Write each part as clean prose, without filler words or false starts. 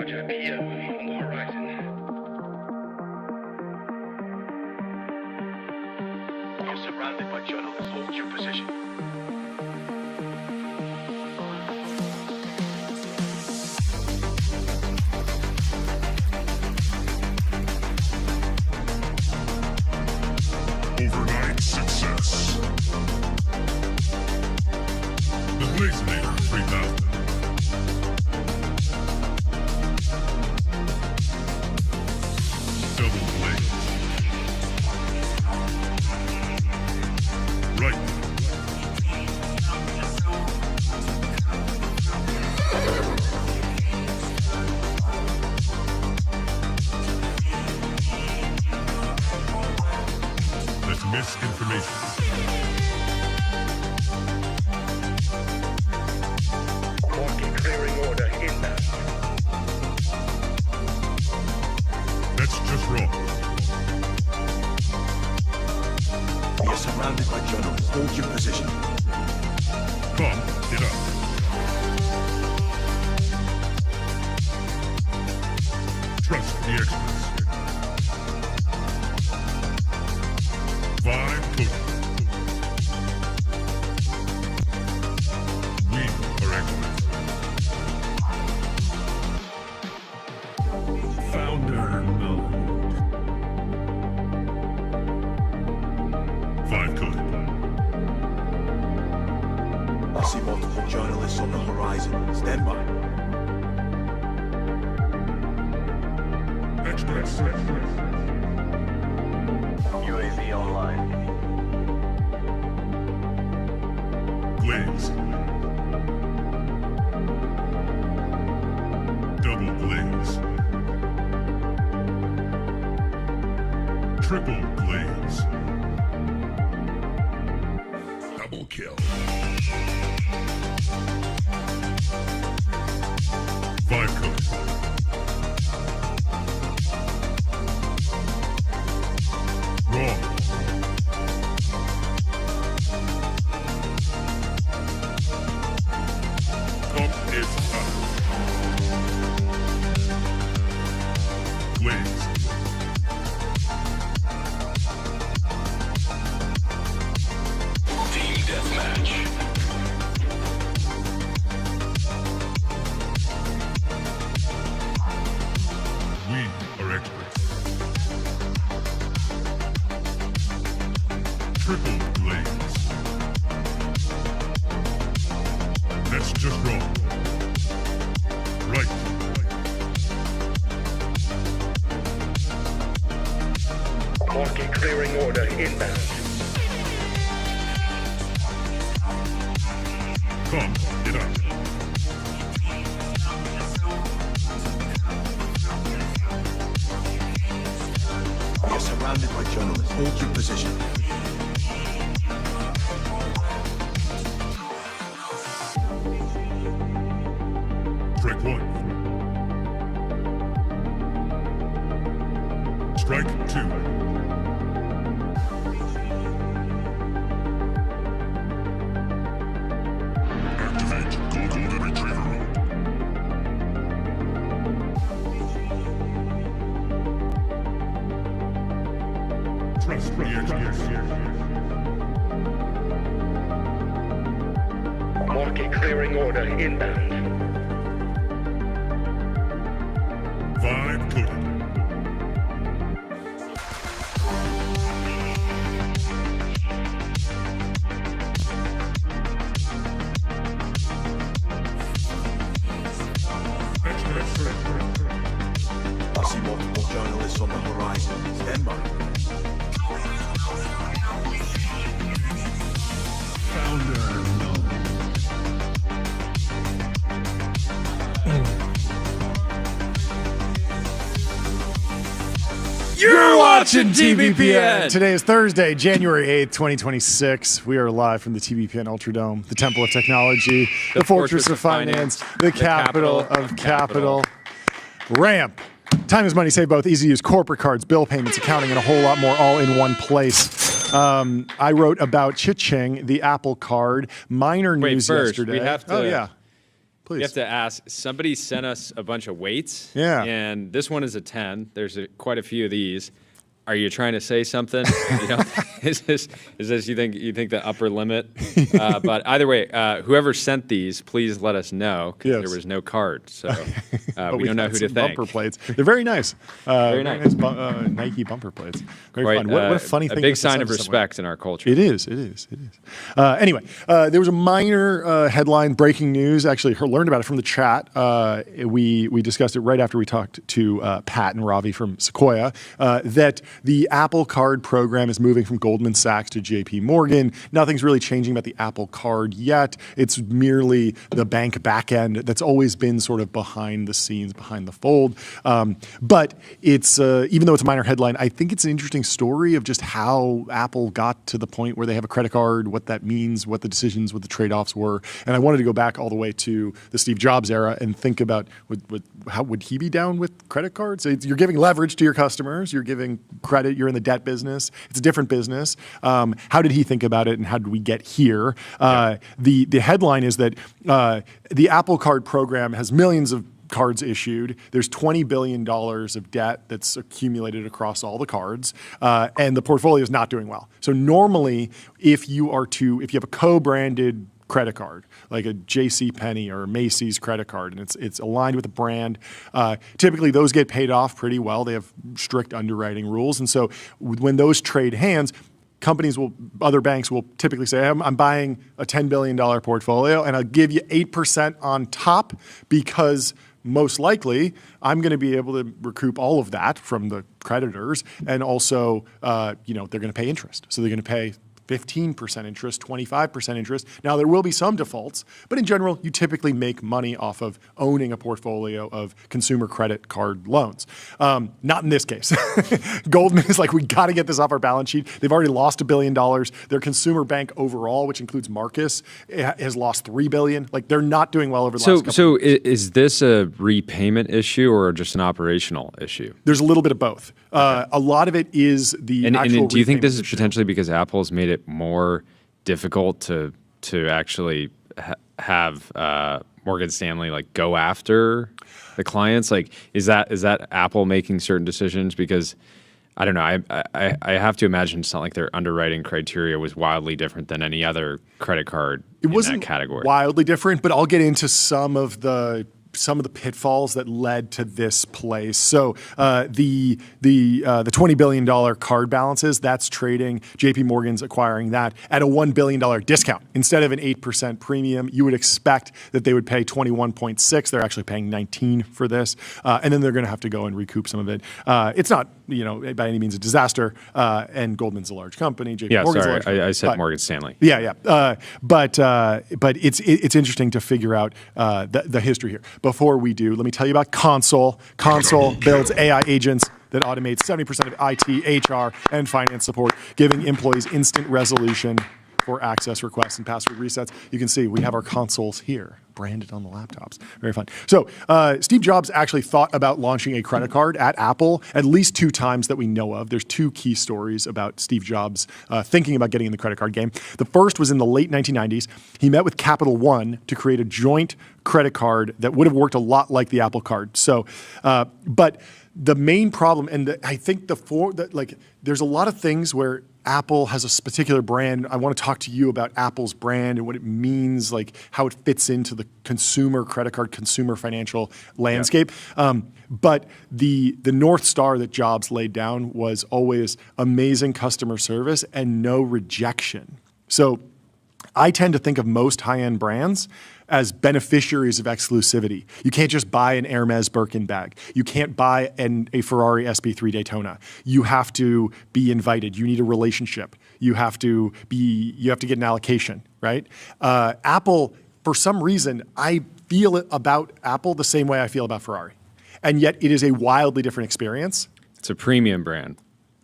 JPM on the horizon. You're surrounded by journalists. Hold your position. Overnight success. The Blazinator 3000. Double blaze. Right. That's misinformation. Marking clearing order inbound. That's just wrong. You're surrounded by journalists. Hold your position. Come, get up. Trust the experts. Vibe cooking. We are experts. Founder mode. Vibe cooking. I see multiple journalists on the horizon. Stand by. Experts. UAV online. Blaze. Double blaze. Triple blaze. Double kill. Vibe code. Wrong. Pump is up. Blaze. Team deathmatch. We are experts. Triple blaze. That's just wrong. Right. Marking clearing order inbound. Come, get up. You're surrounded by journalists. Hold your position. Strike one. Strike two. Activate Golden Retriever mode. Trust the experts. Marking clearing order inbound. Vibe coded. I see multiple journalists on the horizon. Stand by. Founder mode. You're watching TBPN. Today is Thursday, January 8th, 2026. We are live from the TBPN Ultradome, the Temple of Technology, the Fortress of Finance, the capital of capital. Ramp. Time is money. Save both. Easy to use corporate cards, bill payments, accounting, and a whole lot more all in one place. I wrote about Cha-Ching, the Apple Card. Minor news first, yesterday. we have to- Oh, yeah. please. You have to ask. Somebody sent us a bunch of weights. Yeah. And this one is a 10. There's quite a few of these. Are you trying to say something? Is this you think the upper limit? But either way, whoever sent these, please let us know, because there was no card, so we don't know who to thank. Bumper plates. They're very nice. Very nice. Nike bumper plates. Very fun. What a funny thing. A big sign of respect in our culture. It is. Anyway, there was a minor headline breaking news. Actually, learned about it from the chat. We discussed it right after we talked to Pat and Ravi from Sequoia, that the Apple Card program is moving from Goldman Sachs to JP Morgan. Nothing's really changing about the Apple Card yet. It's merely the bank backend that's always been sort of behind the scenes, behind the fold. But it's even though it's a minor headline, I think it's an interesting story of just how Apple got to the point where they have a credit card, what that means, what the decisions, what the trade-offs were. And I wanted to go back all the way to the Steve Jobs era and think about how would he be down with credit cards? You're giving leverage to your customers. You're giving credit. You're in the debt business. It's a different business. How did he think about it, and how did we get here? The headline is that the Apple Card program has millions of cards issued. There's $20 billion of debt that's accumulated across all the cards, and the portfolio is not doing well. So normally, if you have a co-branded credit card, like a JCPenney or a Macy's credit card, and it's aligned with a brand. Typically, those get paid off pretty well. They have strict underwriting rules. And so when those trade hands, other banks will typically say, I'm buying a $10 billion portfolio, and I'll give you 8% on top because most likely I'm going to be able to recoup all of that from the creditors. And also, they're going to pay interest. So they're going to pay 15% interest, 25% interest. Now, there will be some defaults, but in general, you typically make money off of owning a portfolio of consumer credit card loans. Not in this case. Goldman is like, we got to get this off our balance sheet. They've already lost $1 billion. Their consumer bank overall, which includes Marcus, has lost $3 billion. Like, they're not doing well over the last couple of years. So is this a repayment issue or just an operational issue? There's a little bit of both. Okay. A lot of it is the actual And do you think this is issue. potentially because Apple's made it more difficult to actually have Morgan Stanley go after the clients? Is that Apple making certain decisions? Because I don't know. I have to imagine it's not like their underwriting criteria was wildly different than any other credit card in that category. Wildly different, but I'll get into some of the pitfalls that led to this place. So the $20 billion card balances, that's trading. JP Morgan's acquiring that at a $1 billion discount. Instead of an 8% premium, you would expect that they would pay 21.6. They're actually paying 19 for this. And then they're going to have to go and recoup some of it. It's not, by any means a disaster. And Goldman's a large company. JP Morgan's a large company. I said Morgan Stanley. Yeah. But it's interesting to figure out the history here. Before we do, let me tell you about Console. Console builds AI agents that automate 70% of IT, HR, and finance support, giving employees instant resolution for access requests and password resets. You can see we have our consoles here, branded on the laptops. Very fun. So Steve Jobs actually thought about launching a credit card at Apple at least 2 times that we know of. There's 2 key stories about Steve Jobs thinking about getting in the credit card game. The first was in the late 1990s. He met with Capital One to create a joint credit card that would have worked a lot like the Apple Card. So, but the main problem, and I think there's a lot of things where Apple has a particular brand. I want to talk to you about Apple's brand and what it means, how it fits into the consumer credit card, consumer financial landscape. Yeah. But the North Star that Jobs laid down was always amazing customer service and no rejection. So I tend to think of most high-end brands as beneficiaries of exclusivity. You can't just buy an Hermes Birkin bag. You can't buy a Ferrari SP3 Daytona. You have to be invited. You need a relationship. You have to get an allocation, right? Apple, for some reason, I feel about Apple the same way I feel about Ferrari. And yet it is a wildly different experience. It's a premium brand.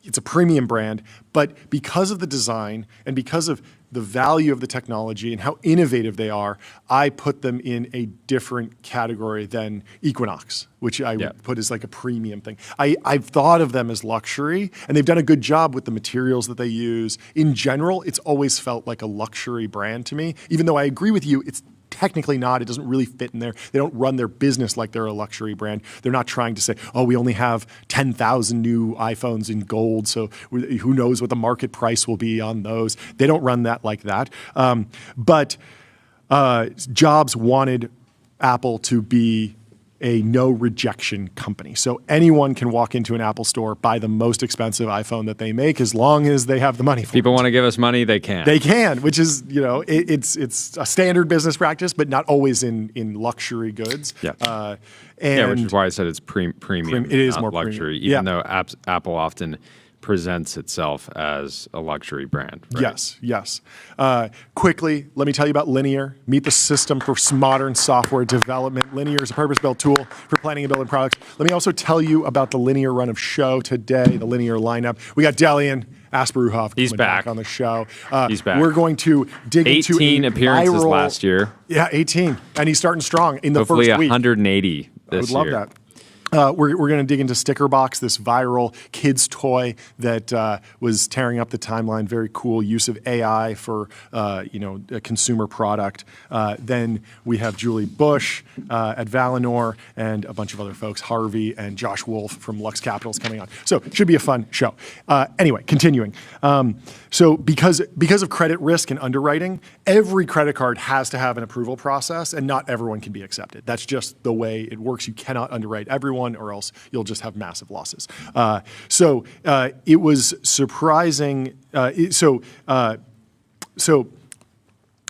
It's a premium brand, but because of the design and because of the value of the technology and how innovative they are, I put them in a different category than Equinox, which I would put as a premium thing. I've thought of them as luxury, and they've done a good job with the materials that they use. In general, it's always felt like a luxury brand to me, even though I agree with you, it's technically not. It doesn't really fit in there. They don't run their business like they're a luxury brand. They're not trying to say, oh, we only have 10,000 new iPhones in gold, so who knows what the market price will be on those. They don't run that like that. But Jobs wanted Apple to be a no rejection company. So anyone can walk into an Apple store, buy the most expensive iPhone that they make, as long as they have the money for it. People want to give us money, they can. They can, which is, it's a standard business practice, but not always in luxury goods. Yeah. And which is why I said it's premium. It is not more luxury, premium. even though Apple often presents itself as a luxury brand. Right? Yes. Quickly, let me tell you about Linear. Meet the system for modern software development. Linear is a purpose-built tool for planning and building products. Let me also tell you about the Linear run of show today, the Linear lineup. We got Delian Asparouhov He's back on the show. He's back. We're going to dig into 18 appearances last year. Yeah, 18. And he's starting strong in the Hopefully first week. 180 this year. I would love that. We're going to dig into Stickerbox, this viral kids toy that was tearing up the timeline. Very cool use of AI for a consumer product. Then we have Julie Bush at Valinor and a bunch of other folks, Harvey and Josh Wolfe from Lux Capital is coming on. So it should be a fun show. Anyway, continuing. So because of credit risk and underwriting, every credit card has to have an approval process, and not everyone can be accepted. That's just the way it works. You cannot underwrite everyone, or else you'll just have massive losses. So it was surprising. So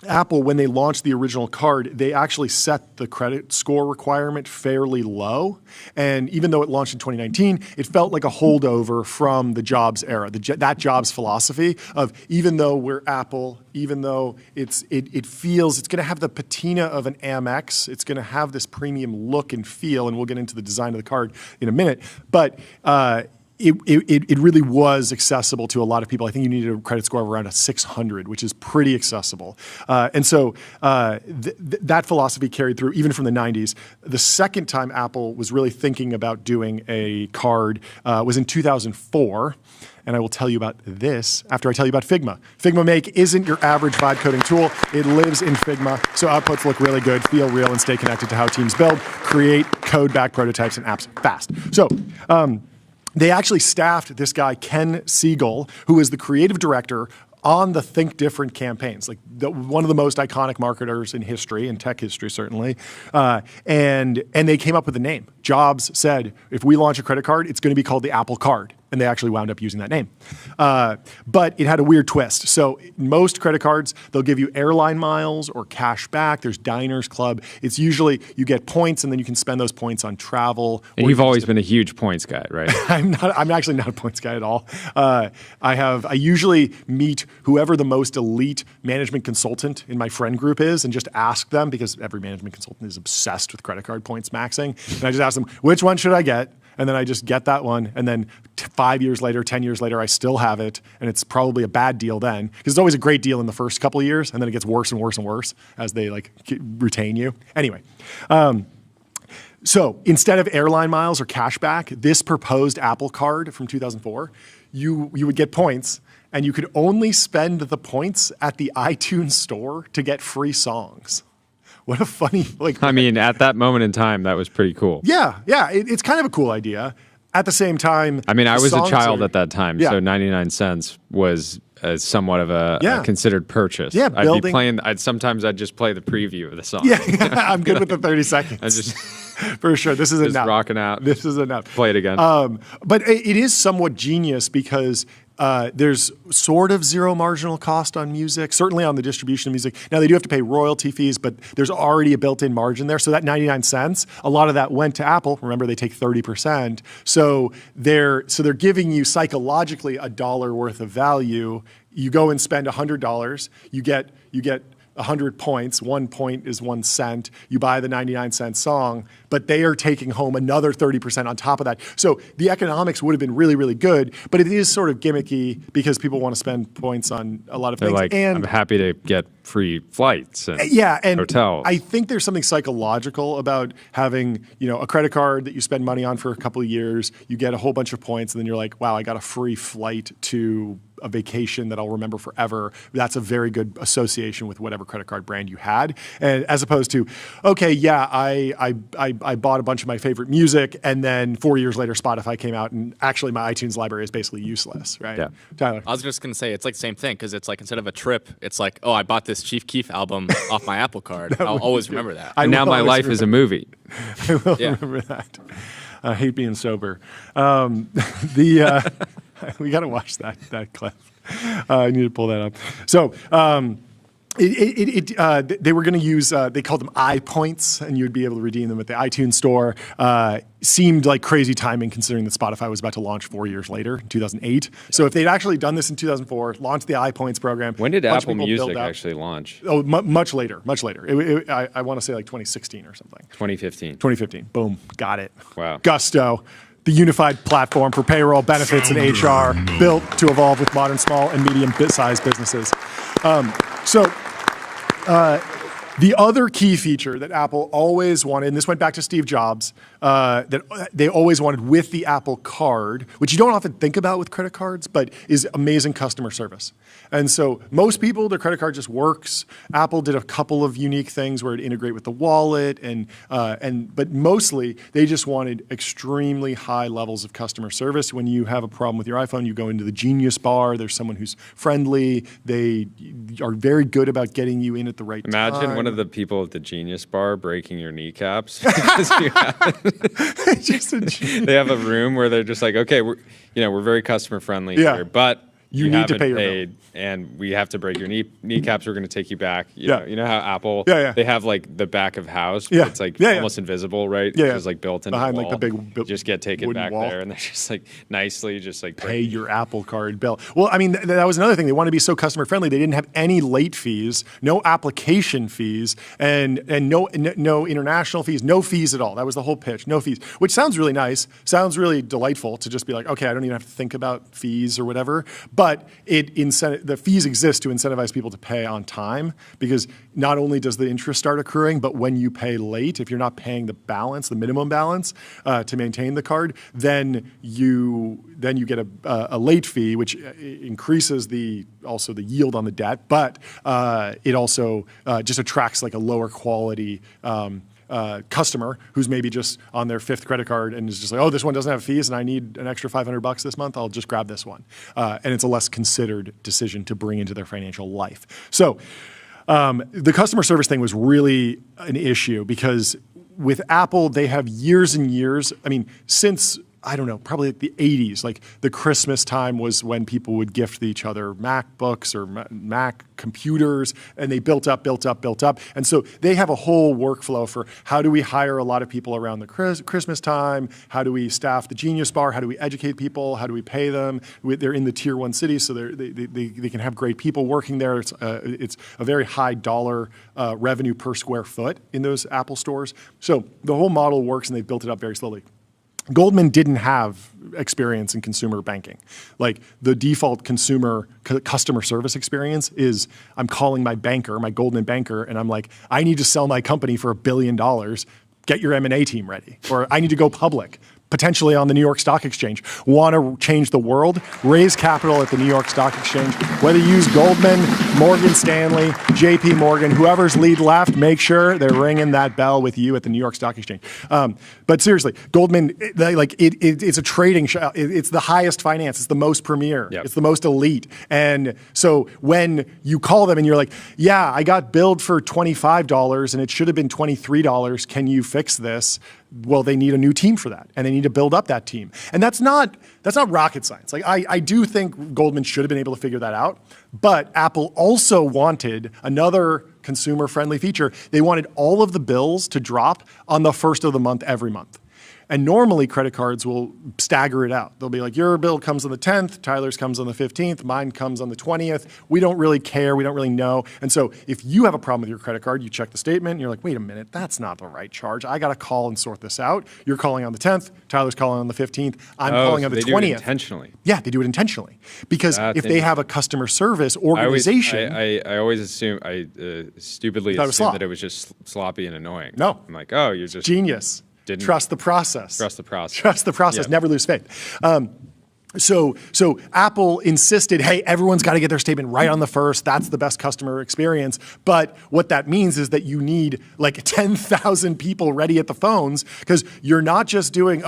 Apple, when they launched the original card, they actually set the credit score requirement fairly low. And even though it launched in 2019, it felt like a holdover from the Jobs era, that Jobs philosophy of even though we're Apple, even though it feels it's going to have the patina of an Amex, it's going to have this premium look and feel, and we'll get into the design of the card in a minute. But it really was accessible to a lot of people. I think you needed a credit score of around a 600, which is pretty accessible. And so that philosophy carried through even from the 90s. The second time Apple was really thinking about doing a card was in 2004. And I will tell you about this after I tell you about Figma. Figma Make isn't your average vibe coding tool. It lives in Figma, so outputs look really good, feel real, and stay connected to how teams build, create, code-backed prototypes, and apps fast. So they actually staffed this guy, Ken Siegel, who is the creative director on the Think Different campaigns, like one of the most iconic marketers in history, in tech history certainly, and they came up with a name. Jobs said, if we launch a credit card, it's going to be called the Apple Card, and they actually wound up using that name. But it had a weird twist. So most credit cards, they'll give you airline miles or cash back. There's Diners Club. It's usually you get points, and then you can spend those points on travel. And you've always been a huge points guy, right? I'm actually not a points guy at all. I usually meet whoever the most elite management consultant in my friend group is and just ask them, because every management consultant is obsessed with credit card points maxing. And I just ask them, which one should I get? And then I just get that one. And then 5 years later, 10 years later, I still have it. And it's probably a bad deal then, because it's always a great deal in the first couple of years. And then it gets worse and worse and worse as they retain you. Anyway. So instead of airline miles or cash back, this proposed Apple Card from 2004, you would get points, and you could only spend the points at the iTunes store to get free songs. What a funny, I mean, at that moment in time, that was pretty cool. Yeah, it's kind of a cool idea. At the same time, I mean, I was a child at that time, Yeah. so 99 cents was somewhat of a considered purchase. Yeah, I'd be playing. Sometimes I'd just play the preview of the song. Yeah, I'm good with the 30 seconds. I just for sure. This is just enough. rocking out. This is enough. Play it again. But it is somewhat genius because there's sort of zero marginal cost on music, certainly on the distribution of music. Now, they do have to pay royalty fees, but there's already a built-in margin there. So that 99 cents, a lot of that went to Apple. Remember, they take 30%. So they're giving you psychologically $1 worth of value. You go and spend $100. You get 100 points. 1 point is 1 cent. You buy the 99-cent song, but they are taking home another 30% on top of that. So the economics would have been really, really good, but it is sort of gimmicky because people want to spend points on a lot of They're things. like, and I'm happy to get free flights and and hotels. I think there's something psychological about having, a credit card that you spend money on for a couple of years. You get a whole bunch of points, and then you're like, wow, I got a free flight to a vacation that I'll remember forever. That's a very good association with whatever credit card brand you had. And as opposed to, okay, yeah, I bought a bunch of my favorite music, and then 4 years later, Spotify came out, and actually my iTunes library is basically useless, right? Yeah. Tyler? I was just going to say, it's like the same thing, because it's like instead of a trip, it's like, oh, I bought this Chief Keef album off my Apple Card. I'll always remember that. And now my life is a movie. I will remember that. I hate being sober. We got to watch that clip. I need to pull that up. So they were going to use, they called them iPoints, and you would be able to redeem them at the iTunes store. Seemed like crazy timing considering that Spotify was about to launch 4 years later, in 2008. So if they'd actually done this in 2004, launched the iPoints program. When did Apple Music actually launch? Oh, much later, much later. I want to say like 2016 or something. 2015. 2015. Boom. Got it. Wow. Gusto, the unified platform for payroll, benefits, and HR, built to evolve with modern small and medium-sized businesses. The other key feature that Apple always wanted, and this went back to Steve Jobs, that they always wanted with the Apple Card, which you don't often think about with credit cards, but is amazing customer service. And so most people, their credit card just works. Apple did a couple of unique things where it integrate with the wallet, but mostly they just wanted extremely high levels of customer service. When you have a problem with your iPhone, you go into the Genius Bar. There's someone who's friendly. They are very good about getting you in at the right time. Imagine one of the people at the Genius Bar breaking your kneecaps. Because you They have a room where they're just like, okay, we're very customer friendly here, but you need to pay your bill. And we have to break your kneecaps. We're going to take you back. You know how Apple, they have like the back of house. Yeah. It's like Yeah. almost invisible, right? Yeah. It's like built into behind the like wall. the big You just get taken wooden back wall. there, and they're just like nicely just like Pay your Apple Card bill. Well, I mean, that was another thing. They wanted to be so customer friendly. They didn't have any late fees, no application fees, and no international fees, no fees at all. That was the whole pitch, no fees, which sounds really nice, sounds really delightful to just be like, okay, I don't even have to think about fees or whatever. But the fees exist to incentivize people to pay on time, because not only does the interest start accruing, but when you pay late, if you're not paying the balance, the minimum balance to maintain the card, then you get a late fee, which increases also the yield on the debt, but it also just attracts like a lower quality customer who's maybe just on their fifth credit card and is just like, oh, this one doesn't have fees and I need an extra $500 this month. I'll just grab this one. And it's a less considered decision to bring into their financial life. So the customer service thing was really an issue because with Apple, they have years and years. I mean, since I don't know, probably like the 80s, like the Christmas time was when people would gift each other MacBooks or Mac computers, and they built up. And so they have a whole workflow for how do we hire a lot of people around the Christmas time? How do we staff the Genius Bar? How do we educate people? How do we pay them? They're in the tier 1 cities, so they can have great people working there. It's a very high dollar revenue per square foot in those Apple stores. So the whole model works, and they've built it up very slowly. Goldman didn't have experience in consumer banking. Like the default customer service experience is I'm calling my banker, my Goldman banker, and I'm like, I need to sell my company for $1 billion. Get your M&A team ready. Or I need to go public, potentially on the New York Stock Exchange. Want to change the world? Raise capital at the New York Stock Exchange. Whether you use Goldman, Morgan Stanley, JP Morgan, whoever's lead left, make sure they're ringing that bell with you at the New York Stock Exchange. But seriously, Goldman, it's a trading show. It's the highest finance. It's the most premier. Yep. It's the most elite. And so when you call them and you're like, yeah, I got billed for $25 and it should have been $23. Can you fix this? Well, they need a new team for that, and they need to build up that team. And that's not rocket science. Like I do think Goldman should have been able to figure that out, but Apple also wanted another consumer-friendly feature. They wanted all of the bills to drop on the first of the month every month. And normally credit cards will stagger it out. They'll be like, your bill comes on the 10th, Tyler's comes on the 15th, mine comes on the 20th. We don't really care, we don't really know. And so if you have a problem with your credit card, you check the statement, and you're like, wait a minute, that's not the right charge. I got to call and sort this out. You're calling on the 10th, Tyler's calling on the 15th, I'm calling on the 20th. They do it intentionally. Yeah, they do it intentionally. Because if they have a customer service organization. I always assume, stupidly assumed that it was just sloppy and annoying. No. I'm like, oh, you're just. Genius. Trust the process. Trust the process. Trust the process. Yep. Never lose faith. So Apple insisted, hey, everyone's got to get their statement right on the first. That's the best customer experience. But what that means is that you need like 10,000 people ready at the phones, because you're not just doing,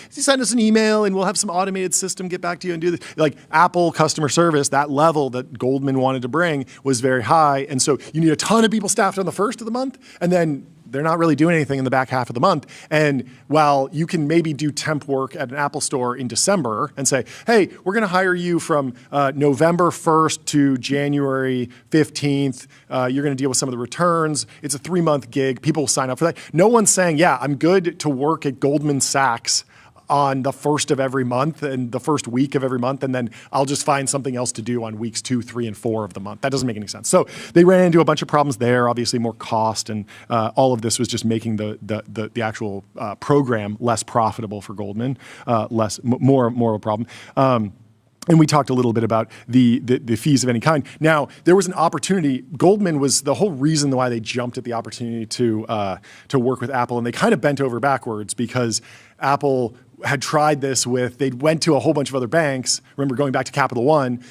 send us an email and we'll have some automated system get back to you and do this. Like Apple customer service, that level that Goldman wanted to bring was very high. And so you need a ton of people staffed on the first of the month, and then they're not really doing anything in the back half of the month. And while you can maybe do temp work at an Apple store in December and say, hey, we're going to hire you from November 1st to January 15th. You're going to deal with some of the returns. It's a 3-month gig. People will sign up for that. No one's saying, yeah, I'm good to work at Goldman Sachs on the first of every month and the first week of every month, and then I'll just find something else to do on weeks 2, 3, and 4 of the month. That doesn't make any sense. So they ran into a bunch of problems there, obviously more cost, and all of this was just making the actual program less profitable for Goldman, more of a problem. And we talked a little bit about the fees of any kind. Now, there was an opportunity. Goldman was the whole reason why they jumped at the opportunity to work with Apple, and they kind of bent over backwards because Apple had tried this they went to a whole bunch of other banks, remember going back to Capital One,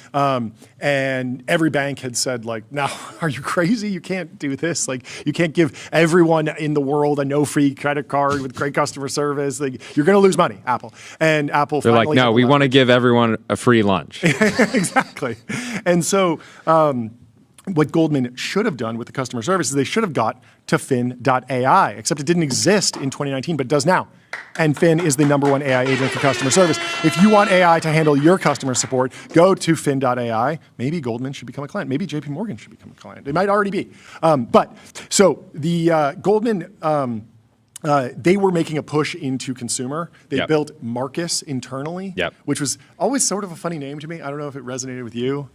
and every bank had said, like, no, are you crazy? You can't do this. Like, you can't give everyone in the world a no-free credit card with great customer service. Like, you're going to lose money, Apple. And Apple They're like, no, we want to give everyone a free lunch. Exactly. And so what Goldman should have done with the customer service is they should have got to Fin.ai, except it didn't exist in 2019, but it does now. And Fin is the #1 AI agent for customer service. If you want AI to handle your customer support, go to Fin.ai. Maybe Goldman should become a client. Maybe JP Morgan should become a client. It might already be. So the Goldman, they were making a push into consumer. They built Marcus internally, which was always sort of a funny name to me. I don't know if it resonated with you.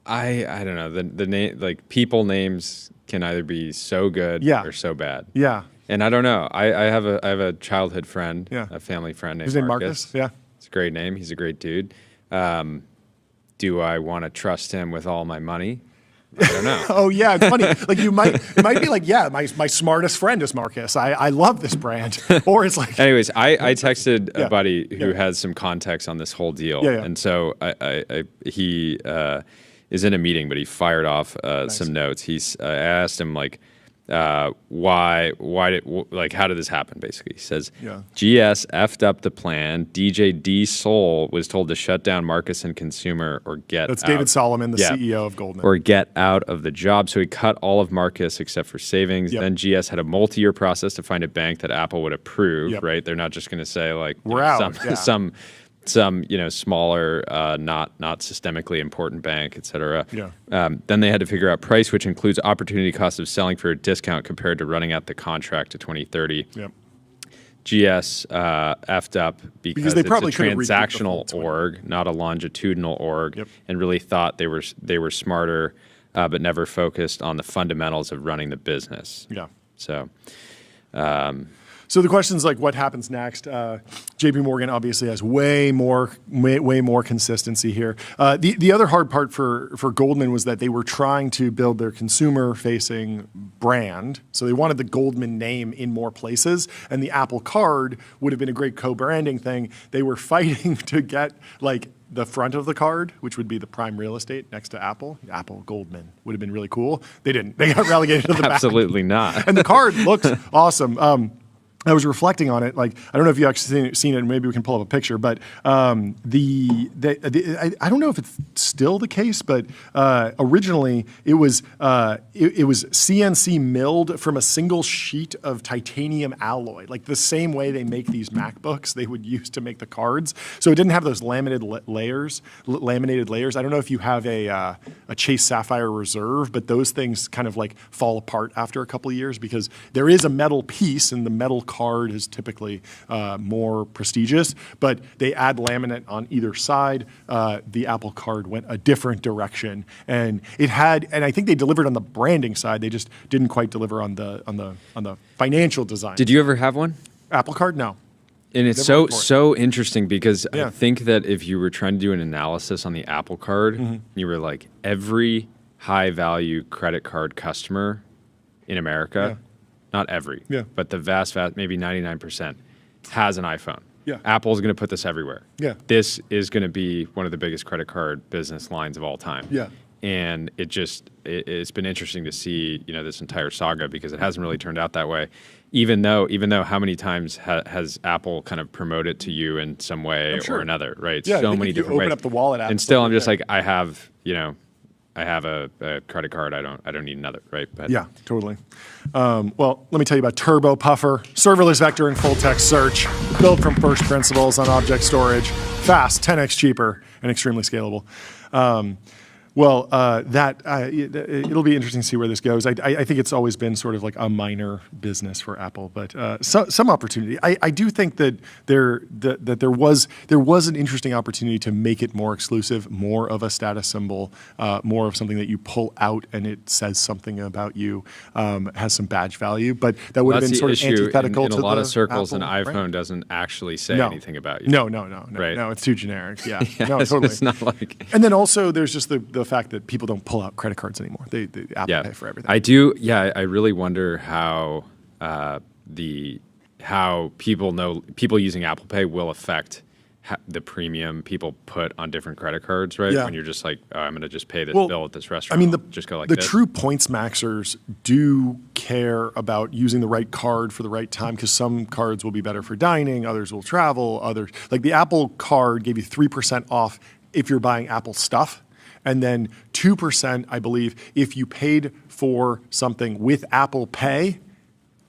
I don't know. The name, like, people names can either be so good or so bad. Yeah. And I don't know. I have a childhood friend, a family friend named His name Marcus. Yeah. It's a great name. He's a great dude. Do I want to trust him with all my money? I don't know. Oh yeah, it's funny. Like it might be like, yeah, my smartest friend is Marcus. I love this brand. Or it's like. Anyways, I texted a buddy who has some context on this whole deal, and so he is in a meeting, but he fired off some notes. I asked him, like, why how did this happen? Basically, he says, GS effed up the plan. DJ D Sol was told to shut down Marcus and Consumer or get That's out. David Solomon, the CEO of Goldman. Or get out of the job. So he cut all of Marcus except for savings. Then GS had a multi-year process to find a bank that Apple would approve, right? They're not just going to say, like, we're out. Some smaller, not systemically important bank, et cetera. Then they had to figure out price, which includes opportunity cost of selling for a discount compared to running out the contract to 2030. GS effed up because they it's probably a transactional org, not a longitudinal org, and really thought they were smarter, but never focused on the fundamentals of running the business. So the question is, like, what happens next? JP Morgan obviously has way more consistency here. The other hard part for Goldman was that they were trying to build their consumer-facing brand. So they wanted the Goldman name in more places, and the Apple Card would have been a great co-branding thing. They were fighting to get, like, the front of the card, which would be the prime real estate next to Apple. Apple Goldman would have been really cool. They didn't. They got relegated to the back. Absolutely not. And the card looks awesome. I was reflecting on it. Like, I don't know if you actually seen it. Maybe we can pull up a picture. But I don't know if it's still the case. But originally, it was CNC milled from a single sheet of titanium alloy, like the same way they make these MacBooks. They would use to make the cards. So it didn't have those laminated layers. I don't know if you have a Chase Sapphire Reserve, but those things kind of like fall apart after a couple of years because there is a metal piece, and the metal card is typically more prestigious, but they add laminate on either side. The Apple Card went a different direction, and I think they delivered on the branding side. They just didn't quite deliver on the financial design. Did you ever have one? Apple Card? No. And it's so interesting because I think that if you were trying to do an analysis on the Apple Card, you were like, every high-value credit card customer in America, not every, but the vast, maybe 99%, has an iPhone. Yeah. Apple's going to put this everywhere. Yeah. This is going to be one of the biggest credit card business lines of all time. Yeah. And it's been interesting to see, this entire saga because it hasn't really turned out that way. Even though how many times has Apple kind of promoted to you in some way or another, right? Yeah, So many different ways. Open up the wallet app. And still, I'm just like, I have a credit card. I don't need another, right? But yeah, totally. Well, let me tell you about Turbo Puffer, serverless vector and full text search, built from first principles on object storage, fast, 10x cheaper, and extremely scalable. It'll be interesting to see where this goes. I think it's always been sort of like a minor business for Apple, but some opportunity. I do think that there was an interesting opportunity to make it more exclusive, more of a status symbol, more of something that you pull out and it says something about you, has some badge value. But that would have been sort of antithetical in to a lot the of circles. Apple, an iPhone right? doesn't actually say anything about you. No, right? No, it's too generic. Yeah, Yeah, no, totally. It's not like. And then also there's just the fact that people don't pull out credit cards anymore. They Apple pay for everything. I do. Yeah, I really wonder how people using Apple Pay will affect the premium people put on different credit cards, right? Yeah. When you're just like, oh, I'm going to just pay this bill at this restaurant. I mean, just go like the this. true points maxers do care about using the right card for the right time because some cards will be better for dining, others will travel, others like the Apple card gave you 3% off if you're buying Apple stuff. And then 2%, I believe, if you paid for something with Apple Pay,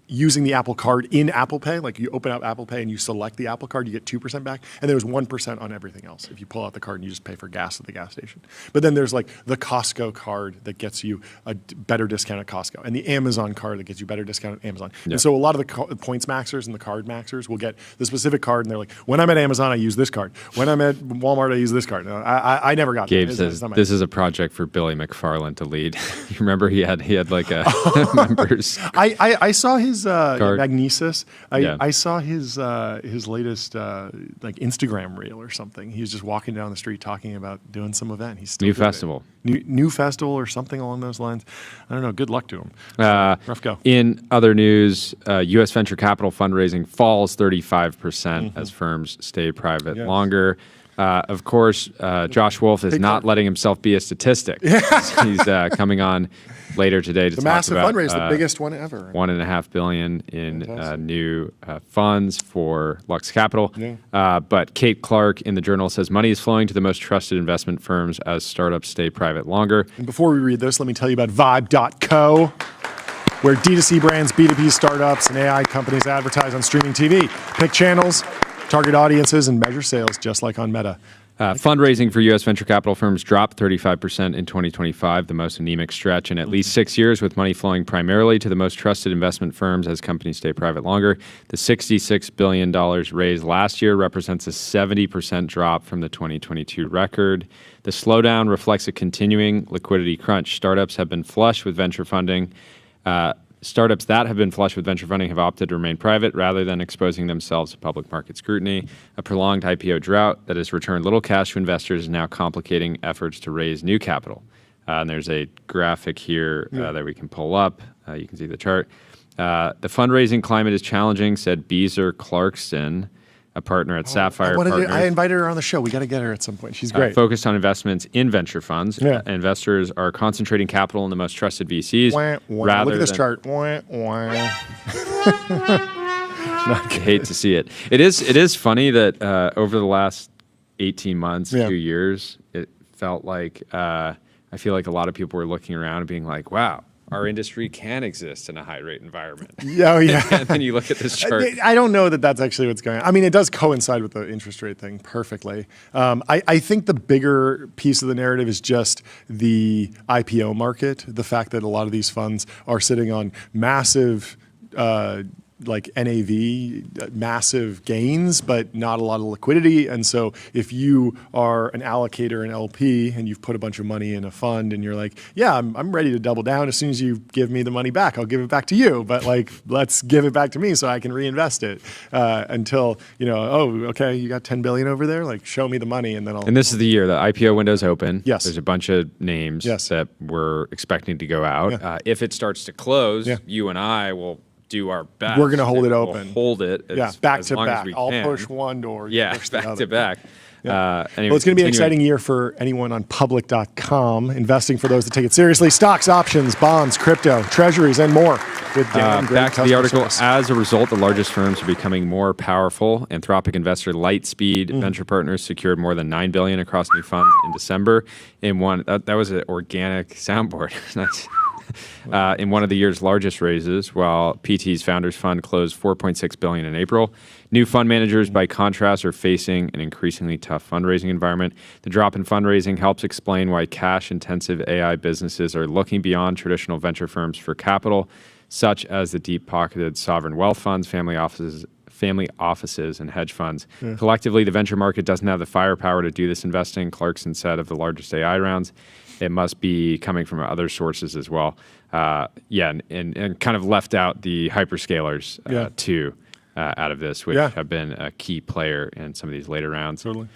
using the Apple card in Apple Pay, like you open up Apple Pay and you select the Apple card, you get 2% back. And there's 1% on everything else if you pull out the card and you just pay for gas at the gas station. But then there's like the Costco card that gets you a better discount at Costco and the Amazon card that gets you better discount at Amazon. Yeah. And so a lot of the points maxers and the card maxers will get the specific card and they're like, when I'm at Amazon, I use this card. When I'm at Walmart, I use this card. I never got Gabe that. says, this is a project for Billy McFarland to lead. You remember he had like a members. I saw his card. Magnesis. I saw his latest like Instagram reel or something. He was just walking down the street talking about doing some event. He's still New festival. New festival or something along those lines. I don't know. Good luck to him. Rough go. In other news, U.S. venture capital fundraising falls 35% as firms stay private longer. Of course, Josh Wolfe is not letting himself be a statistic. He's coming on later today to the talk massive about fundraise, the biggest one ever. $1.5 billion in new funds for Lux Capital. Yeah. But Kate Clark in the Journal says money is flowing to the most trusted investment firms as startups stay private longer. And before we read this, let me tell you about Vibe.co, where D2C brands, B2B startups, and AI companies advertise on streaming TV. Pick channels, target audiences, and measure sales just like on Meta. Fundraising for U.S. venture capital firms dropped 35% in 2025, the most anemic stretch in at least 6 years, with money flowing primarily to the most trusted investment firms as companies stay private longer. The $66 billion raised last year represents a 70% drop from the 2022 record. The slowdown reflects a continuing liquidity crunch. Startups have been flush with venture funding. Startups that have been flush with venture funding have opted to remain private rather than exposing themselves to public market scrutiny. A prolonged IPO drought that has returned little cash to investors is now complicating efforts to raise new capital. And there's a graphic here that we can pull up. You can see the chart. The fundraising climate is challenging, said Beezer Clarkson, a partner at Sapphire Partners. I invited her on the show. We got to get her at some point. She's great. Focused on investments in venture funds. Investors are concentrating capital in the most trusted VCs. Look at this chart. I hate to see it. It is funny that over the last 18 months, 2 years, it felt like I feel like a lot of people were looking around and being like, wow, our industry can exist in a high rate environment. Oh, yeah. And then you look at this chart. I don't know that that's actually what's going on. I mean, it does coincide with the interest rate thing perfectly. I think the bigger piece of the narrative is just the IPO market, the fact that a lot of these funds are sitting on massive like NAV, massive gains, but not a lot of liquidity. And so if you are an allocator, an LP, and you've put a bunch of money in a fund and you're like, yeah, I'm ready to double down. As soon as you give me the money back, I'll give it back to you. But like, let's give it back to me so I can reinvest it until, okay, you got 10 billion over there. Like, show me the money and then I'll. And this is the year the IPO window's open. Yes. There's a bunch of names that we're expecting to go out. If it starts to close, you and I will do our best. We're gonna hold it We'll open. hold it back as to long as back. we I'll can. push one door. you push the Back other. to back. Well, Anyway, it's going to be an continuing. exciting year for anyone on public.com, investing for those that take it seriously. Stocks, options, bonds, crypto, treasuries, and more. With Dan, great Back to the customer article. service. As a result, the largest firms are becoming more powerful. Anthropic investor Lightspeed Venture Partners secured more than $9 billion across new funds in December. In one, that was an organic soundboard. Nice. In one of the year's largest raises, while PT's Founders Fund closed $4.6 billion in April. New fund managers, by contrast, are facing an increasingly tough fundraising environment. The drop in fundraising helps explain why cash-intensive AI businesses are looking beyond traditional venture firms for capital, such as the deep-pocketed sovereign wealth funds, family offices, and hedge funds. Collectively, the venture market doesn't have the firepower to do this investing, Clarkson said of the largest AI rounds. It must be coming from other sources as well. And kind of left out the hyperscalers too out of this, which have been a key player in some of these later rounds. Totally.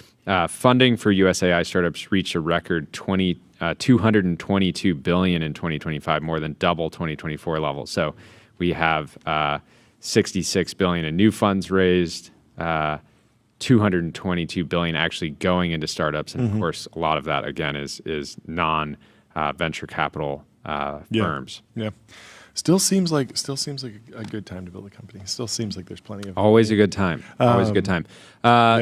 Funding for US AI startups reached a record $222 billion in 2025, more than double 2024 levels. So we have $66 billion in new funds raised, $222 billion actually going into startups, and of course, a lot of that again is non venture capital firms. Yeah. Still seems like a good time to build a company. Still seems like there's plenty of Always a good time. Always a good time.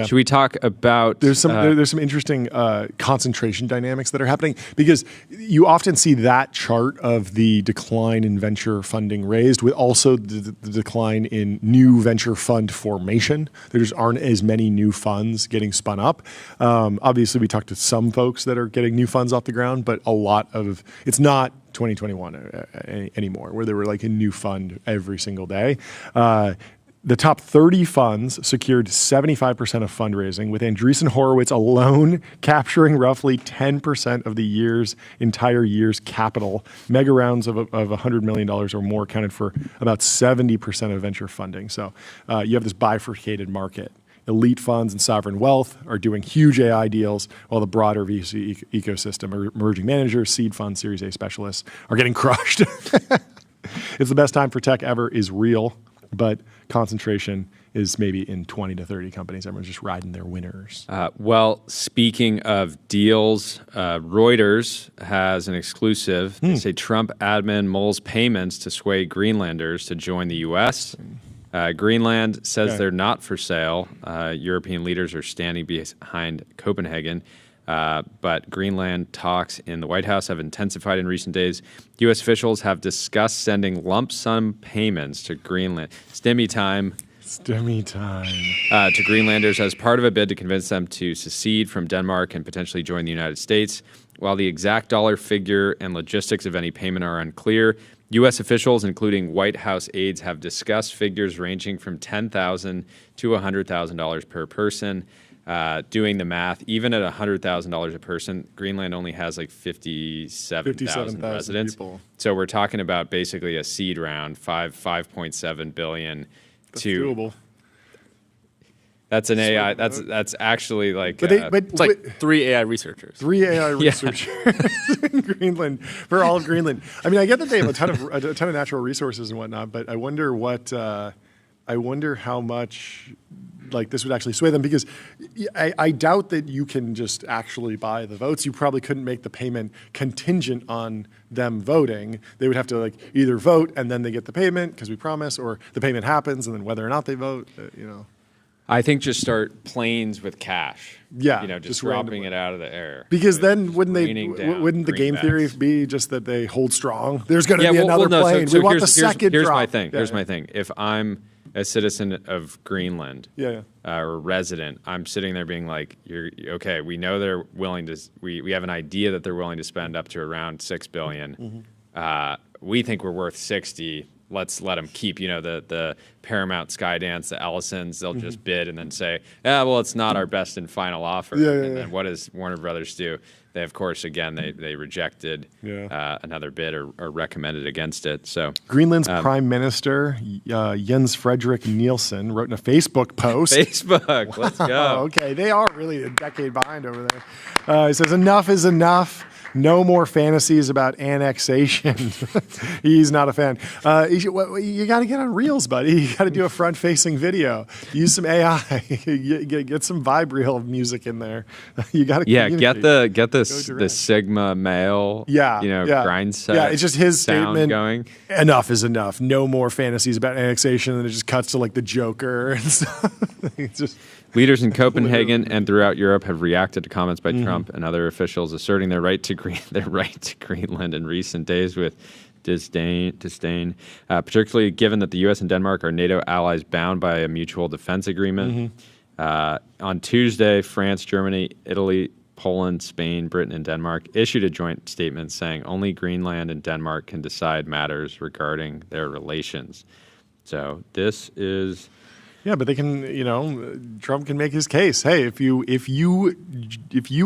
Should we talk about? There's some interesting concentration dynamics that are happening, because you often see that chart of the decline in venture funding raised with also the decline in new venture fund formation. There just aren't as many new funds getting spun up. Obviously, we talked to some folks that are getting new funds off the ground, but a lot of it's not 2021 anymore, where there were like a new fund every single day. The top 30 funds secured 75% of fundraising, with Andreessen Horowitz alone capturing roughly 10% of the entire year's capital. Mega rounds of $100 million or more accounted for about 70% of venture funding. So you have this bifurcated market. Elite funds and sovereign wealth are doing huge AI deals, while the broader VC ecosystem, emerging managers, seed funds, Series A specialists are getting crushed. It's the best time for tech ever is real, but concentration is maybe in 20 to 30 companies. Everyone's just riding their winners. Well, speaking of deals, Reuters has an exclusive. They say Trump admin mulls payments to sway Greenlanders to join the U.S. Greenland says they're not for sale. European leaders are standing behind Copenhagen. But Greenland talks in the White House have intensified in recent days. U.S. officials have discussed sending lump sum payments to Greenland. Stimmy time. To Greenlanders as part of a bid to convince them to secede from Denmark and potentially join the United States. While the exact dollar figure and logistics of any payment are unclear, U.S. officials, including White House aides, have discussed figures ranging from $10,000 to $100,000 per person. Doing the math, even at $100,000 a person, Greenland only has like 57,000 residents. People. So we're talking about basically a seed round, $5.7 billion. That's doable. That's an AI. That's actually like. It's like 3 AI researchers. 3 AI researchers in Greenland for all of Greenland. I mean, I get that they have a ton of natural resources and whatnot, but I wonder how much like this would actually sway them, because I doubt that you can just actually buy the votes. You probably couldn't make the payment contingent on them voting. They would have to like either vote and then they get the payment because we promise, or the payment happens and then whether or not they vote, I think just start planes with cash. Yeah, just dropping it out of the air. Because then wouldn't the game theory be just that they hold strong? There's going to be another plane. We want the second drop. Here's my thing. If I'm a citizen of Greenland, or a resident, I'm sitting there being like, "You're okay. We know they're willing to. We have an idea that they're willing to spend up to around $6 billion. We think we're worth 60. Let's let them keep, the Paramount Skydance, the Ellisons. They'll just bid and then say, well, it's not our best and final offer. Then what does Warner Brothers do? They, of course, again, they rejected another bid or recommended against it. So Greenland's Prime Minister, Jens Fredrik Nielsen, wrote in a Facebook post. Facebook, let's go. Okay, they are really a decade behind over there. He says, enough is enough. No more fantasies about annexation. He's not a fan. You got to get on Reels, buddy. You got to do a front-facing video. Use some AI. Get some vibe reel music in there. You got to get the Sigma male. Grind set. Yeah, it's just his statement. Going. Enough is enough. No more fantasies about annexation. And it just cuts to like the Joker and stuff. Leaders in Copenhagen and throughout Europe have reacted to comments by Trump and other officials asserting their right to Greenland in recent days with disdain, particularly given that the U.S. and Denmark are NATO allies bound by a mutual defense agreement. On Tuesday, France, Germany, Italy, Poland, Spain, Britain, and Denmark issued a joint statement saying only Greenland and Denmark can decide matters regarding their relations. So this is... Yeah, but they can, Trump can make his case. Hey, if you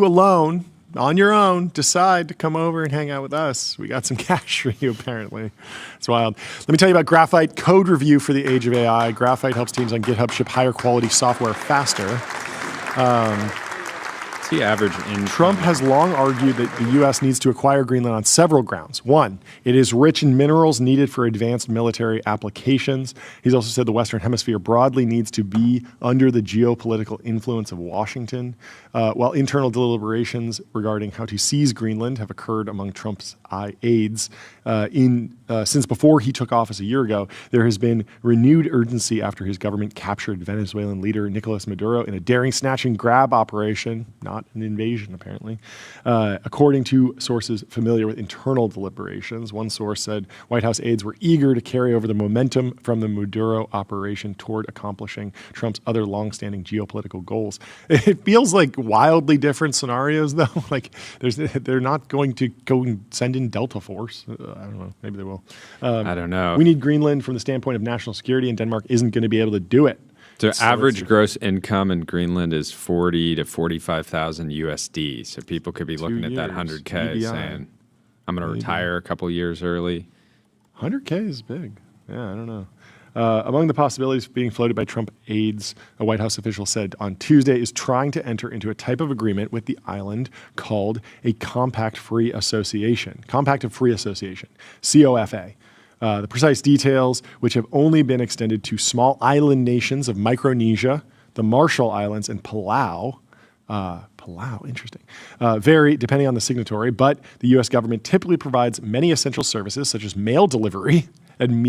alone, on your own, decide to come over and hang out with us, we got some cash for you, apparently. It's wild. Let me tell you about Graphite code review for the age of AI. Graphite helps teams on GitHub ship higher quality software faster. The average income. Trump has long argued that the U.S. needs to acquire Greenland on several grounds. One, it is rich in minerals needed for advanced military applications. He's also said the Western Hemisphere broadly needs to be under the geopolitical influence of Washington. While internal deliberations regarding how to seize Greenland have occurred among Trump's aides since before he took office a year ago, there has been renewed urgency after his government captured Venezuelan leader Nicolas Maduro in a daring snatch and grab operation, not an invasion, apparently. According to sources familiar with internal deliberations, one source said White House aides were eager to carry over the momentum from the Maduro operation toward accomplishing Trump's other longstanding geopolitical goals. It feels like wildly different scenarios, though. Like they're not going to go and send in Delta Force. I don't know. Maybe they will. I don't know. We need Greenland from the standpoint of national security, and Denmark isn't going to be able to do it. So average gross income in Greenland is 40 to 45,000 USD. So people could be looking at that 100K saying, I'm going to retire a couple years early. 100K is big. Yeah, I don't know. Among the possibilities being floated by Trump aides, a White House official said on Tuesday, is trying to enter into a type of agreement with the island called a Compact-Free Association. Compact-Free Association, COFA. The precise details, which have only been extended to small island nations of Micronesia, the Marshall Islands, and Palau. Palau, interesting. Vary depending on the signatory, but the U.S. government typically provides many essential services such as mail delivery and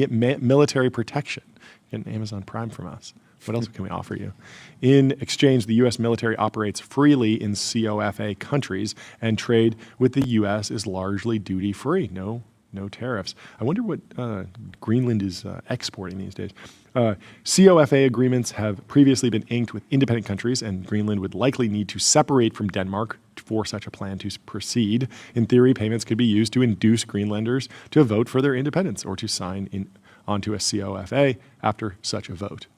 military protection. Get an Amazon Prime from us. What else can we offer you? In exchange, the U.S. military operates freely in COFA countries, and trade with the U.S. is largely duty-free. No tariffs. I wonder what Greenland is exporting these days. COFA agreements have previously been inked with independent countries, and Greenland would likely need to separate from Denmark for such a plan to proceed. In theory, payments could be used to induce Greenlanders to vote for their independence or to sign onto a COFA after such a vote.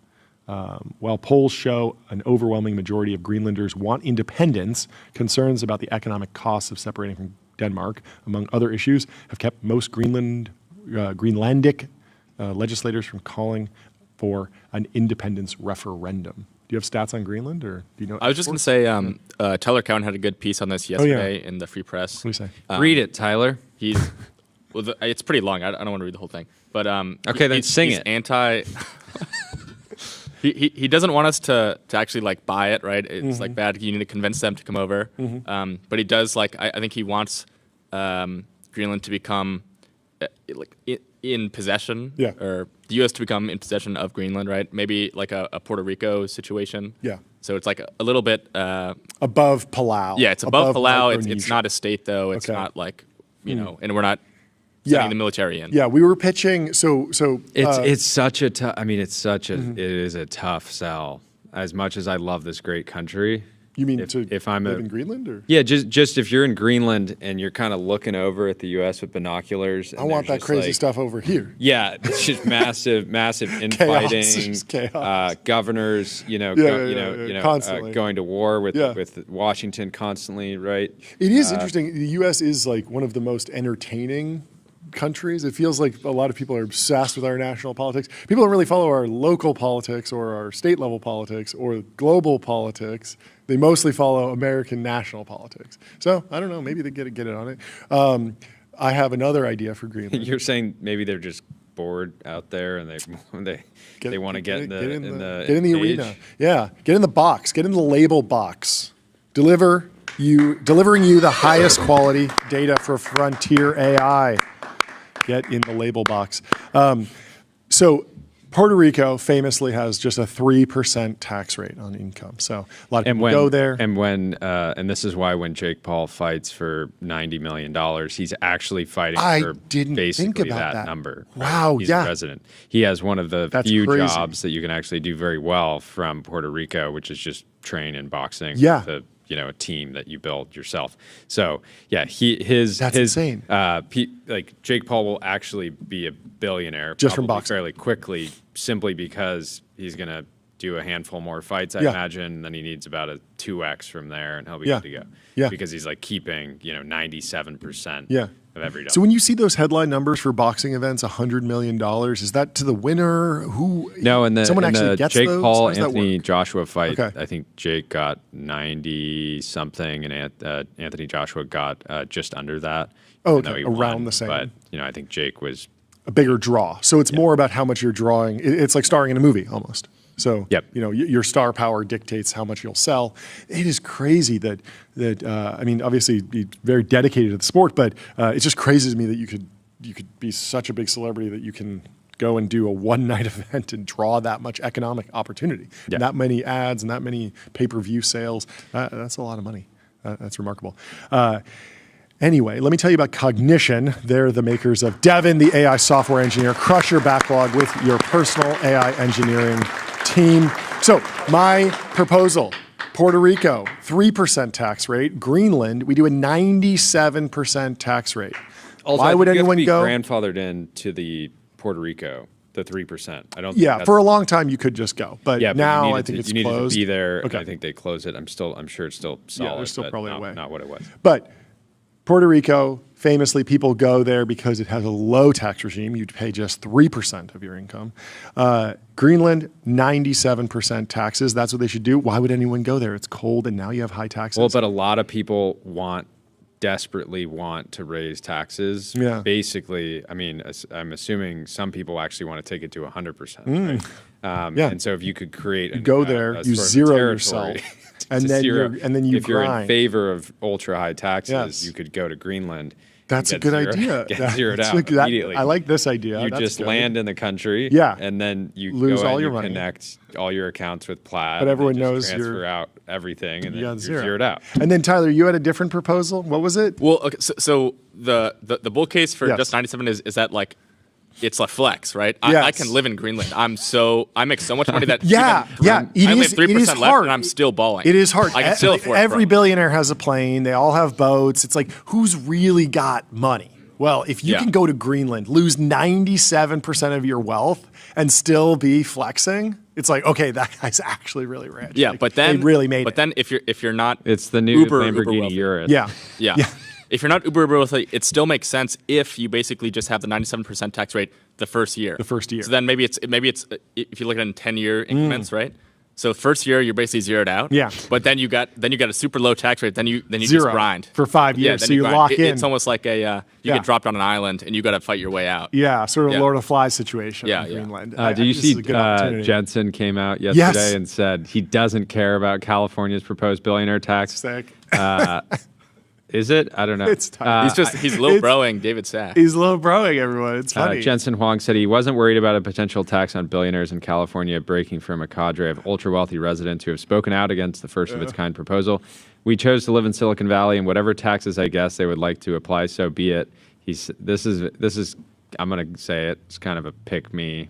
While polls show an overwhelming majority of Greenlanders want independence, concerns about the economic costs of separating from Denmark, among other issues, have kept most Greenlandic legislators from calling for an independence referendum. Do you have stats on Greenland, or do you know? I was just going to say, Tyler Cowen had a good piece on this yesterday in the Free Press. What do you say? Read it, Tyler. It's pretty long. I don't want to read the whole thing, but okay, then sing he's it. Anti. He doesn't want us to actually like buy it, right? It's like bad. You need to convince them to come over. But he does like I think he wants Greenland to become in possession, or the U.S. to become in possession of Greenland, right? Maybe like a Puerto Rico situation. Yeah. So it's like a little bit above Palau. Yeah, it's above Palau. It's not a state though. It's not like and we're not sending the military in. Yeah, we were pitching. So it's such a tough. I mean, it is a tough sell. As much as I love this great country. You mean if I'm live in Greenland, or just if you're in Greenland and you're kind of looking over at the U.S. with binoculars. And I want that crazy stuff over here. Yeah, it's just massive infighting. Chaos. Governors, going to war with Washington constantly, right? It is interesting. The U.S. is like one of the most entertaining countries. It feels like a lot of people are obsessed with our national politics. People don't really follow our local politics or our state level politics or global politics. They mostly follow American national politics. So I don't know. Maybe they get it on it. I have another idea for Greenland. You're saying maybe they're just bored out there and they want to get in the arena. Yeah, get in the box. Get in the label box. Delivering you the highest quality data for frontier AI. Get in the label box. So Puerto Rico famously has just a 3% tax rate on income. So a lot of people go there. And this is why when Jake Paul fights for $90 million, he's actually fighting for basically that number. Wow, right? He's a president. He has one of the few jobs that you can actually do very well from Puerto Rico, which is just train in boxing. Yeah. With a team that you build yourself. So yeah, his insane. Like Jake Paul will actually be a billionaire just from boxing fairly quickly, simply because he's going to do a handful more fights, I imagine. Then he needs about a 2x from there, and he'll be good to go. Yeah, because he's like keeping 97%. Of every dollar. So when you see those headline numbers for boxing events, $100 million, is that to the winner? Who? No, and someone actually gets Jake those? Paul Anthony Joshua fight, okay. I think Jake got 90 something, and Anthony Joshua got just under that. Oh, okay. Around the same. But I think Jake was a bigger draw. So it's more about how much you're drawing. It's like starring in a movie almost. So your star power dictates how much you'll sell. It is crazy that I mean, obviously, be very dedicated to the sport, but it's just crazy to me that you could be such a big celebrity that you can go and do a one-night event and draw that much economic opportunity, and that many ads and that many pay-per-view sales. That's a lot of money. That's remarkable. Anyway, let me tell you about Cognition. They're the makers of Devin, the AI software engineer. Crush your backlog with your personal AI engineering team. So my proposal, Puerto Rico, 3% tax rate. Greenland, we do a 97% tax rate. Also, why would anyone go? Grandfathered in to the Puerto Rico, the 3%. I don't. Yeah, for a long time you could just go, but now I think it's you needed closed. to be there. Okay. I think they closed it. I'm sure it's still solid. Yeah, there's still probably a way. Not what it was. But Puerto Rico, famously, people go there because it has a low tax regime. You'd pay just 3% of your income. Greenland, 97% taxes. That's what they should do. Why would anyone go there? It's cold, and now you have high taxes. Well, but a lot of people desperately want to raise taxes. Yeah. Basically, I mean, I'm assuming some people actually want to take it to 100%. Right? Yeah. And so if you could create go there, you zero yourself. And then you if you're in favor of ultra high taxes, you could go to Greenland. That's a good idea. Get zeroed out immediately. I like this idea. You just land in the country, and then you lose go all and your you money. Connect all your accounts with Plaid. But everyone knows transfer out everything, and then you're zero. zeroed out. And then Tyler, you had a different proposal. What was it? Well, okay, so the bull case for just 97 is that like it's a flex, right? I can live in Greenland. I make so much money that I only have 3% left, and I'm still balling. It is hard. I can still afford every billionaire has a plane. They all have boats. It's like, who's really got money? Well, if you can go to Greenland, lose 97% of your wealth, and still be flexing, it's like, okay, that guy's actually really rich. Yeah, like, but then they really made it. But then if you're not, it's the new Lamborghini wealthy. Urus. Yeah. If you're not uber wealthy, it still makes sense if you basically just have the 97% tax rate the first year. So then maybe it's if you look at it in 10-year increments, right? So first year you're basically zeroed out. Yeah. But then you got a super low tax rate. Then you Zero just grind for 5 years. Yeah, so you grind. lock in. It's almost like you get dropped on an island and you got to fight your way out. Yeah, sort of Lord of the Flies situation in Yeah. Greenland. Do you see Jensen came out yesterday and said he doesn't care about California's proposed billionaire tax? Sick. Is it? I don't know. It's tiny. He's low broing David Sack. He's low broing everyone. It's funny. Jensen Huang said he wasn't worried about a potential tax on billionaires in California breaking from a cadre of ultra-wealthy residents who have spoken out against the first of its kind proposal. We chose to live in Silicon Valley, and whatever taxes I guess they would like to apply, so be it. This is I'm going to say it. It's kind of a pick-me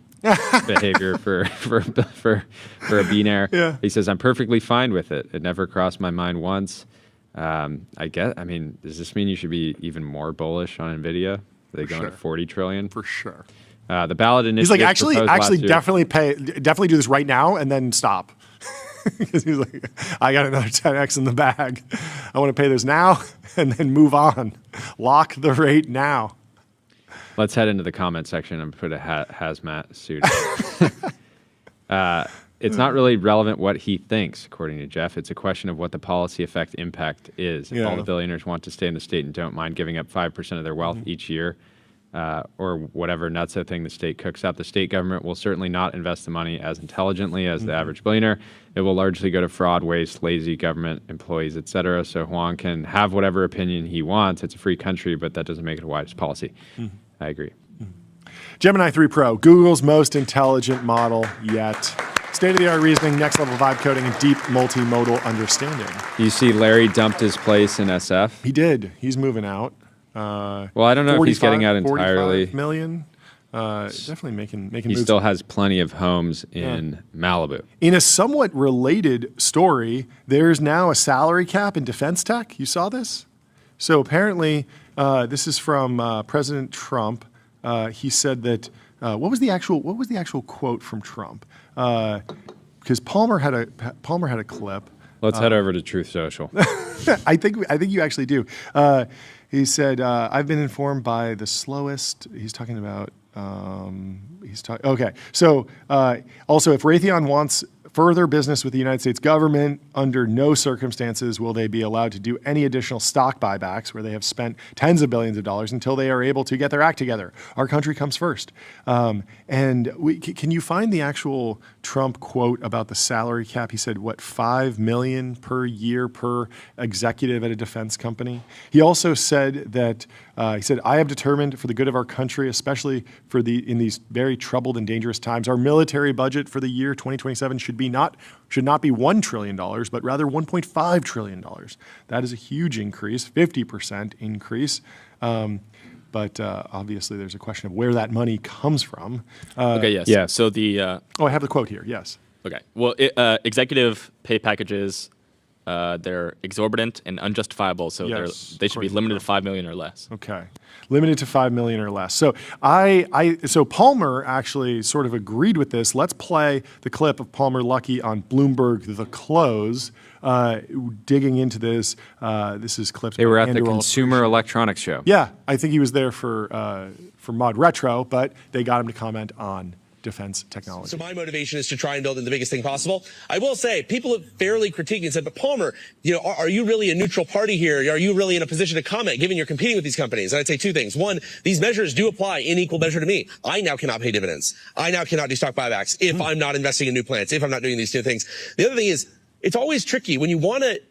behavior for a billionaire. Yeah. He says, I'm perfectly fine with it. It never crossed my mind once. I mean, does this mean you should be even more bullish on NVIDIA? Are they going to 40 trillion? For sure. The ballot initiative. He's like, actually, definitely definitely do this right now and then stop. Because he's like, I got another 10x in the bag. I want to pay this now and then move on. Lock the rate now. Let's head into the comment section and put a hazmat suit. It's not really relevant what he thinks, according to Jeff. It's a question of what the policy effect impact is. If all the billionaires want to stay in the state and don't mind giving up 5% of their wealth each year, or whatever nutso thing the state cooks up, the state government will certainly not invest the money as intelligently as the average billionaire. It will largely go to fraud, waste, lazy government employees, etc. So Huang can have whatever opinion he wants. It's a free country, but that doesn't make it a wise policy. I agree. Gemini 3 Pro, Google's most intelligent model yet. State-of-the-art reasoning, next-level vibe coding, and deep multimodal understanding. You see Larry dumped his place in SF? He did. He's moving out. Well, I don't know if he's getting out entirely. 45 million. Definitely making He moves. still has plenty of homes in Malibu. In a somewhat related story, there's now a salary cap in defense tech. You saw this? So apparently, this is from President Trump. He said that what was the actual quote from Trump? Because Palmer had a clip. Let's head over to Truth Social. I think you actually do. He said, "I've been informed by the slowest." He's talking about. Okay. So also, if Raytheon wants further business with the United States government, under no circumstances will they be allowed to do any additional stock buybacks where they have spent tens of billions of dollars until they are able to get their act together. Our country comes first. And can you find the actual Trump quote about the salary cap? He said, what, $5 million per year per executive at a defense company? He also said that, I have determined for the good of our country, especially in these very troubled and dangerous times, our military budget for the year 2027 should not be $1 trillion, but rather $1.5 trillion. That is a huge increase, 50% increase. But obviously, there's a question of where that money comes from. Okay, yes. Yeah. So the I have the quote here. Yes. okay. Well, executive pay packages, they're exorbitant and unjustifiable. So Yes, they should be limited to $5 million or less. Okay. Limited to $5 million or less. So so Palmer actually sort of agreed with this. Let's play the clip of Palmer Luckey on Bloomberg The Close, digging into this. This is clips. They were at the Andrew Consumer Electronics Show. Yeah, I think he was there for Mod Retro, but they got him to comment on defense technology. So my motivation is to try and build in the biggest thing possible. I will say, people have fairly critiqued and said, but Palmer, are you really a neutral party here? Are you really in a position to comment, given you're competing with these companies? And I'd say two things. One, these measures do apply in equal measure to me. I now cannot pay dividends. I now cannot do stock buybacks if I'm not investing in new plants, if I'm not doing these two things. The other thing is, it's always tricky when you want to,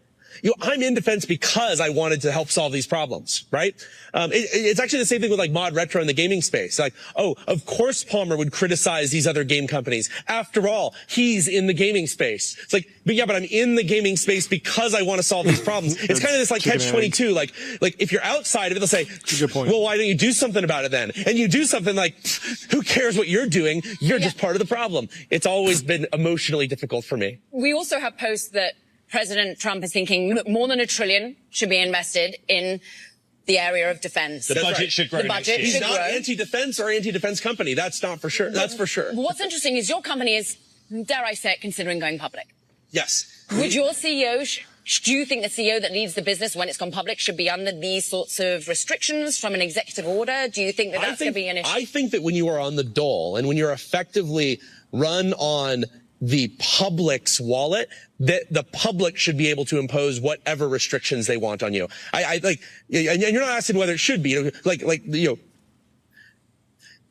I'm in defense because I wanted to help solve these problems, right? It's actually the same thing with like Mod Retro in the gaming space. Like, oh, of course Palmer would criticize these other game companies. After all, he's in the gaming space. It's like, but I'm in the gaming space because I want to solve these problems. It's kind of this like catch-22. Like if you're outside of it, they'll say, good point. well, why don't you do something about it then? And you do something like, who cares what you're doing? You're just part of the problem. It's always been emotionally difficult for me. We also have posts that President Trump is thinking, look, more than $1 trillion should be invested in the area of defense. The budget should grow. The budget He's should not grow. anti-defense or anti-defense company. That's not for sure. That's for sure. What's interesting is your company is, dare I say it, considering going public. Yes. Would your CEO, do you think the CEO that leads the business when it's gone public should be under these sorts of restrictions from an executive order? Do you think that that's going to be an issue? I think that when you are on the dole and when you're effectively run on the public's wallet, that the public should be able to impose whatever restrictions they want on you. And you're not asking whether it should be,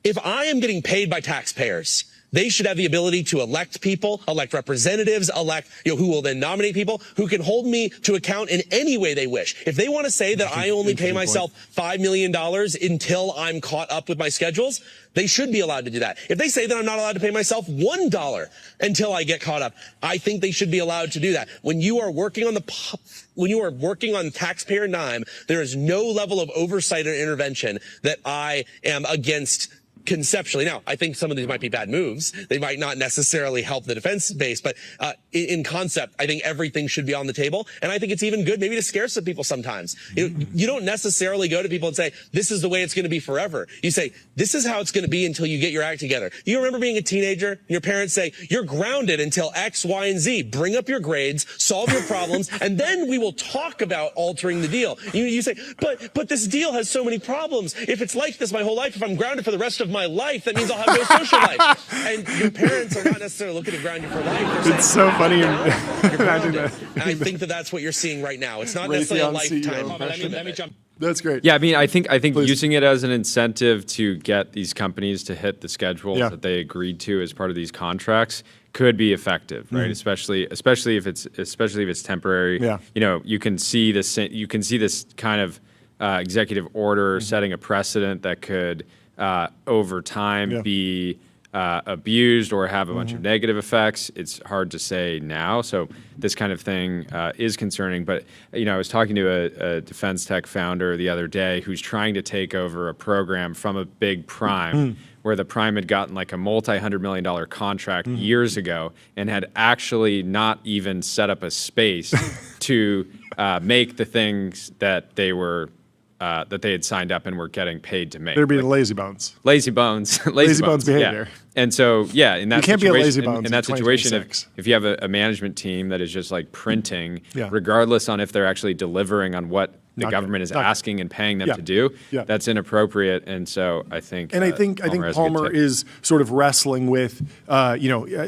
if I am getting paid by taxpayers, they should have the ability to elect people, elect representatives, who will then nominate people who can hold me to account in any way they wish. If they want to say that I only pay myself $5 million until I'm caught up with my schedules, they should be allowed to do that. If they say that I'm not allowed to pay myself $1 until I get caught up, I think they should be allowed to do that. When you are working on taxpayer dime, there is no level of oversight or intervention that I am against conceptually. Now, I think some of these might be bad moves. They might not necessarily help the defense base, but in concept, I think everything should be on the table. And I think it's even good maybe to scare some people sometimes. You don't necessarily go to people and say, this is the way it's going to be forever. You say, this is how it's going to be until you get your act together. You remember being a teenager and your parents say, you're grounded until X, Y, and Z. Bring up your grades, solve your problems, and then we will talk about altering the deal. You say, but this deal has so many problems. If it's like this my whole life, if I'm grounded for the rest of my life, that means I'll have no social life. And your parents are not necessarily looking to ground you for life. They're It's saying, so funny. You're Imagine grounded. that. And I think that's what you're seeing right now. It's not necessarily a Raytheon CEO lifetime. impression. Let me jump. That's great. Yeah, I mean, I think Please. using it as an incentive to get these companies to hit the schedules Yeah. that they agreed to as part of these contracts could be effective, right? Especially if it's temporary. Yeah. You know, you can see this kind of executive order setting a precedent that could over time Yeah. be abused or have a bunch of negative effects. It's hard to say now. So this kind of thing is concerning. But you know, I was talking to a defense tech founder the other day who's trying to take over a program from a big prime. Where the prime had gotten like a multi-$100 million contract years ago and had actually not even set up a space to make the things that they were that they had signed up and were getting paid to make. There'd be the lazy bones. Lazy bones. Lazy bones behavior. Yeah. And so, yeah, in that You can't be a situation, lazy bones in that in situation, 2026. if you have a management team that is just like printing, Yeah. regardless on if they're actually delivering on what the Not good. government is Not good. asking and paying them Yeah. to do, Yeah. that's inappropriate. And so I think, And I think has a good Palmer take. is sort of wrestling with,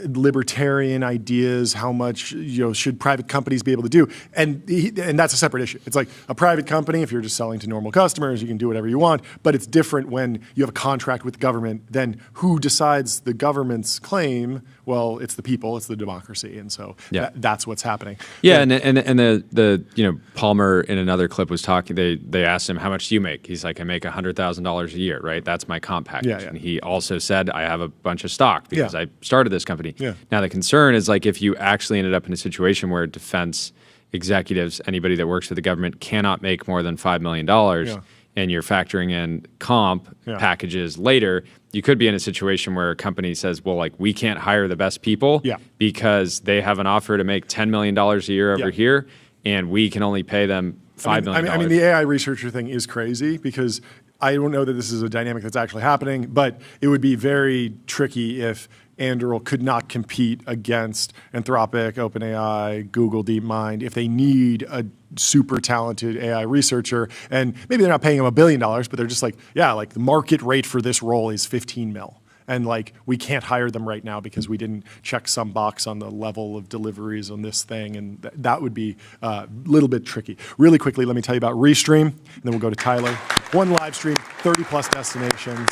libertarian ideas. How much should private companies be able to do? And that's a separate issue. It's like a private company. If you're just selling to normal customers, you can do whatever you want. But it's different when you have a contract with the government. Then who decides the government's claim? Well, it's the people. It's the democracy. And so Yeah. that's what's happening. Yeah, and the Palmer in another clip was talking. They asked him, how much do you make? He's like, I make $100,000 a year, right? That's my comp package. Yeah, yeah. And he also said, I have a bunch of stock because Yeah. I started this company. Yeah. Now the concern is like if you actually ended up in a situation where defense executives, anybody that works for the government, cannot make more than $5 million, Yeah. and you're factoring in comp Yeah. packages later, you could be in a situation where a company says, well, like, we can't hire the best people Yeah. because they have an offer to make $10 million a year over Yeah. here, and we can only pay them $5 million. I mean, the AI researcher thing is crazy because I don't know that this is a dynamic that's actually happening, but it would be very tricky if Anduril could not compete against Anthropic, OpenAI, Google DeepMind if they need a super talented AI researcher. And maybe they're not paying him $1 billion, but they're just like, yeah, like the market rate for this role is 15 mil. And like, we can't hire them right now because we didn't check some box on the level of deliveries on this thing. And that would be a little bit tricky. Really quickly, let me tell you about Restream, and then we'll go to Tyler. One live stream, 30 plus destinations.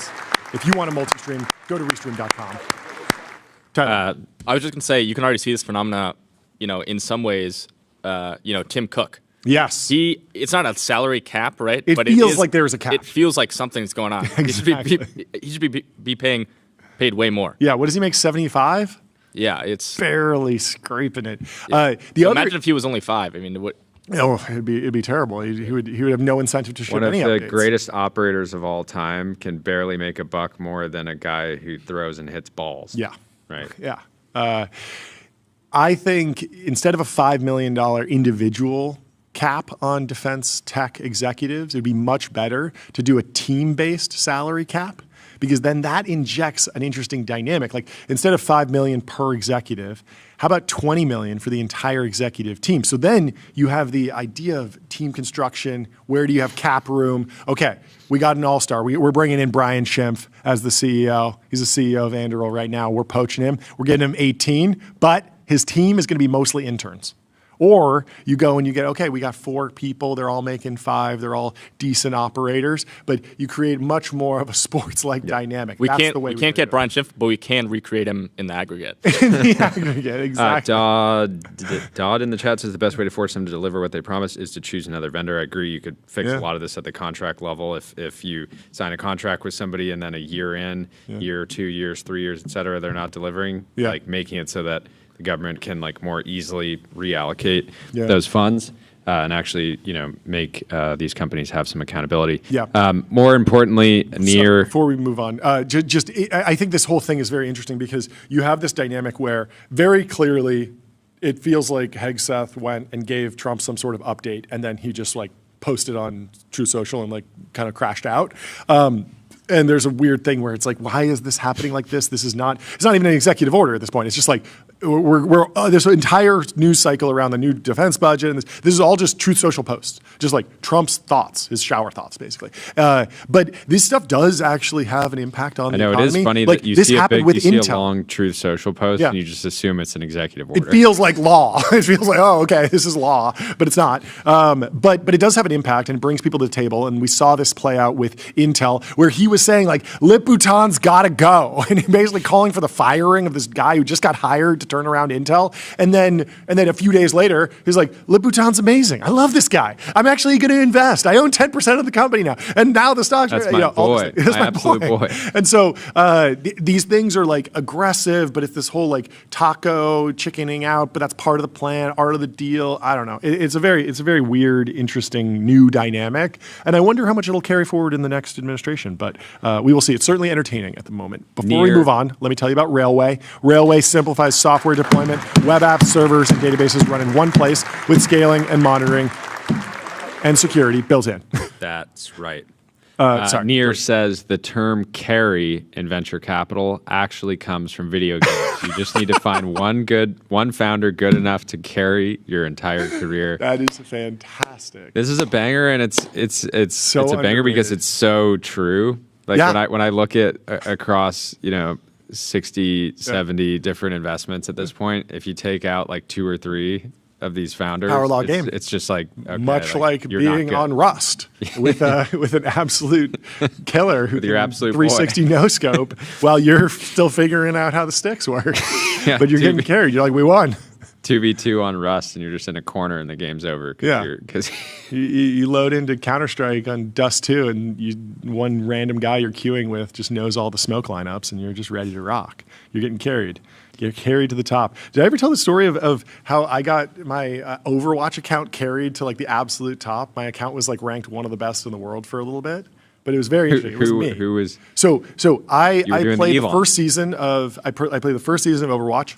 If you want a multi-stream, go to restream.com. Tyler. I was just gonna say you can already see this phenomena, in some ways. Tim Cook. Yes. It's not a salary cap, right? It but feels like there's a cap. It feels like something's going on. Exactly. He should be paid way more. Yeah, what does he make, 75? Yeah, it's. Barely scraping it. Imagine if he was only 5. I mean, what? Oh, it'd be terrible. He would have no incentive to ship One of any the updates. greatest operators of all time can barely make a buck more than a guy who throws and hits balls. Yeah. Right. Yeah. I think instead of a $5 million individual cap on defense tech executives, it'd be much better to do a team-based salary cap, because then that injects an interesting dynamic. Like instead of $5 million per executive, how about $20 million for the entire executive team? So then you have the idea of team construction. Where do you have cap room? Okay, we got an all-star. We're bringing in Brian Schimpf as the CEO. He's the CEO of Anduril right now. We're poaching him. We're getting him 18, but his team is going to be mostly interns. Or you go and you get, okay, we got 4 people. They're all making 5. They're all decent operators. But you create much more of a sports-like dynamic. We That's can't the way get do it. Brian Schimpf, but we can recreate him in the aggregate. In the aggregate, exactly. Dodd in the chat says the best way to force them to deliver what they promise is to choose another vendor. I agree. You could fix Yeah. a lot of this at the contract level. If you sign a contract with somebody and then a year in, year, 2 years, 3 years, et cetera, they're not delivering, Yeah. like making it so that the government can like more easily reallocate Yeah. those funds. And actually, make these companies have some accountability. Yeah. More importantly, So, before we move on, I think this whole thing is very interesting because you have this dynamic where very clearly it feels like Hegseth went and gave Trump some sort of update, and then he just like posted on True Social and like kind of crashed out. And there's a weird thing where it's like, why is this happening like this? It's not even an executive order at this point. It's just like, there's an entire news cycle around the new defense budget. And this is all just Truth Social posts, just like Trump's thoughts, his shower thoughts, basically. But this stuff does actually have an impact on the economy. It is funny like, that you this see happened with a Intel. long Truth Social post and you just assume it's an executive order. It feels like law. It feels like, oh, okay, this is law, but it's not. But it does have an impact and it brings people to the table. And we saw this play out with Intel, where he was saying like, Lipoutan's got to go, and he basically calling for the firing of this guy who just got hired to turn around Intel. And then a few days later, he's like, Lipoutan's amazing. I love this guy. I'm actually going to invest. I own 10% of the company now, and now the stocks. That's my boy. That's my absolute boy. And so these things are like aggressive, but it's this whole like taco chickening out. But that's part of the plan, art of the deal. I don't know. It's a very weird, interesting new dynamic, and I wonder how much it'll carry forward in the next administration. But we will see. It's certainly entertaining at the moment. Before we move on, let me tell you about Railway. Railway simplifies software deployment. Web apps, servers, and databases run in one place with scaling and monitoring and security built in. That's right. Sorry. Near says the term carry in venture capital actually comes from video games. You just need to find one founder good enough to carry your entire career. That is fantastic. This is a banger, and it's So a banger because underrated. it's so true. Like when I look at across 60, 70 different investments at this point, if you take out like 2 or 3 of these founders, Power law game. It's just like, okay, much like you're not being good. on Rust with an absolute killer who With your can absolute 360 no scope while you're still figuring out how the sticks work. Yeah, but you're getting carried. You're like, we won. 2v2 on Rust, and you're just in a corner, and the game's over. Because You load into Counter-Strike on Dust 2, and one random guy you're queuing with just knows all the smoke lineups, and you're just ready to rock. You're getting carried. You're carried to the top. Did I ever tell the story of how I got my Overwatch account carried to like the absolute top? My account was like ranked one of the best in the world for a little bit, but it was very interesting. It was me. Who was? So I doing played the the Elon. first season of I played the first season of Overwatch.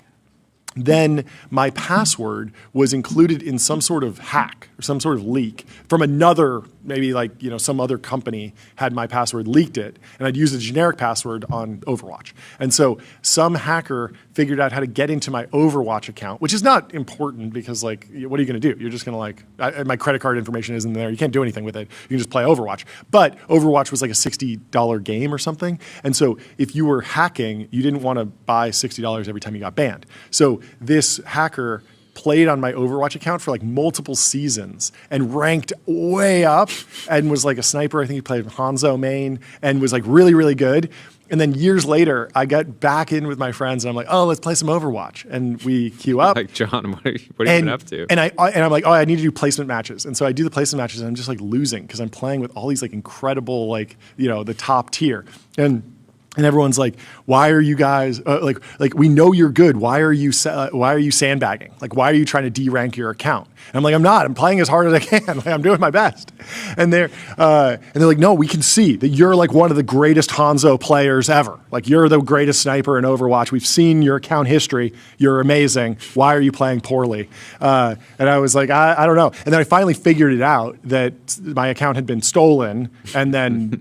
Then my password was included in some sort of hack or some sort of leak from another, maybe like, some other company had my password, leaked it, and I'd used a generic password on Overwatch. And so some hacker figured out how to get into my Overwatch account, which is not important because like, what are you going to do? You're just going to like, my credit card information isn't there. You can't do anything with it. You can just play Overwatch. But Overwatch was like a $60 game or something. And so if you were hacking, you didn't want to buy $60 every time you got banned. So this hacker played on my Overwatch account for like multiple seasons and ranked way up and was like a sniper. I think he played Hanzo main and was like really, really good. And then years later, I got back in with my friends and I'm like, oh, let's play some Overwatch. And we queue up. Like, John, what are you been up to? And I'm like, oh, I need to do placement matches. And so I do the placement matches and I'm just like losing because I'm playing with all these like incredible, like, the top tier. And everyone's like, "Why are you guys like we know you're good? Why are you sandbagging? Like, why are you trying to de-rank your account?" And I'm like, "I'm not. I'm playing as hard as I can. Like, I'm doing my best." And they're like, "No, we can see that you're like one of the greatest Hanzo players ever. Like, you're the greatest sniper in Overwatch. We've seen your account history. You're amazing. Why are you playing poorly?" And I was like, I don't know. And then I finally figured it out that my account had been stolen and then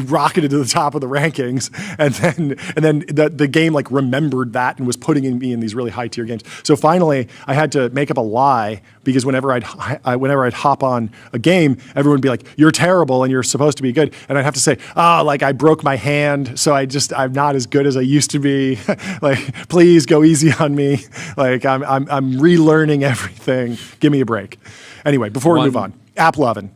rocketed to the top of the rankings. And then the game like remembered that and was putting me in these really high tier games. So finally, I had to make up a lie because whenever I'd hop on a game, everyone would be like, "You're terrible and you're supposed to be good," and I'd have to say, "Oh, like I broke my hand, so I'm not as good as I used to be. Like, please go easy on me. Like I'm relearning everything. Give me a break." Anyway, before we move on, Apple Oven.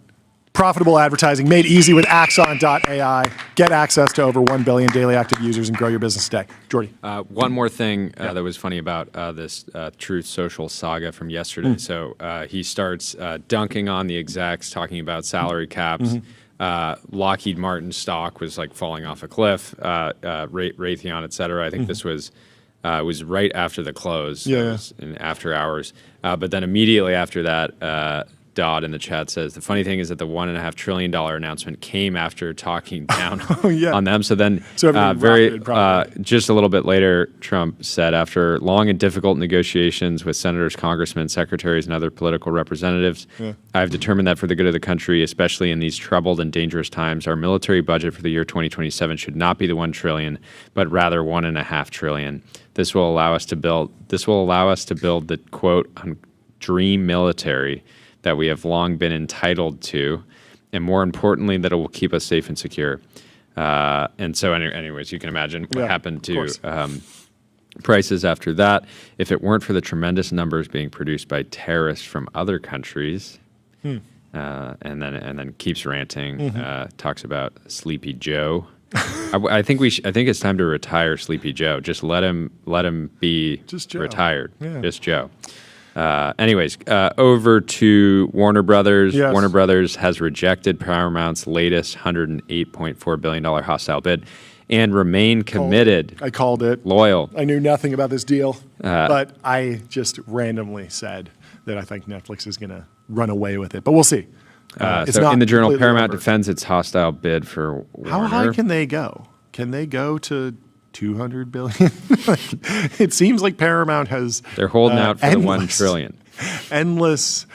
Profitable advertising made easy with Axon.ai. Get access to over 1 billion daily active users and grow your business today. Jordy. One more thing that was funny about this Truth Social saga from yesterday. So he starts dunking on the execs, talking about salary caps. Lockheed Martin stock was like falling off a cliff. Raytheon, et cetera. I think this was right after the close. It was in after hours. But then immediately after that, Dodd in the chat says the funny thing is that the $1.5 trillion announcement came after talking down on them. So then, just a little bit later, Trump said, after long and difficult negotiations with senators, congressmen, secretaries, and other political representatives, I have determined that for the good of the country, especially in these troubled and dangerous times, our military budget for the year 2027 should not be the $1 trillion, but rather $1.5 trillion. This will allow us to build the quote dream military that we have long been entitled to, and more importantly, that it will keep us safe and secure. And so, anyways, you can imagine what happened to prices after that. If it weren't for the tremendous numbers being produced by terrorists from other countries, and then keeps ranting, talks about Sleepy Joe. I think it's time to retire Sleepy Joe. Just let him be retired. Yeah. Just Joe. Anyways, over to Warner Brothers. Yes. Warner Brothers has rejected Paramount's latest $108.4 billion hostile bid and remain committed. I called it. Loyal. I knew nothing about this deal, but I just randomly said that I think Netflix is going to run away with it. But we'll see. So in the journal, Paramount defends its hostile bid for Warner. How high can they go? Can they go to 200 billion? It seems like Paramount has. They're holding out for the $1 trillion. Endless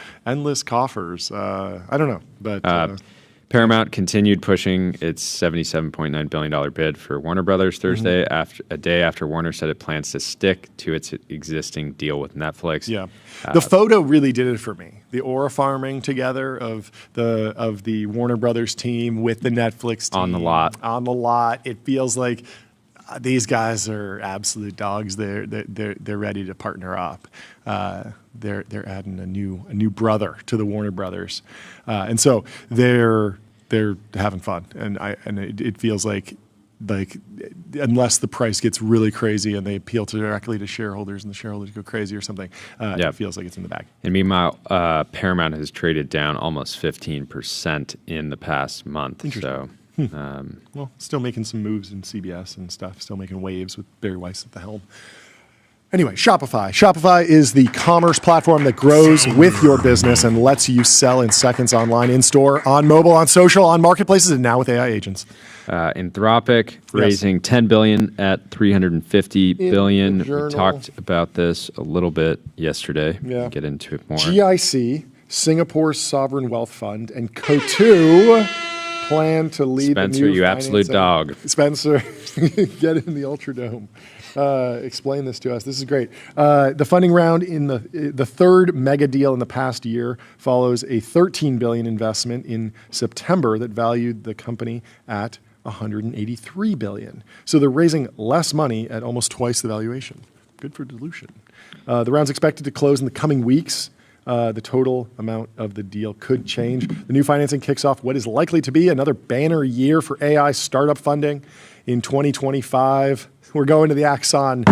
coffers. I don't know, but Paramount continued pushing its $77.9 billion bid for Warner Brothers Thursday, a day after Warner said it plans to stick to its existing deal with Netflix. Yeah, the photo really did it for me. The aura farming together of the Warner Brothers team with the Netflix team on the lot. On the lot, it feels like these guys are absolute dogs. They're ready to partner up. They're adding a new brother to the Warner Brothers, and so they're having fun. And it feels like unless the price gets really crazy and they appeal directly to shareholders and the shareholders go crazy or something, it feels like it's in the bag. And meanwhile, Paramount has traded down almost 15% in the past month. Interesting. Well, still making some moves in CBS and stuff, still making waves with Barry Weiss at the helm. Anyway, Shopify. Shopify is the commerce platform that grows with your business and lets you sell in seconds online, in-store, on mobile, on social, on marketplaces, and now with AI agents. Anthropic raising $10 billion at $350 billion. We talked about this a little bit yesterday. Yeah. We'll get into it more. GIC, Singapore's sovereign wealth fund, and Coatue plan to lead Spencer, the new you absolute dog. Spencer, get in the Ultradome. Explain this to us. This is great. The funding round in the third mega deal in the past year follows a $13 billion investment in September that valued the company at $183 billion. So they're raising less money at almost twice the valuation. Good for dilution. The round's expected to close in the coming weeks. The total amount of the deal could change. The new financing kicks off what is likely to be another banner year for AI startup funding in 2025. We're going to the Axon.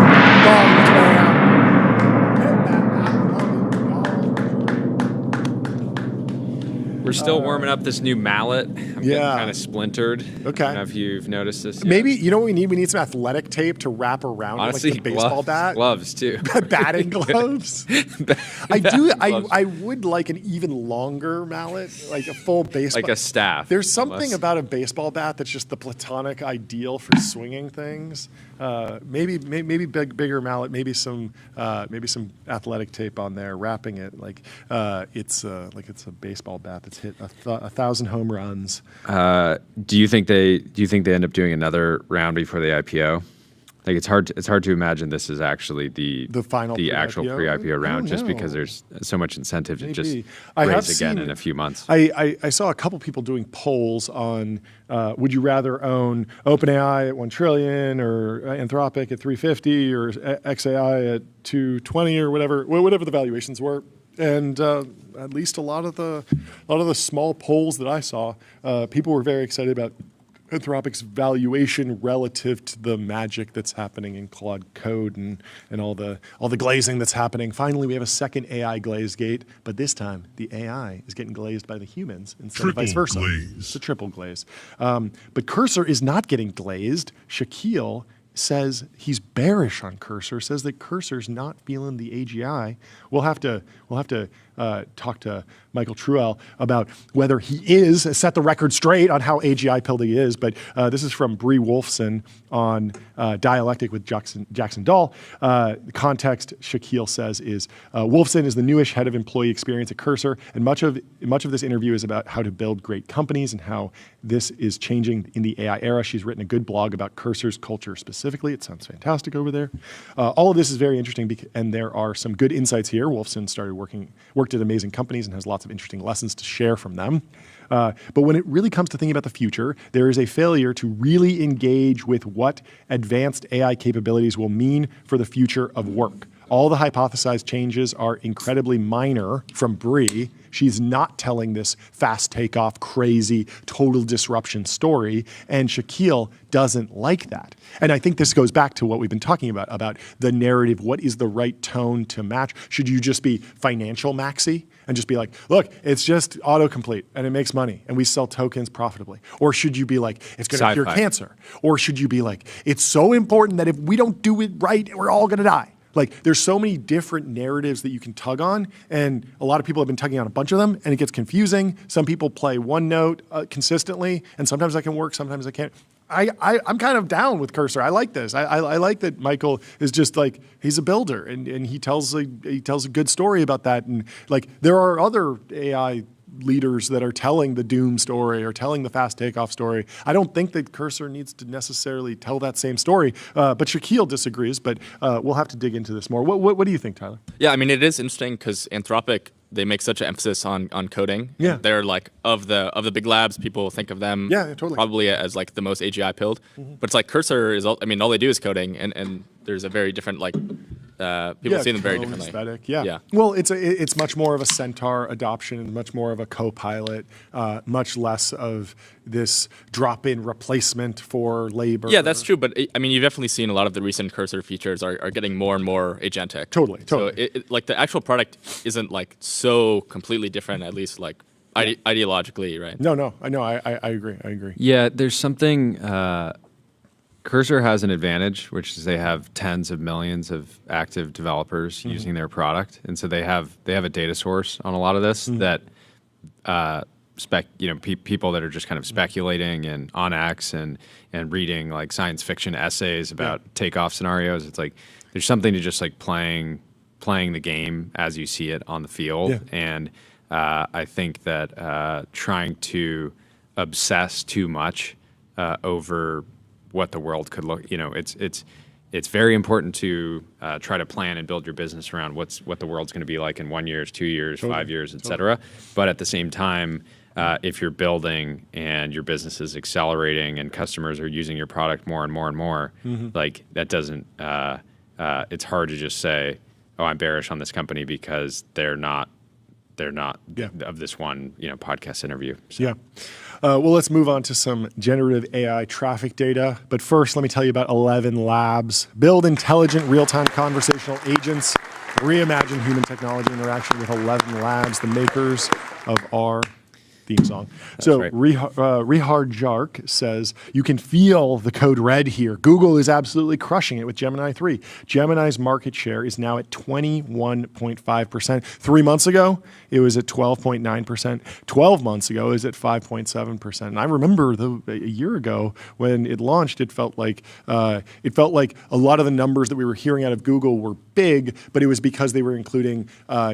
We're still warming up this new mallet. I'm getting kind of splintered. Okay. I don't know if you've noticed this yet. Maybe, you know what we need? We need some athletic tape to wrap around Honestly, like the baseball bat. Gloves, too. Batting gloves. I would like an even longer mallet, like a full baseball. Like a staff. There's something about a baseball bat that's just the platonic ideal for swinging things. Maybe bigger mallet, maybe some athletic tape on there, wrapping it like it's a baseball bat that's hit 1,000 home runs. Do you think they end up doing another round before the IPO? Like it's hard to imagine this is actually the actual pre-IPO round, just because there's so much incentive to just raise again in a few months. I saw a couple people doing polls on would you rather own OpenAI at $1 trillion or Anthropic at $350 or XAI at $220 or whatever the valuations were. And at least a lot of the small polls that I saw, people were very excited about Anthropic's valuation relative to the magic that's happening in Claude Code and all the glazing that's happening. Finally, we have a second AI glaze gate, but this time the AI is getting glazed by the humans instead of vice versa. Glaze. It's a triple glaze. But Cursor is not getting glazed. Shaquille says he's bearish on Cursor, says that Cursor's not feeling the AGI. We'll have to talk to Michael Truell about whether he is, set the record straight on how AGI pilled he is. But this is from Bree Wolfson on Dialectic with Jackson Dahl. The context, Shaquille says, is Wolfson is the newish head of employee experience at Cursor, and much of this interview is about how to build great companies and how this is changing in the AI era. She's written a good blog about Cursor's culture specifically. It sounds fantastic over there. All of this is very interesting, and there are some good insights here. Wolfson worked at amazing companies and has lots of interesting lessons to share from them. But when it really comes to thinking about the future, there is a failure to really engage with what advanced AI capabilities will mean for the future of work. All the hypothesized changes are incredibly minor from Bree. She's not telling this fast takeoff, crazy, total disruption story, and Shaquille doesn't like that. And I think this goes back to what we've been talking about the narrative. What is the right tone to match? Should you just be financial maxi and just be like, look, it's just autocomplete and it makes money and we sell tokens profitably? Or should you be like, it's going to cure cancer? Or should you be like, it's so important that if we don't do it right, we're all going to die? Like, there's so many different narratives that you can tug on, and a lot of people have been tugging on a bunch of them, and it gets confusing. Some people play one note consistently, and sometimes that can work, sometimes it can't. I'm kind of down with Cursor. I like this. I like that Michael is just like, he's a builder, and he tells a good story about that. And like, there are other AI leaders that are telling the doom story or telling the fast takeoff story. I don't think that Cursor needs to necessarily tell that same story, but Shaquille disagrees, but we'll have to dig into this more. What do you think, Tyler? Yeah, I mean, it is interesting because Anthropic, they make such an emphasis on coding. Yeah. They're like, of the big labs, people think of them probably as like the most AGI pilled. Mm-hmm. But it's like Cursor is, all they do is coding, and there's a very different, like, people see them very differently. Aesthetic. Yeah. Well, it's much more of a Centaur adoption, much more of a co-pilot, much less of this drop-in replacement for labor. Yeah, that's true. But I mean, you've definitely seen a lot of the recent Cursor features are getting more and more agentic. Totally. So like the actual product isn't like so completely different, at least like ideologically, right? No. I agree. Yeah, there's something. Cursor has an advantage, which is they have tens of millions of active developers using their product, and so they have a data source on a lot of this that people that are just kind of speculating and on X and reading like science fiction essays about takeoff scenarios. It's like there's something to just like playing the game as you see it on the field, and I think that trying to obsess too much over what the world could look, it's very important to try to plan and build your business around what the world's going to be like in 1 year, 2 years, 5 years, et cetera. But at the same time, if you're building and your business is accelerating and customers are using your product more and more and more, like that doesn't, it's hard to just say, oh, I'm bearish on this company because they're not of this one, podcast interview. So. Yeah. Well, let's move on to some generative AI traffic data. But first, let me tell you about 11 Labs. Build intelligent real-time conversational agents. Reimagine human technology interaction with 11 Labs, the makers of our theme song. So right. Rihard Jark says, you can feel the code red here. Google is absolutely crushing it with Gemini 3. Gemini's market share is now at 21.5%. 3 months ago, it was at 12.9%. 12 months ago, it was at 5.7%. And I remember a year ago when it launched, it felt like a lot of the numbers that we were hearing out of Google were big, but it was because they were including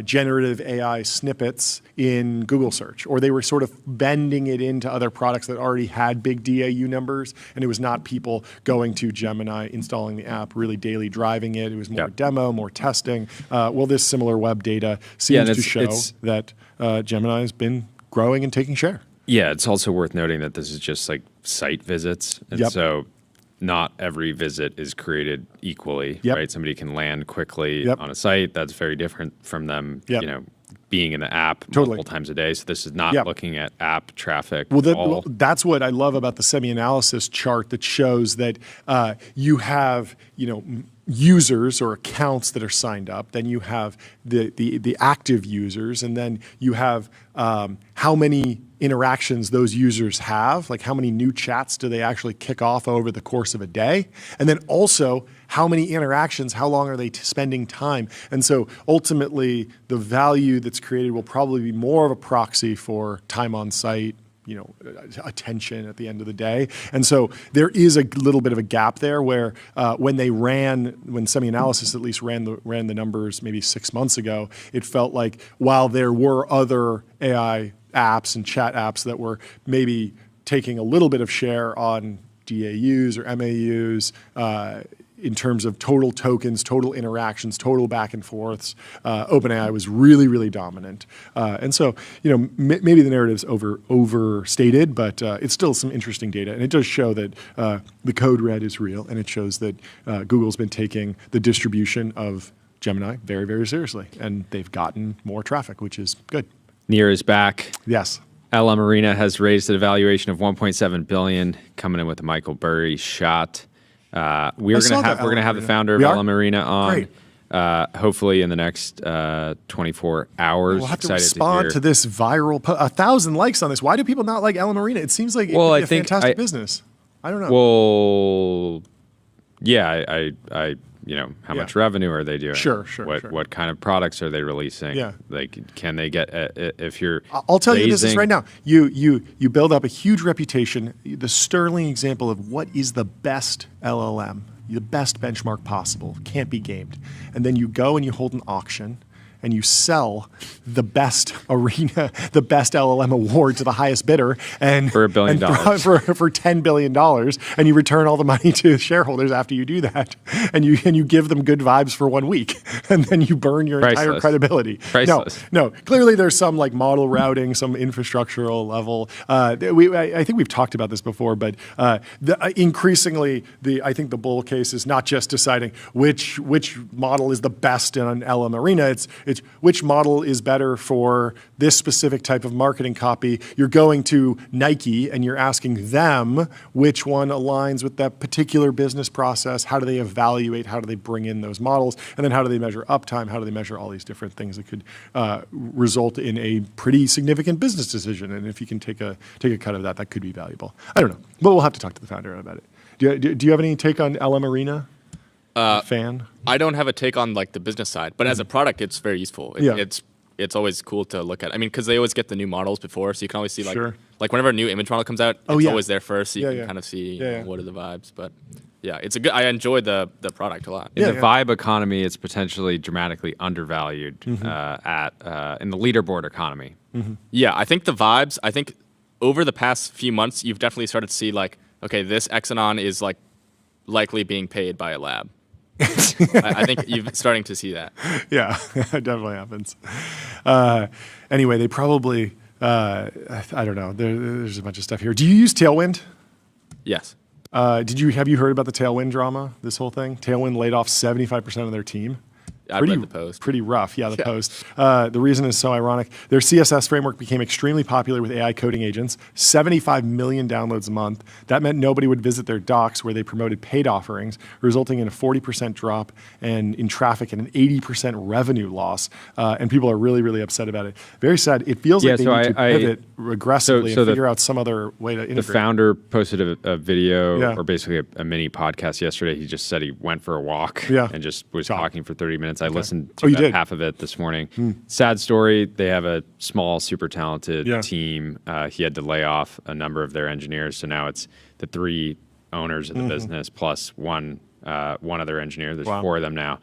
generative AI snippets in Google search, or they were sort of bending it into other products that already had big DAU numbers, and it was not people going to Gemini, installing the app, really daily driving it. It was more demo, more testing. Well, this similar web data seems to show that Gemini has been growing and taking share. Yeah, it's also worth noting that this is just like site visits, and so not every visit is created equally, right? Somebody can land quickly on a site. That's very different from them, being in the app multiple times a day. So this is not looking at app traffic. Well, that's what I love about the semi-analysis chart that shows that you have, users or accounts that are signed up. Then you have the active users, and then you have how many interactions those users have, like how many new chats do they actually kick off over the course of a day, and then also how many interactions, how long are they spending time. And so ultimately the value that's created will probably be more of a proxy for time on site, attention at the end of the day. And so there is a little bit of a gap there where when SemiAnalysis at least ran the numbers maybe 6 months ago, it felt like while there were other AI apps and chat apps that were maybe taking a little bit of share on DAUs or MAUs in terms of total tokens, total interactions, total back and forths, OpenAI was really, really dominant. And so, maybe the narrative's overstated, but it's still some interesting data. And it does show that the code red is real, and it shows that Google's been taking the distribution of Gemini very, very seriously. And they've gotten more traffic, which is good. Near is back. Yes. LM Arena has raised a valuation of $1.7 billion, coming in with a Michael Burry shot. We're gonna have the founder of LM Arena on, hopefully in the next 24 hours. We'll have to respond to this viral 1,000 likes on this. Why do people not like LM Arena? It seems like it could be a fantastic business. I don't know. Well, yeah, I how much revenue are they doing? Sure. What kind of products are they releasing? Yeah. Like, can they get if you're? I'll tell you this right now. You build up a huge reputation. The sterling example of what is the best LLM, the best benchmark possible, can't be gamed. And then you go and you hold an auction, and you sell the best arena, the best LLM award to the highest bidder, and for $1 billion, for $10 billion, and you return all the money to shareholders after you do that, and you give them good vibes for 1 week, and then you burn your entire credibility. Priceless. No. Clearly, there's some like model routing, some infrastructural level. I think we've talked about this before, but increasingly, I think the bull case is not just deciding which model is the best in an LM arena. It's which model is better for this specific type of marketing copy. You're going to Nike and you're asking them which one aligns with that particular business process. How do they evaluate? How do they bring in those models? And then how do they measure uptime? How do they measure all these different things that could result in a pretty significant business decision? And if you can take a cut of that, that could be valuable. I don't know, but we'll have to talk to the founder about it. Do you have any take on LM Arena? Fan? I don't have a take on like the business side, but as a product, it's very useful. It's always cool to look at. I mean, because they always get the new models before, so you can always see like whenever a new image model comes out, it's always there first, so you can kind of see what are the vibes. But yeah, it's a good. I enjoyed the product a lot. In the vibe economy, it's potentially dramatically undervalued in the leaderboard economy. Yeah, I think the vibes. I think over the past few months, you've definitely started to see like, okay, this Exanon is like likely being paid by a lab. I think you're starting to see that. Yeah, it definitely happens. Anyway, they probably, I don't know. There's a bunch of stuff here. Do you use Tailwind? Yes. Have you heard about the Tailwind drama, this whole thing? Tailwind laid off 75% of their team. I read the post. Pretty rough, the post. The reason is so ironic. Their CSS framework became extremely popular with AI coding agents, 75 million downloads a month. That meant nobody would visit their docs where they promoted paid offerings, resulting in a 40% drop in traffic and an 80% revenue loss. And people are really, really upset about it. Very sad. It feels like they need to pivot aggressively and figure out some other way to integrate. The founder posted a video or basically a mini podcast yesterday. He just said he went for a walk and just was talking for 30 minutes. I listened to half of it this morning. Sad story. They have a small, super talented team. He had to lay off a number of their engineers, so now it's the 3 owners of the business plus one other engineer. There's 4 of them now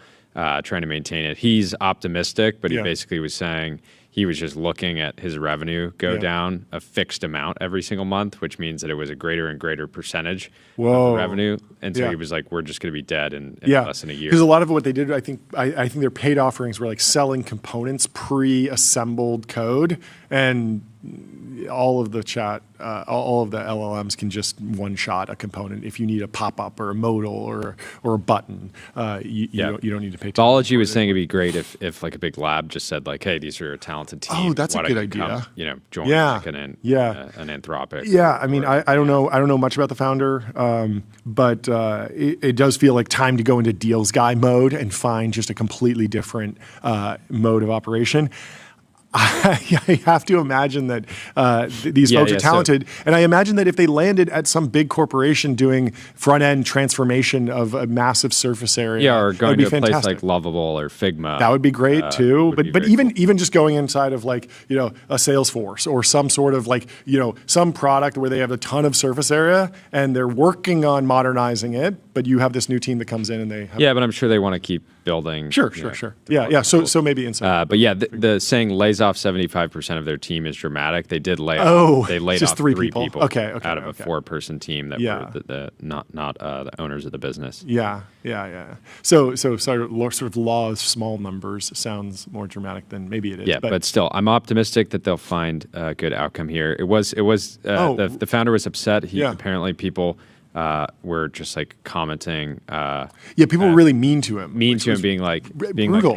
trying to maintain it. He's optimistic, but he basically was saying he was just looking at his revenue go down a fixed amount every single month, which means that it was a greater and greater percentage of the revenue. And so he was like, we're just going to be dead in less than a year. Because a lot of what they did, I think their paid offerings were like selling components, pre-assembled code. And all of the chat, all of the LLMs can just one-shot a component. If you need a pop-up or a modal or a button, you don't need to pay attention. Bology was saying it'd be great if like a big lab just said like, hey, these are a talented team. Oh, that's Why a good don't you idea. come, join like an Anthropic. Yeah, I mean, I don't know much about the founder, but it does feel like time to go into deals guy mode and find just a completely different mode of operation. I have to imagine that these folks are talented, and I imagine that if they landed at some big corporation doing front-end transformation of a massive surface area, or going to a fantastic. place like Lovable or Figma, that would be great too. But even cool. even just going inside of like a Salesforce or some sort of like some product where they have a ton of surface area and they're working on modernizing it, but you have this new team that comes in and they have but I'm sure they want to keep building. Sure. Yeah. So maybe inside. But yeah, the saying lays off 75% of their team is dramatic. They did lay off. They laid just off three people Okay, out of a 4-person team that were not the owners of the business. Yeah. So sort of law of small numbers sounds more dramatic than maybe it is. Yeah, but still, I'm optimistic that they'll find a good outcome here. The founder was upset. Apparently people were just like commenting. People were really mean to him. Being like,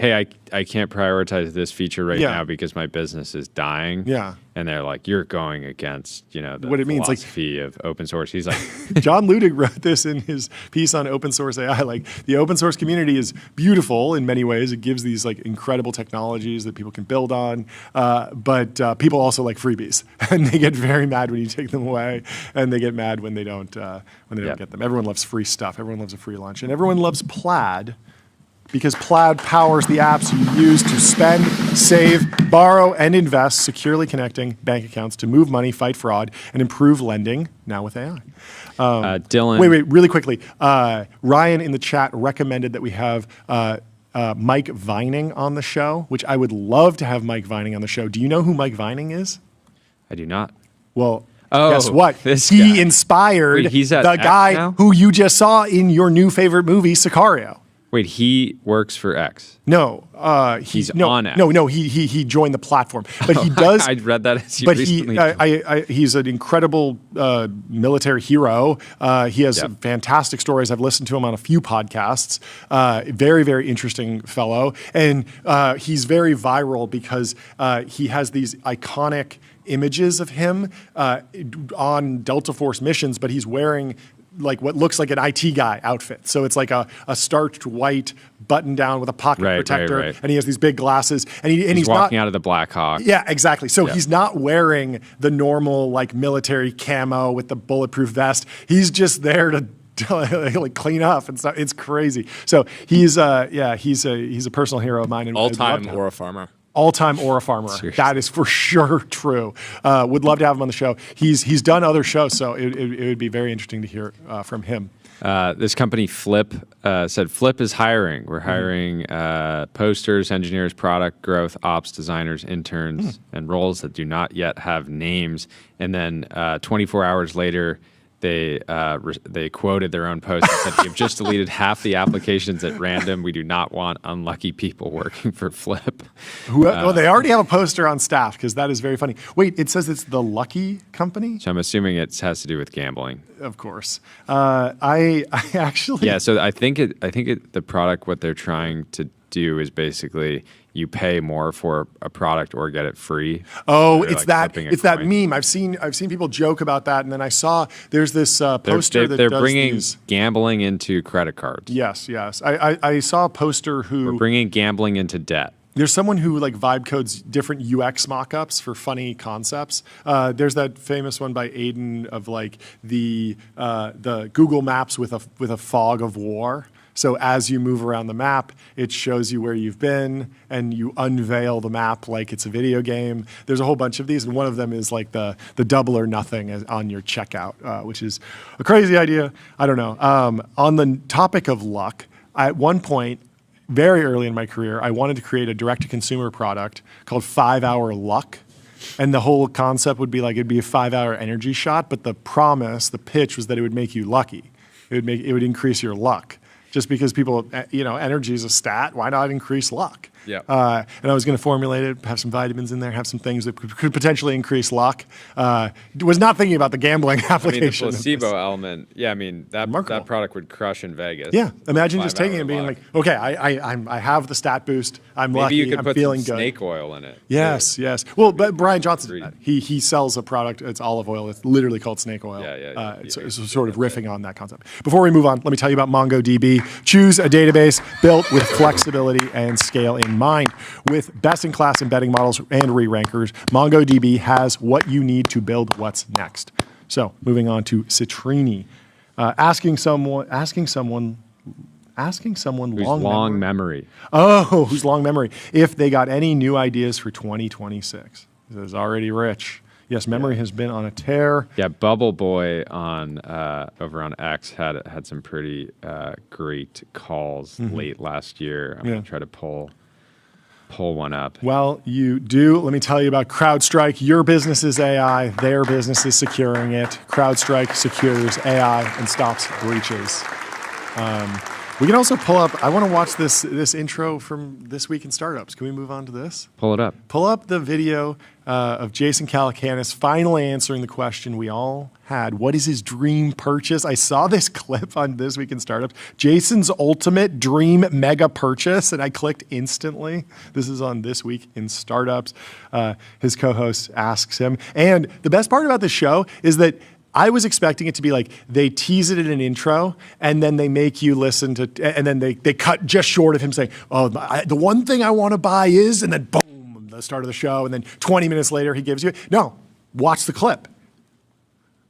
hey, I can't prioritize this feature right now because my business is dying. Yeah. And they're like, you're going against, the what it means, philosophy of open source. He's like, John Ludig wrote this in his piece on open source AI. Like, the open source community is beautiful in many ways. It gives these like incredible technologies that people can build on. But people also like freebies, and they get very mad when you take them away, and they get mad when they don't get them. Everyone loves free stuff. Everyone loves a free lunch, and everyone loves Plaid. Because Plaid powers the apps you use to spend, save, borrow, and invest, securely connecting bank accounts to move money, fight fraud, and improve lending, now with AI. Dylan. Wait, really quickly. Ryan in the chat recommended that we have Mike Vining on the show, which I would love to have Mike Vining on the show. Do you know who Mike Vining is? I do not. Well, guess what? He inspired he's at the X guy now? who you just saw in your new favorite movie, Sicario. Wait, he works for X. No, he's on X. No, he joined the platform, but he does. I read that as you but recently. He's an incredible military hero. He has some fantastic stories. I've listened to him on a few podcasts. Very, very interesting fellow, and he's very viral because he has these iconic images of him on Delta Force missions, but he's wearing like what looks like an IT guy outfit. So it's like a starched white button down with a pocket protector, and he has these big glasses, and he's walking not, out of the Black Hawk. Yeah, exactly. So he's not wearing the normal like military camo with the bulletproof vest. He's just there to like clean up and stuff. It's crazy. So he's a personal hero of mine. And all-time Aura farmer. All-time Aura farmer. Seriously. That is for sure true. Would love to have him on the show. He's done other shows, so it would be very interesting to hear from him. This company Flip said Flip is hiring. We're hiring posters, engineers, product growth, ops, designers, interns, and roles that do not yet have names. And then 24 hours later, they quoted their own post and said, "We've just deleted half the applications at random. We do not want unlucky people working for Flip." Well, they already have a poster on staff because that is very funny. Wait, it says it's the Lucky Company? So I'm assuming it has to do with gambling. Of course. I actually... So I think the product, what they're trying to do is basically you pay more for a product or get it free. Oh, it's like that meme. I've seen people joke about that, and then I saw there's this poster they're does bringing these. Gambling into credit cards. Yes. I saw a poster We're bringing gambling into debt. There's someone who like vibe codes different UX mock-ups for funny concepts. There's that famous one by Aiden of like the Google Maps with a fog of war. So as you move around the map, it shows you where you've been, and you unveil the map like it's a video game. There's a whole bunch of these, and one of them is like the double or nothing on your checkout, which is a crazy idea. I don't know. On the topic of luck, at one point, very early in my career, I wanted to create a direct-to-consumer product called 5 Hour Luck. And the whole concept would be like it'd be a 5-hour energy shot, but the pitch was that it would make you lucky. It would increase your luck. Just because people, energy is a stat, why not increase luck? Yeah. And I was going to formulate it, have some vitamins in there, have some things that could potentially increase luck. Was not thinking about the gambling I mean, the application. placebo element. Yeah, I mean that Remarkable. product would crush in Vegas. Yeah, imagine 5 just taking it and being hour luck. like, okay, I have the stat boost. I'm Maybe lucky. you could I'm put feeling some good. snake oil in it. Yes, yes. Well, but Brian Johnson, he sells a product. It's olive oil. It's literally called snake oil. Yeah. It's sort of riffing on that concept. Before we move on, let me tell you about MongoDB. Choose a database built with flexibility and scale in mind. With best-in-class embedding models and re-rankers, MongoDB has what you need to build what's next. So, moving on to Citrini. Asking someone Who's long long memory. memory. Oh, who's long memory? If they got any new ideas for 2026. This is already rich. Yes, memory has been on a tear. Yeah, Bubble Boy on over on X had some pretty great calls late last year. I'm gonna try to pull one up. Well, you do. Let me tell you about CrowdStrike. Your business is AI. Their business is securing it. CrowdStrike secures AI and stops breaches. We can also pull up. I want to watch this intro from This Week in Startups. Can we move on to this? Pull it up. Pull up the video of Jason Calacanis finally answering the question we all had. What is his dream purchase? I saw this clip on This Week in Startups. Jason's ultimate dream mega purchase, and I clicked instantly. This is on This Week in Startups. His co-host asks him. And the best part about this show is that I was expecting it to be like they tease it in an intro and then they make you listen to, and then they cut just short of him saying, oh, the one thing I want to buy is, and then boom, the start of the show, and then 20 minutes later he gives you, no, watch the clip.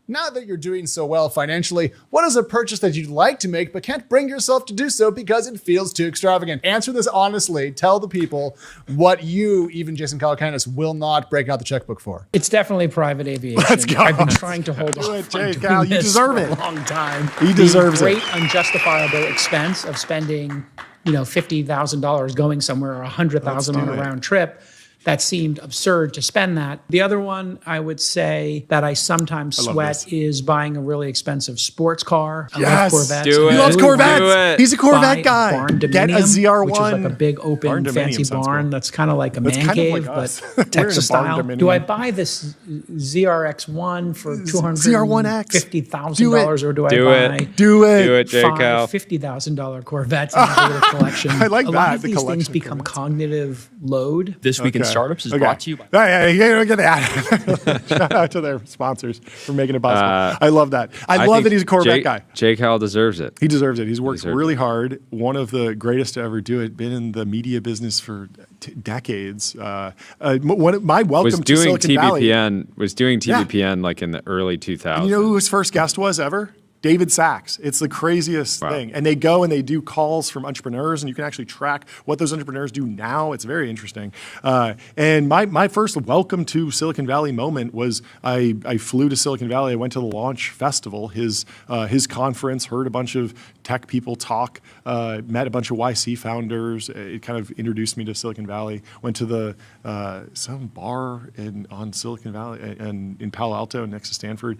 Now that you're doing so well financially, what is a purchase that you'd like to make but can't bring yourself to do so because it feels too extravagant? Answer this honestly. Tell the people what you, even Jason Calacanis, will not break out the checkbook for. It's definitely private aviation. Let's go. I've been trying to hold Do off it, on Jay doing Cal. You this deserve for it. a long time. He deserves the it. great unjustifiable expense of spending, $50,000 going somewhere or $100,000 on a round trip. That seemed absurd to spend that. The other one I would say that I sometimes sweat is buying a really expensive sports car. I love Corvettes. Do it. He loves Do Corvettes. it. He's a Corvette Buy guy. Barn Get a Dominium, ZR1. which is like a big open Barn Dominium fancy sounds barn cool. that's kind of like a That's man kind of cave, like but us. We're in a Texas Barn style. Dominium. Do I buy this ZRX1 for ZR1X. $250,000 or do I Do buy it. Do it. Do it, J. Cal. $50,000 Corvettes and have a little collection? I like a that, lot of the these collection things of become Corvettes. cognitive load. This Week in Okay. Startups is Okay. brought to you by... You don't get the ad. Shout out to their sponsors for making it possible. I love that. I love think that he's a Corvette guy. J. Cal deserves it. He deserves it. He's worked Deserves really hard. One of the greatest to ever do it. Been in the media business for decades. My welcome Was to doing Silicon Valley. TBPN like in the early 2000s. And you know who his first guest was ever? David Sachs. It's the craziest thing. And they go and they do calls from entrepreneurs, and you can actually track what those entrepreneurs do now. It's very interesting. And my first welcome to Silicon Valley moment was I flew to Silicon Valley. I went to the launch festival, his conference, heard a bunch of tech people talk, met a bunch of YC founders. It kind of introduced me to Silicon Valley. Went to the some bar on Silicon Valley and in Palo Alto next to Stanford.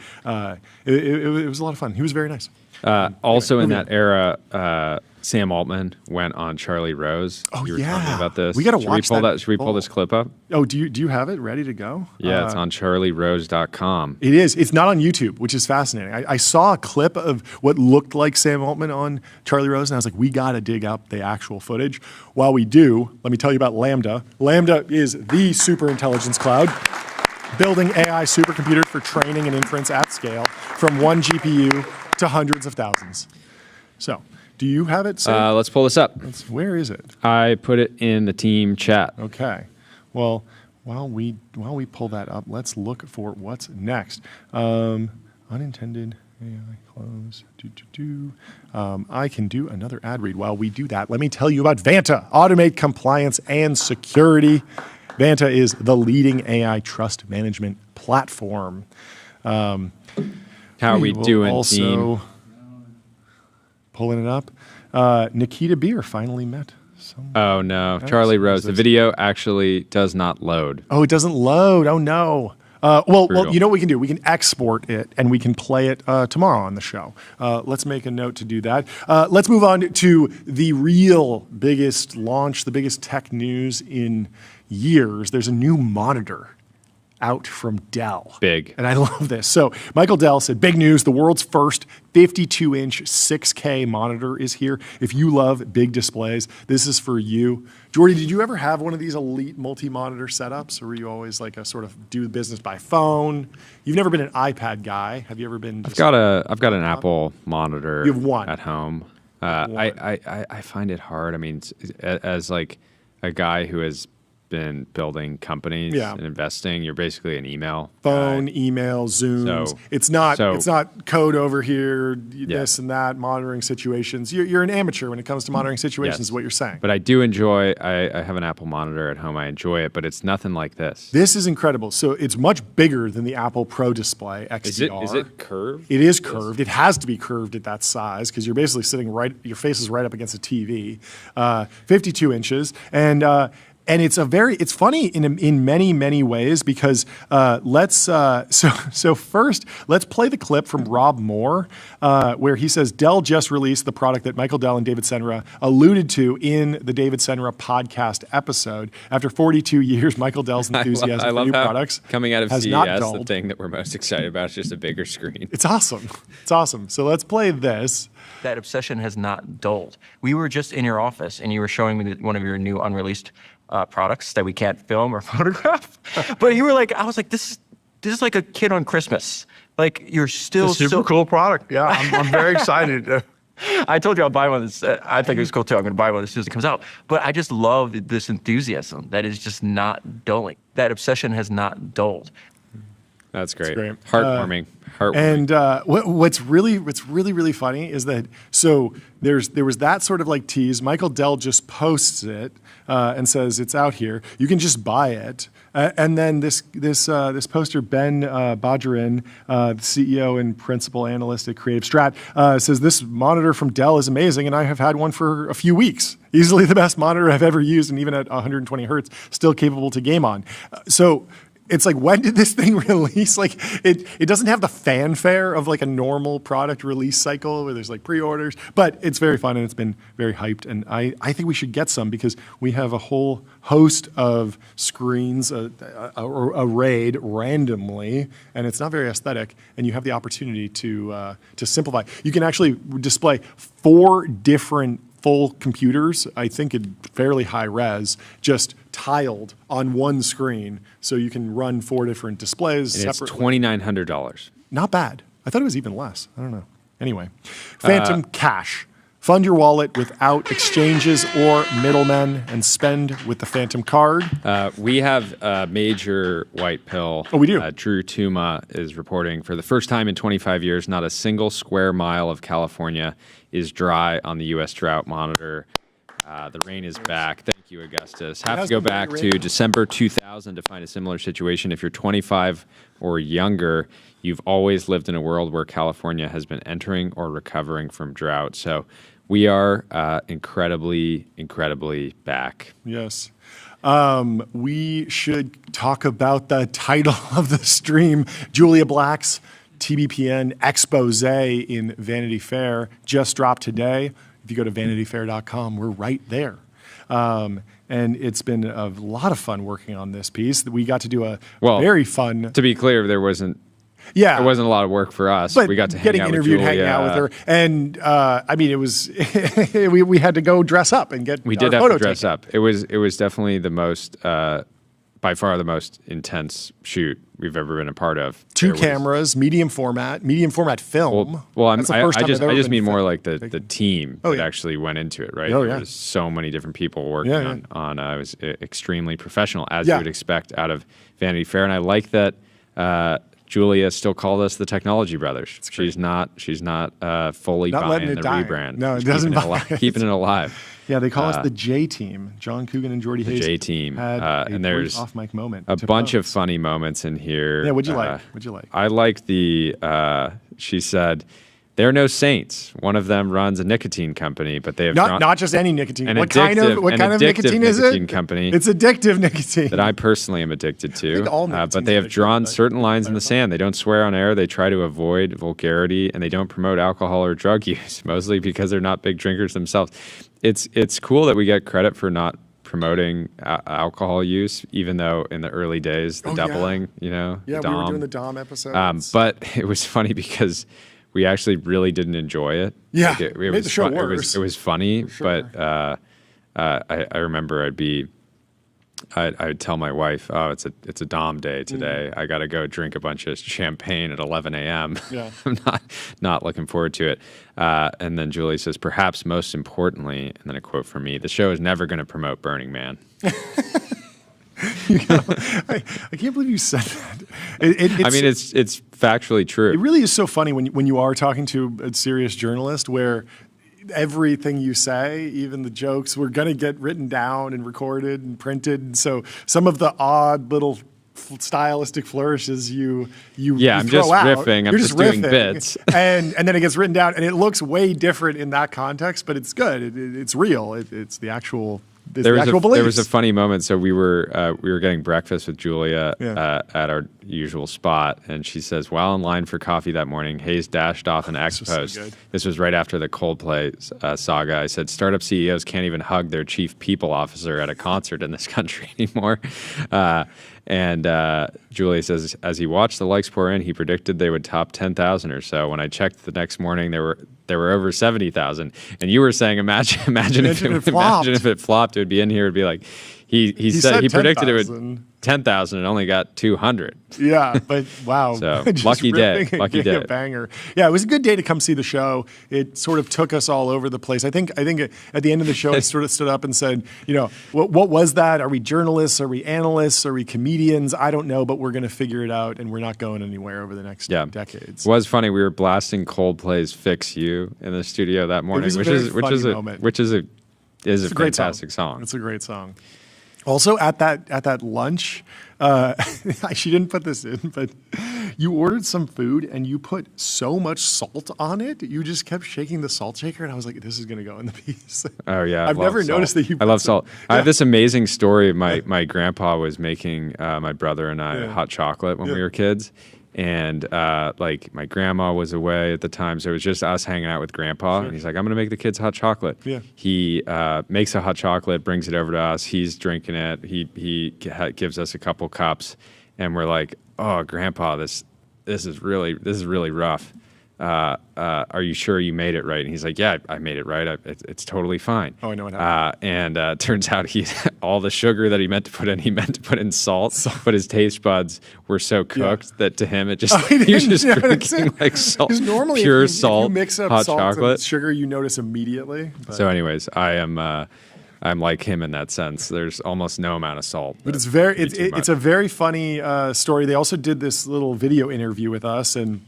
It was a lot of fun. He was very nice. Also in that era, Sam Altman went on Charlie Rose. Oh, you were yeah. talking about this. We gotta watch that. Should we pull this clip up? Oh, do you have it ready to go? Yeah, it's on charlierose.com. It is. It's not on YouTube, which is fascinating. I saw a clip of what looked like Sam Altman on Charlie Rose, and I was like, we got to dig up the actual footage. While we do, let me tell you about Lambda. Lambda is the superintelligence cloud, building AI supercomputers for training and inference at scale from one GPU to hundreds of thousands. So, do you have it? Let's pull this up. Where is it? I put it in the team chat. Okay. Well, while we pull that up, let's look for what's next. Unintended AI close. I can do another ad read while we do that. Let me tell you about Vanta. Automate compliance and security. Vanta is the leading AI trust management platform. How are we doing, team? Pulling it up. Nikita Beer finally met. Oh, no. Charlie Rose. The video actually does not load. Oh, it doesn't load. Oh, no. You know what we can do? We can export it and we can play it tomorrow on the show. Let's make a note to do that. Let's move on to the real biggest launch, the biggest tech news in years. There's a new monitor out from Dell. Big. And I love this. So Michael Dell said, big news, the world's first 52-inch 6K monitor is here. If you love big displays, this is for you. Jordy, did you ever have one of these elite multi-monitor setups, or were you always like a sort of do business by phone? You've never been an iPad guy. Have you ever been? I've got an Apple monitor. You have one at home. I find it hard. I mean, as like a guy who has been building companies and investing, you're basically an email phone, guy. email, Zooms. So, it's not code over here, this and that, monitoring situations. You're an amateur when it comes to monitoring situations, is what you're saying. But I do enjoy, I have an Apple monitor at home. I enjoy it, but it's nothing like this. This is incredible. So it's much bigger than the Apple Pro Display XDR. Is it curved? It is curved. It has to be curved at that size because you're basically sitting your face is right up against a TV. 52 inches. And it's funny in many ways because first let's play the clip from Rob Moore where he says Dell just released the product that Michael Dell and David Senra alluded to in the David Senra podcast episode. After 42 years, Michael Dell's enthusiasm for new products coming out of has CES, not dulled. the thing that we're most excited about is just a bigger screen. It's awesome. It's awesome. So let's play this. That obsession has not dulled. We were just in your office and you were showing me one of your new unreleased products that we can't film or photograph. But you were like, I was like, this is like a kid on Christmas. Like you're still it's a super cool product. Yeah, I'm very excited. I told you I'll buy one. I think it was cool too. I'm going to buy one as soon as it comes out. But I just love this enthusiasm that is just not dulling. That obsession has not dulled. That's great. Great. Heartwarming. And what's really funny is that there was that sort of like tease. Michael Dell just posts it and says it's out here. You can just buy it. And then this poster, Ben Badjarin, the CEO and principal analyst at Creative Strat, says this monitor from Dell is amazing, and I have had one for a few weeks. Easily the best monitor I've ever used, and even at 120 hertz, still capable to game on. So it's like, when did this thing release? Like, it doesn't have the fanfare of like a normal product release cycle where there's like pre-orders, but it's very fun and it's been very hyped. And I think we should get some because we have a whole host of screens arrayed randomly, and it's not very aesthetic. And you have the opportunity to simplify. You can actually display 4 different full computers, I think in fairly high res, just tiled on one screen, so you can run 4 different displays and separately. It's $2,900. Not bad. I thought it was even less. I don't know. Anyway, Phantom Cash. Fund your wallet without exchanges or middlemen and spend with the Phantom card. We have a major white pill. Oh, we do. Drew Tuma is reporting for the first time in 25 years, not a single square mile of California is dry on the U.S. drought monitor. The rain is back. Thank you, Augustus. Have to go back to December 2000 to find a similar situation. If you're 25 or younger, you've always lived in a world where California has been entering or recovering from drought. So we are incredibly back. Yes. We should talk about the title of the stream, Julia Black's TBPN Exposé in Vanity Fair just dropped today. If you go to vanityfair.com, we're right there. And it's been a lot of fun working on this piece. We got to do a very fun... To be clear, there wasn't a lot of work for us. But we got to getting hang out interviewed, with Julia. hanging out with her. And I mean, it was... we had to go dress up and get We did have to dress up. It was definitely the most... by far the most intense shoot we've ever been a part of. 2 cameras, medium format film. Well, I just mean more like the team that yeah. actually went into it, right? Oh, there yeah. was so many different people working on it was extremely professional, as Yeah. you would expect out of Vanity Fair. And I like that Julia still called us the Technology Brothers. She's not fully Not letting buying it the die. rebrand. No, it She's doesn't keeping buy it. Keeping it alive. Yeah, they call us the J Team. John Coogan and Jordy Hayes. J Team. Had And there's off mic moment. a to bunch of post. funny moments in here. Yeah, what'd you like? What'd you like? I like the, she said, they're no saints. One of them runs a nicotine company, but they have not just any nicotine. What kind of nicotine is it? Company. It's addictive nicotine that I personally am addicted to. But they have addictive, drawn certain lines in the sand. They don't swear on air. They try to avoid vulgarity, and they don't promote alcohol or drug use, mostly because they're not big drinkers themselves. It's cool that we get credit for not promoting alcohol use, even though in the early days, the doubling, we were doing the Dom episodes. But it was funny because we actually really didn't enjoy it. Yeah, like it made the show worse. It was funny, but I remember I'd tell my wife, "Oh, it's a Dom day today. I got to go drink a bunch of champagne at 11 a.m. Yeah. I'm not looking forward to it." And then Julie says, "Perhaps most importantly," and then a quote from me: "The show is never going to promote Burning Man." I can't believe you said that. It's factually true. It really is so funny when you are talking to a serious journalist where everything you say, even the jokes, we're going to get written down and recorded and printed. And so some of the odd little stylistic flourishes you I'm throw just out, riffing. I'm just doing bits. and then it gets written down, and it looks way different in that context, but it's good. It's real. It's the actual. There was a funny moment. So we were getting breakfast with Julia at our usual spot, and she says, while in line for coffee that morning, Hayes dashed off an X post. This was right after the Coldplay saga. I said, startup CEOs can't even hug their chief people officer at a concert in this country anymore. And Julia says, as he watched the likes pour in, he predicted they would top 10,000 or so. When I checked the next morning, there were over 70,000. And you were saying, imagine if it flopped, it would be in here. It'd be like he said he predicted it would 10,000 and only got 200. Yeah, but wow. So lucky day. A banger. Yeah, it was a good day to come see the show. It sort of took us all over the place. I think at the end of the show, I sort of stood up and said, what was that? Are we journalists? Are we analysts? Are we comedians? I don't know, but we're going to figure it out, and we're not going anywhere over the next decades. It was funny. We were blasting Coldplay's "Fix You" in the studio that morning, which is a fantastic song. It's a great song. Also, at that lunch, she didn't put this in, but you ordered some food and you put so much salt on it. You just kept shaking the salt shaker, and I was like, "This is going to go in the piece." Oh yeah, I've never noticed that you. I love salt. I have this amazing story. My grandpa was making my brother and I hot chocolate when we were kids. And my grandma was away at the time, so it was just us hanging out with grandpa. And he's like, I'm going to make the kids hot chocolate. Yeah. He makes a hot chocolate, brings it over to us. He's drinking it. He gives us a couple cups, and we're like, oh, grandpa, this is really rough. Are you sure you made it right? And he's like, yeah, I made it right. It's totally fine. Oh, I know what happened. And turns out all the sugar that he meant to put in salt, but his taste buds were so cooked that to him he was just drinking like salt, normally pure if salt, you mix up hot salt chocolate. And sugar, you notice immediately. But. So anyways, I'm like him in that sense. There's almost no amount of salt. But it's a very funny story. They also did this little video interview with us, and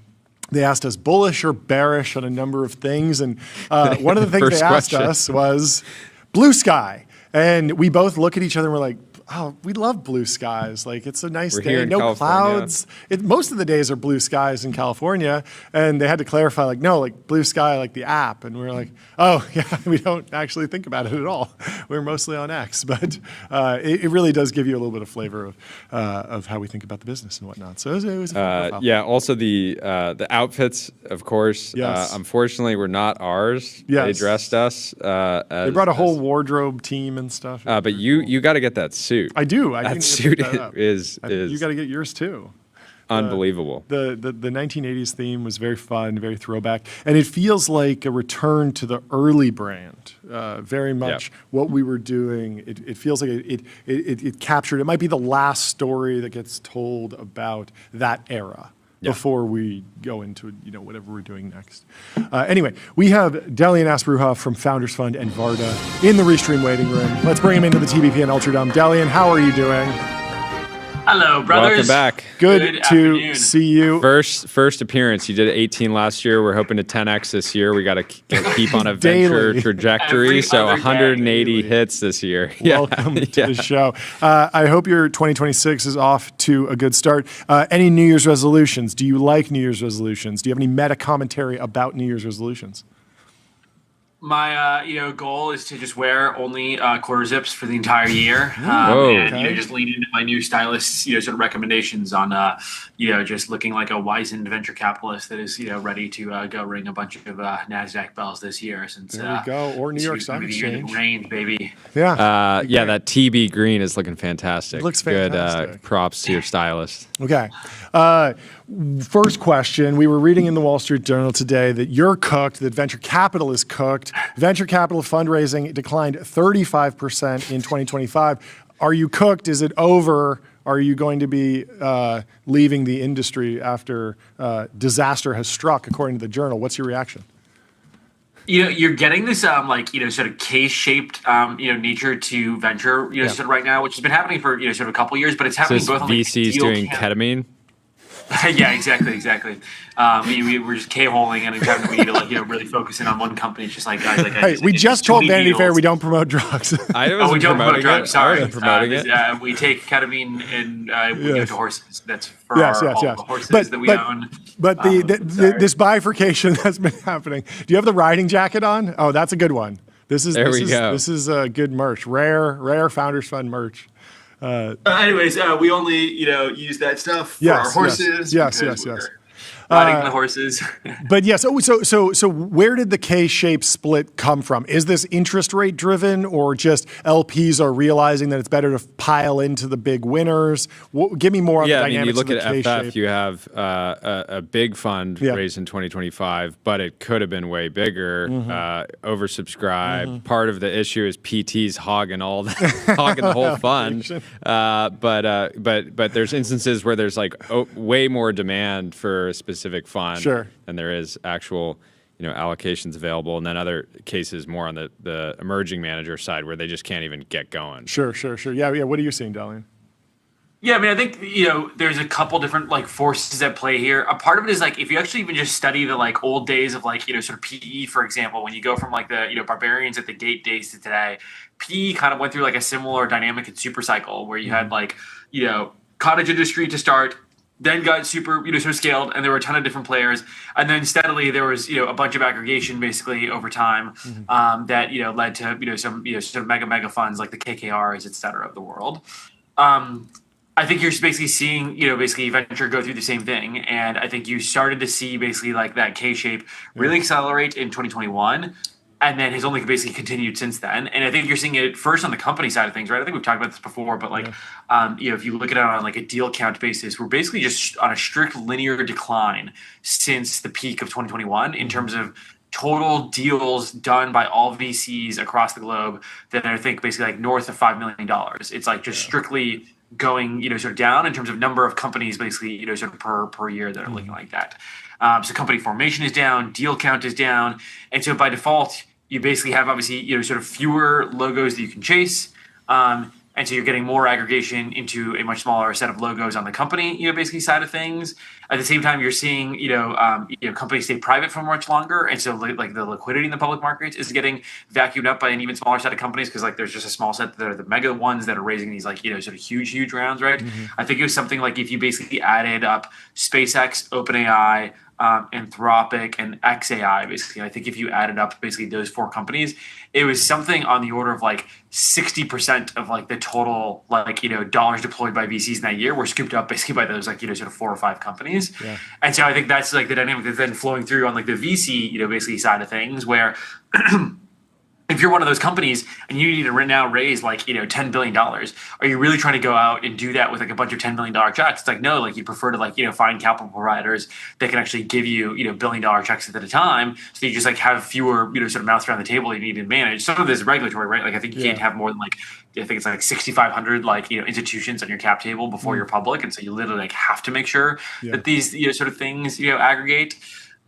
they asked us bullish or bearish on a number of things. And one of the things they asked us was blue sky. And we both look at each other and we're like, oh, we love blue skies. Like, it's a nice day. No clouds. Most of the days are blue skies in California. And they had to clarify, like, no, like blue sky, like the app. And we were like, oh, yeah, we don't actually think about it at all. We're mostly on X. But it really does give you a little bit of flavor of how we think about the business and whatnot. So it was a fun profile. Yeah, also the outfits, of course. Yes. Unfortunately, were not ours. Yes. They dressed us. They brought a whole wardrobe team and stuff. But you got to get that suit. I do. That suit is you got to get yours too. Unbelievable. The 1980s theme was very fun, very throwback, and it feels like a return to the early brand. Very much what we were doing. It feels like it captured. It might be the last story that gets told about that era. Before we go into whatever we're doing next. Anyway, we have Delian Asparouhov from Founders Fund and Varda in the Restream waiting room. Let's bring him into the TBPN Ultradome. Delian, how are you doing? Hello, brothers. Welcome back. Good to afternoon. see you. First appearance. You did 18 last year. We're hoping to 10x this year. We got to keep on a venture Daily. trajectory. Every So other day. 180 hits this year. Welcome to the show. I hope your 2026 is off to a good start. Any New Year's resolutions? Do you like New Year's resolutions? Do you have any meta commentary about New Year's resolutions? My goal is to just wear only quarter zips for the entire year, Whoa. and just lean into my new stylist's sort of recommendations on just looking like a wizened venture capitalist that is ready to go ring a bunch of Nasdaq bells this year. Since There we go. Or New York Stock Exchange. Rain, baby. Yeah. That TB green is looking fantastic. It looks fantastic. Good. Props to your stylist. Okay. First question. We were reading in the Wall Street Journal today that you're cooked, that venture capital is cooked. Venture capital fundraising declined 35% in 2025. Are you cooked? Is it over? Are you going to be leaving the industry after disaster has struck, according to the Journal? What's your reaction? You're getting this sort of K-shaped nature to venture sort of right now, which has been happening for sort of a couple of years, but it's So happening is both on VCs doing ketamine? Yeah, exactly. We're just K-holing and every time we need to really focus in on one company. It's just like guys, Hey, we just told Vanity Fair we don't promote drugs. I wasn't we don't promote promoting drugs. it. Sorry, I wasn't promoting it. we take ketamine and we give it to horses. That's for Yes. all the horses that we own. But this bifurcation that's been happening. Do you have the riding jacket on? Oh, that's a good one. This is good merch. Rare Founders Fund merch. Anyways, we only use that stuff for our horses. Yes. Riding the horses. But yes, so where did the K-shaped split come from? Is this interest rate driven, or just LPs are realizing that it's better to pile into the big winners? Give me more on the dynamics you look of the at K-shape. FF, you have a big fund raised in 2025, but it could have been way bigger, oversubscribed. Part of the issue is PT's hogging the whole fund. But there's instances where there's like way more demand for a specific fund than there is actual allocations available, and then other cases more on the emerging manager side where they just can't even get going. Sure. Yeah. What are you seeing, Delian? Yeah, I mean, I think there's a couple different forces at play here. A part of it is if you actually even just study the old days of sort of PE, for example, when you go from the barbarians at the gate days to today, PE kind of went through a similar dynamic and super cycle where you had cottage industry to start, then got super sort of scaled, and there were a ton of different players, and then steadily there was a bunch of aggregation basically over time that led to some sort of mega funds like the KKRs, et cetera, of the world. I think you're basically seeing, basically venture go through the same thing. And I think you started to see basically that K-shape really accelerate in 2021 and then has only basically continued since then. And I think you're seeing it first on the company side of things, right? I think we've talked about this before, but if you look at it on a deal count basis, we're basically just on a strict linear decline since the peak of 2021 in terms of total deals done by all VCs across the globe that I think basically north of $5 million. It's strictly going, sort of down in terms of number of companies, basically, sort of per year that are looking like that. So company formation is down, deal count is down, and so by default, you basically have obviously, sort of fewer logos that you can chase, and so you're getting more aggregation into a much smaller set of logos on the company, basically side of things. At the same time, you're seeing, companies stay private for much longer, and so the liquidity in the public markets is getting vacuumed up by an even smaller set of companies because there's just a small set that are the mega ones that are raising these sort of huge rounds, right? I think it was something if you basically added up SpaceX, OpenAI, Anthropic, and XAI, basically. I think if you added up basically those four companies, it was something on the order of 60% of the total dollars deployed by VCs in that year were scooped up basically by those sort of 4 or 5 companies. Yeah. And so I think that's the dynamic that's then flowing through on the VC basically side of things where if you're one of those companies and you need to now raise $10 billion, are you really trying to go out and do that with a bunch of $10 billion checks? It's no, you prefer to find capital providers that can actually give you $1 billion checks at a time, so you just have fewer sort of mouths around the table you need to manage. Some of this is regulatory, right? I think you can't have more than I think it's 6,500 institutions on your cap table before you're public, and so you literally have to make sure that these sort of things aggregate.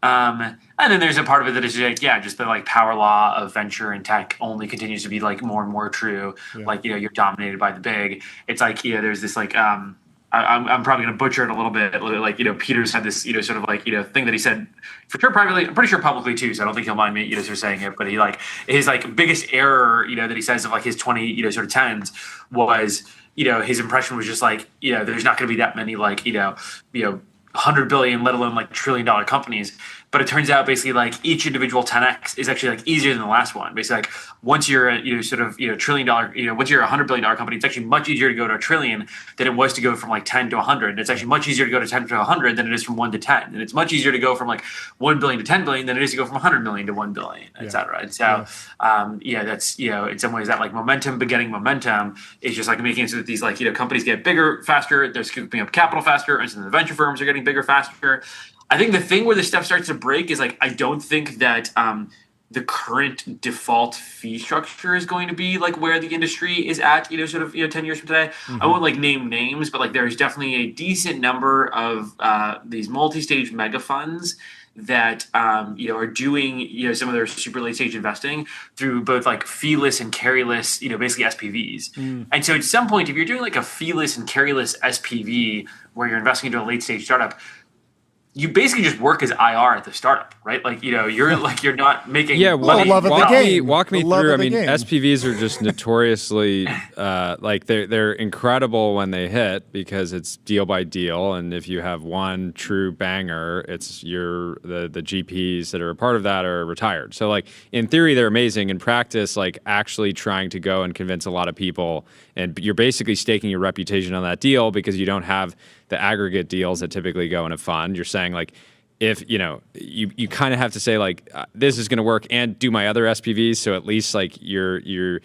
And then there's a part of it that is just the power law of venture and tech only continues to be more and more true. You're dominated by the big. It's there's this I'm probably going to butcher it a little bit. Like, Peter's had this, sort of like, thing that he said for sure privately, I'm pretty sure publicly too. So I don't think he'll mind me, sort of saying it, but he like his like biggest error, that he says of like his 20, sort of tens was, his impression was just like, there's not going to be that many like, 100 billion, let alone like $1 trillion companies. But it turns out basically like each individual 10x is actually like easier than the last one. Basically, like once you're a $1 trillion, once you're a $100 billion company, it's actually much easier to go to $1 trillion than it was to go from like 10 to 100. And it's actually much easier to go to 10 to 100 than it is from 1 to 10. And it's much easier to go from like 1 billion to 10 billion than it is to go from 100 million to 1 billion, et cetera. And so, that's, in some ways that like momentum begetting momentum is just like making it so that these like, companies get bigger faster, they're scooping up capital faster, and so the venture firms are getting bigger faster. I think the thing where this stuff starts to break is like I don't think that the current default fee structure is going to be like where the industry is at, 10 years from today. Mm-hmm. I won't like name names, but like there's definitely a decent number of these multi-stage mega funds that are doing some of their super late stage investing through both like feeless and carryless, basically SPVs. Mm. And so at some point, if you're doing like a feeless and carryless SPV where you're investing into a late stage startup, you basically just work as IR at the startup, right? Like, you're not making money. Walk me through. I mean, SPVs are just notoriously like they're incredible when they hit because it's deal by deal, and if you have one true banger, it's the GPs that are a part of that are retired. So like in theory, they're amazing. In practice, like actually trying to go and convince a lot of people, and you're basically staking your reputation on that deal because you don't have the aggregate deals that typically go in a fund. You're saying like, if you kind of have to say like this is going to work and do my other SPVs, so at least like you're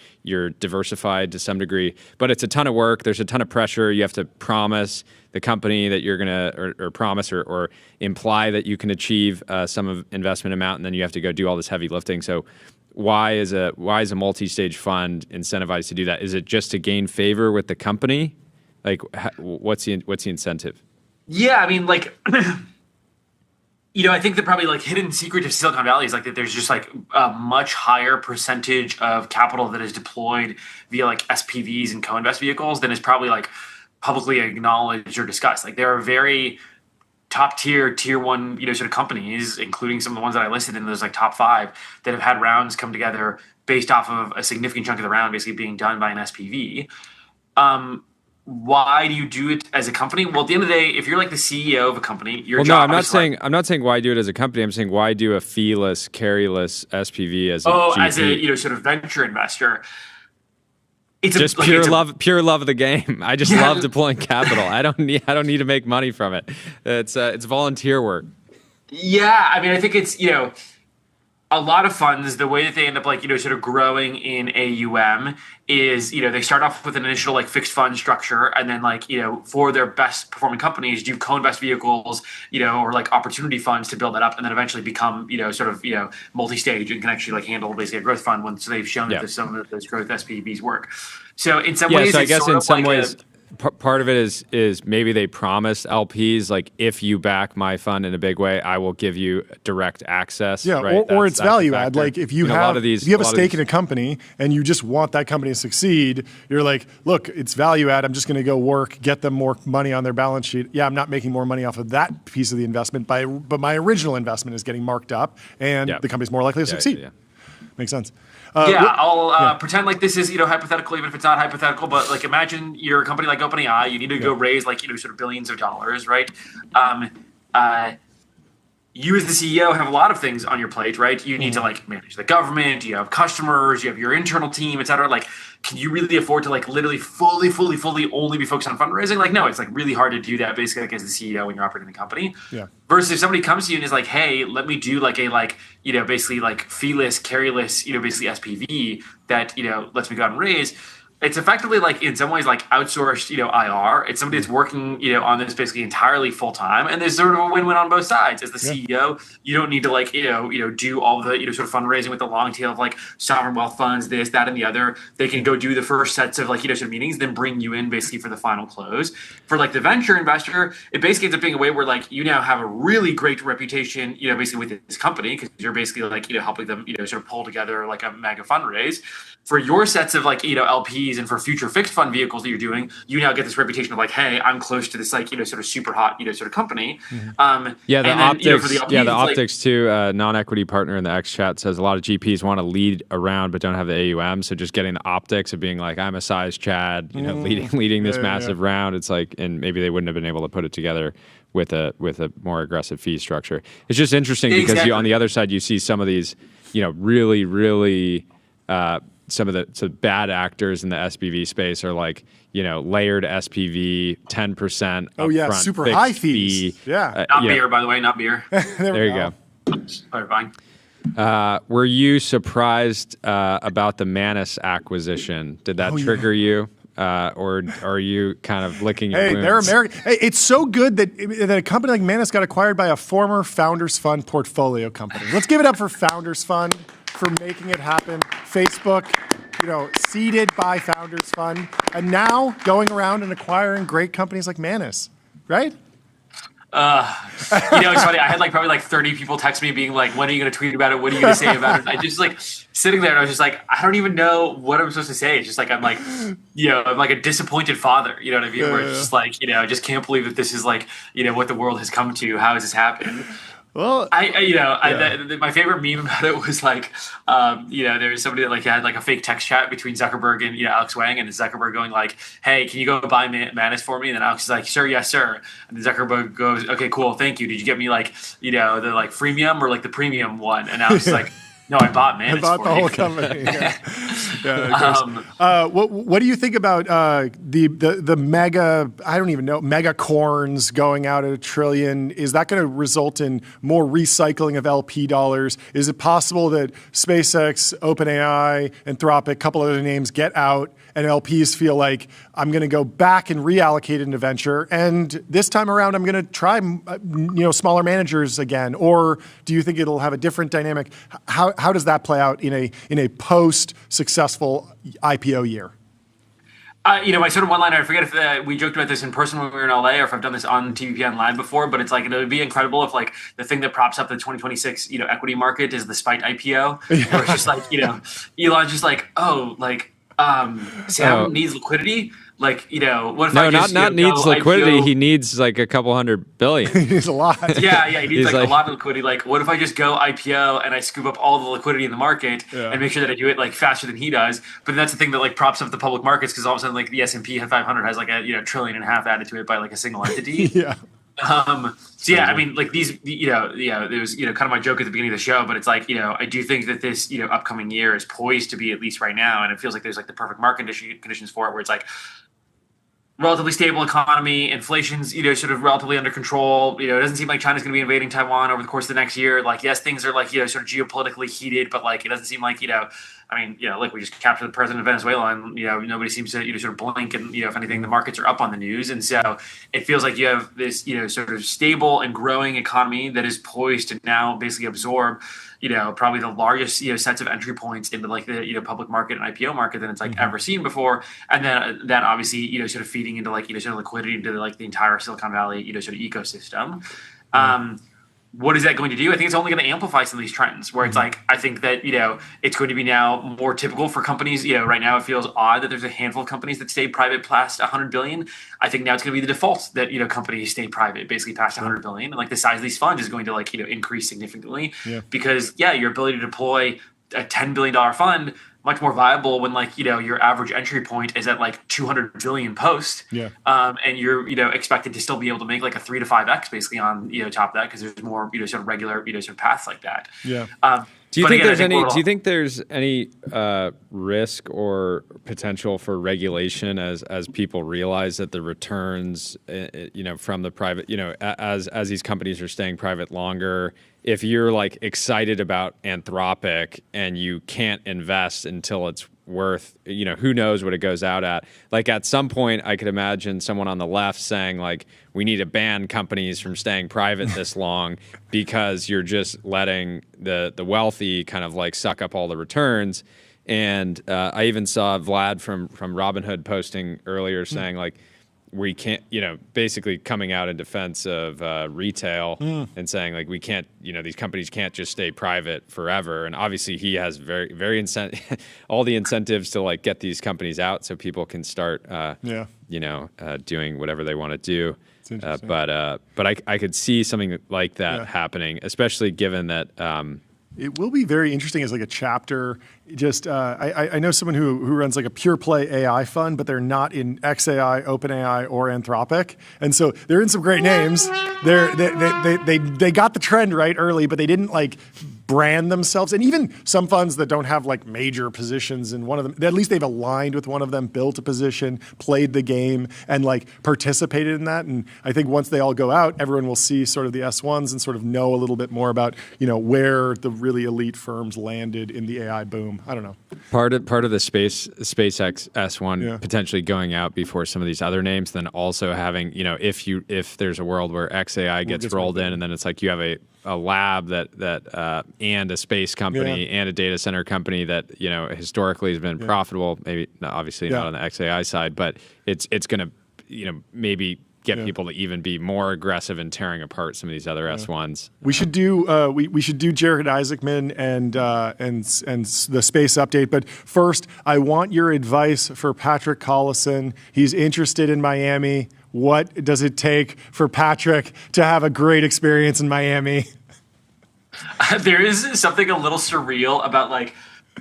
diversified to some degree. But it's a ton of work. There's a ton of pressure. You have to promise the company that you're gonna or promise or imply that you can achieve some of investment amount, and then you have to go do all this heavy lifting. So why is a multi-stage fund incentivized to do that? Is it just to gain favor with the company? Like, what's the incentive? Yeah, I mean, like, I think the probably like hidden secret of Silicon Valley is like that there's just like a much higher percentage of capital that is deployed via like SPVs and co-invest vehicles than is probably like publicly acknowledged or discussed. Like there are very top tier one, sort of companies, including some of the ones that I listed in those like top 5 that have had rounds come together based off of a significant chunk of the round basically being done by an SPV. Why do you do it as a company? Well, at the end of the day, if you're like the CEO of a company, your job. No, I'm not saying why do it as a company. I'm saying why do a feeless, carryless SPV as a GP? As a sort of venture investor. It's just pure love of the game. I just love deploying capital. I don't need to make money from it. It's volunteer work. Yeah, I mean, I think it's a lot of funds, the way that they end up like, sort of growing in AUM is, they start off with an initial like fixed fund structure. And then like, for their best performing companies, do co-invest vehicles, or like opportunity funds to build that up and then eventually become, multi-stage and can actually like handle basically a growth fund once they've shown that some of those growth SPVs work. So in some ways, so I guess in some ways, part of it is maybe they promise LPs like if you back my fund in a big way, I will give you direct access. Yeah, right? or it's value add. Like if you have a stake in a company and you just want that company to succeed, you're like, look, it's value add. I'm just going to go work, get them more money on their balance sheet. Yeah, I'm not making more money off of that piece of the investment, but my original investment is getting marked up, and the company's more likely to succeed. Yeah. Makes sense. I'll pretend like this is, hypothetical, even if it's not hypothetical, but like imagine you're a company like OpenAI, you need to go raise like, sort of billions of dollars, right? You as the CEO have a lot of things on your plate, right? You need to like manage the government, you have customers, you have your internal team, et cetera. Like, can you really afford to like literally fully only be focused on fundraising? Like, no, it's like really hard to do that basically like as the CEO when you're operating the company. Yeah. Versus if somebody comes to you and is like, hey, let me do like a basically like feeless, carryless, basically SPV that, lets me go out and raise. It's effectively like in some ways like outsourced, IR. It's somebody that's working, on this basically entirely full time, and there's sort of a win-win on both sides. As the CEO, you don't need to like, do all the sort of fundraising with the long tail of like sovereign wealth funds, this, that, and the other. They can go do the first sets of like sort of meetings, then bring you in basically for the final close. For like the venture investor, it basically ends up being a way where like you now have a really great reputation, basically with this company because you're basically like helping them, sort of pull together like a mega fundraise. For your sets of like LPs SPVs and for future fixed fund vehicles that you're doing, you now get this reputation of like, hey, I'm close to this like sort of super hot sort of company. Yeah, the and optics. Then, for the LPs, the it's optics too. Non-equity partner in the X chat says a lot of GPs want to lead around but don't have the AUM. So just getting the optics of being like, I'm a size Chad, leading this massive round. It's like, and maybe they wouldn't have been able to put it together with a more aggressive fee structure. It's just interesting because on the other side you see some of these, really some of the bad actors in the SPV space are like, layered SPV, 10%. Oh yeah, super high fees. Yeah, not beer, by the way, not beer. there you go. Clarifying. Were you surprised about the Manus acquisition? Did that trigger you? Or are you kind of licking your wounds? They're American. Hey, it's so good that a company like Manus got acquired by a former Founders Fund portfolio company. Let's give it up for Founders Fund for making it happen. Facebook, seeded by Founders Fund, and now going around and acquiring great companies like Manus, right? It's funny. I had probably 30 people text me being like, when are you going to tweet about it? What are you going to say about it? I just sitting there and I was just like, I don't even know what I'm supposed to say. It's just like, I'm like, I'm like a disappointed father, you know what I mean? Where it's just like, I just can't believe that this is what the world has come to. How has this happened? Well, my favorite meme about it was there's somebody that had a fake text chat between Zuckerberg and Alex Wang, and Zuckerberg going like, "Hey, can you go buy Manus for me?" And then Alex is like, "Sure, yes, sir." And then Zuckerberg goes, "Okay, cool, thank you. Did you get me the freemium or the premium one?" And Alex is like, "No, I bought Manus. I bought the whole company." What do you think about the mega? I don't even know, mega corns going out at $1 trillion. Is that going to result in more recycling of LP dollars? Is it possible that SpaceX, OpenAI, Anthropic, a couple other names get out and LPs feel like I'm going to go back and reallocate into venture, and this time around I'm going to try smaller managers again? Or do you think it'll have a different dynamic? How does that play out in a post successful IPO year? My sort of one-liner, I forget if we joked about this in person when we were in LA or if I've done this on TBPN Live before, but it's it would be incredible if the thing that props up the 2026 equity market is the Spite IPO, where it's just Elon's just Sam needs liquidity. What if I just not needs liquidity? IPO? He needs a couple $100 billion. He needs a lot. Yeah, he needs a lot of liquidity. What if I just go IPO and I scoop up all the liquidity in the market and make sure that I do it faster than he does? But then that's the thing that props up the public markets, because all of a sudden the S&P 500 has a $1.5 trillion added to it by a single entity. Yeah. I mean, these, it was, kind of my joke at the beginning of the show, but it's I do think that this, upcoming year is poised to be, at least right now, and it feels like there's the perfect market conditions for it, where it's relatively stable economy, inflation's, sort of relatively under control. It doesn't seem like China's going to be invading Taiwan over the course of the next year. Yes, things are sort of geopolitically heated, but it doesn't seem like, we just captured the president of Venezuela, and nobody seems to sort of blink, and if anything, the markets are up on the news, and so it feels like you have this sort of stable and growing economy that is poised to now basically absorb probably the largest sets of entry points into the public market and IPO market than it's ever seen before, and then that obviously sort of feeding into sort of liquidity into the entire Silicon Valley sort of ecosystem. What is that going to do? I think it's only going to amplify some of these trends, where it's I think that it's going to be now more typical for companies. Right now it feels odd that there's a handful of companies that stay private past 100 billion. I think now it's going to be the default that companies stay private basically past 100 billion, and the size of these funds is going to increase significantly, because your ability to deploy a $10 billion fund much more viable when your average entry point is at 200 billion post, and you're expected to still be able to make a 3 to 5x basically on top of that, because there's more sort of regular sort of paths like that. Do you think there's any risk or potential for regulation as people realize that the returns from the private, as these companies are staying private longer? If you're excited about Anthropic and you can't invest until it's worth, who knows what it goes out at. At some point, I could imagine someone on the left saying we need to ban companies from staying private this long because you're just letting the wealthy kind of suck up all the returns. And I even saw Vlad from Robinhood posting earlier saying we can't, basically coming out in defense of retail and saying like we can't, these companies can't just stay private forever. And obviously he has very, very all the incentives to like get these companies out so people can start, doing whatever they want to do. But I could see something like that happening, especially given that. It will be very interesting as like a chapter. Just I know someone who runs like a pure play AI fund, but they're not in XAI, OpenAI, or Anthropic, and so they're in some great names. They got the trend right early, but they didn't like brand themselves. And even some funds that don't have like major positions in one of them, at least they've aligned with one of them, built a position, played the game, and like participated in that. And I think once they all go out, everyone will see sort of the S1s and sort of know a little bit more about where the really elite firms landed in the AI boom. I don't know. Part of the SpaceX S1 potentially going out before some of these other names, then also having if there's a world where XAI gets rolled in, and then it's like you have a lab that and a space company and a data center company that historically has been profitable. Maybe obviously not on the XAI side, but it's going to maybe get people to even be more aggressive in tearing apart some of these other S1s. We should do we should do Jared Isaacman and the space update. But first, I want your advice for Patrick Collison. He's interested in Miami. What does it take for Patrick to have a great experience in Miami? There is something a little surreal about like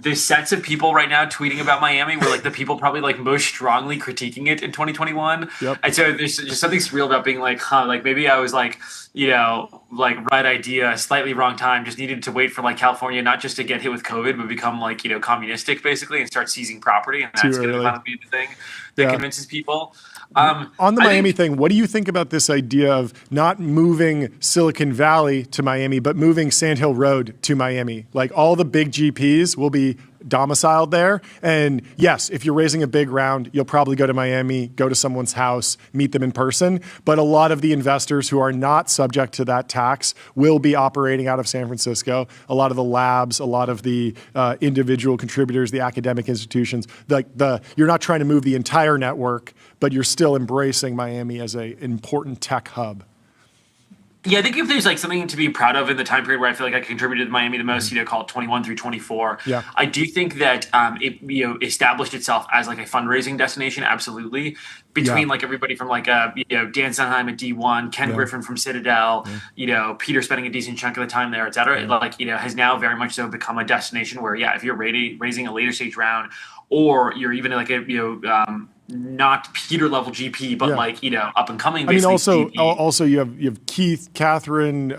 the sets of people right now tweeting about Miami were like the people probably like most strongly critiquing it in 2021. And so there's just something surreal about being like, like maybe I was like, like right idea, slightly wrong time, just needed to wait for like California, not just to get hit with COVID, but become like, communistic basically and start seizing property. And that's going to finally be the thing that convinces people. On the Miami thing, what do you think about this idea of not moving Silicon Valley to Miami, but moving Sand Hill Road to Miami? Like all the big GPs will be domiciled there. And yes, if you're raising a big round, you'll probably go to Miami, go to someone's house, meet them in person. But a lot of the investors who are not subject to that tax will be operating out of San Francisco. A lot of the labs, a lot of the individual contributors, the academic institutions, you're not trying to move the entire network, but you're still embracing Miami as an important tech hub. Yeah, I think if there's like something to be proud of in the time period where I feel like I contributed to Miami the most, call it 21 through 24. Yeah. I do think that it established itself as like a fundraising destination, absolutely. Between like everybody from like Dan Sondheim at D1, Ken Griffin from Citadel, Peter spending a decent chunk of the time there, et cetera. Has now very much so become a destination where if you're raising a later stage round, or you're even like a not Peter level GP, but up and coming. I mean, also you have Keith, Catherine,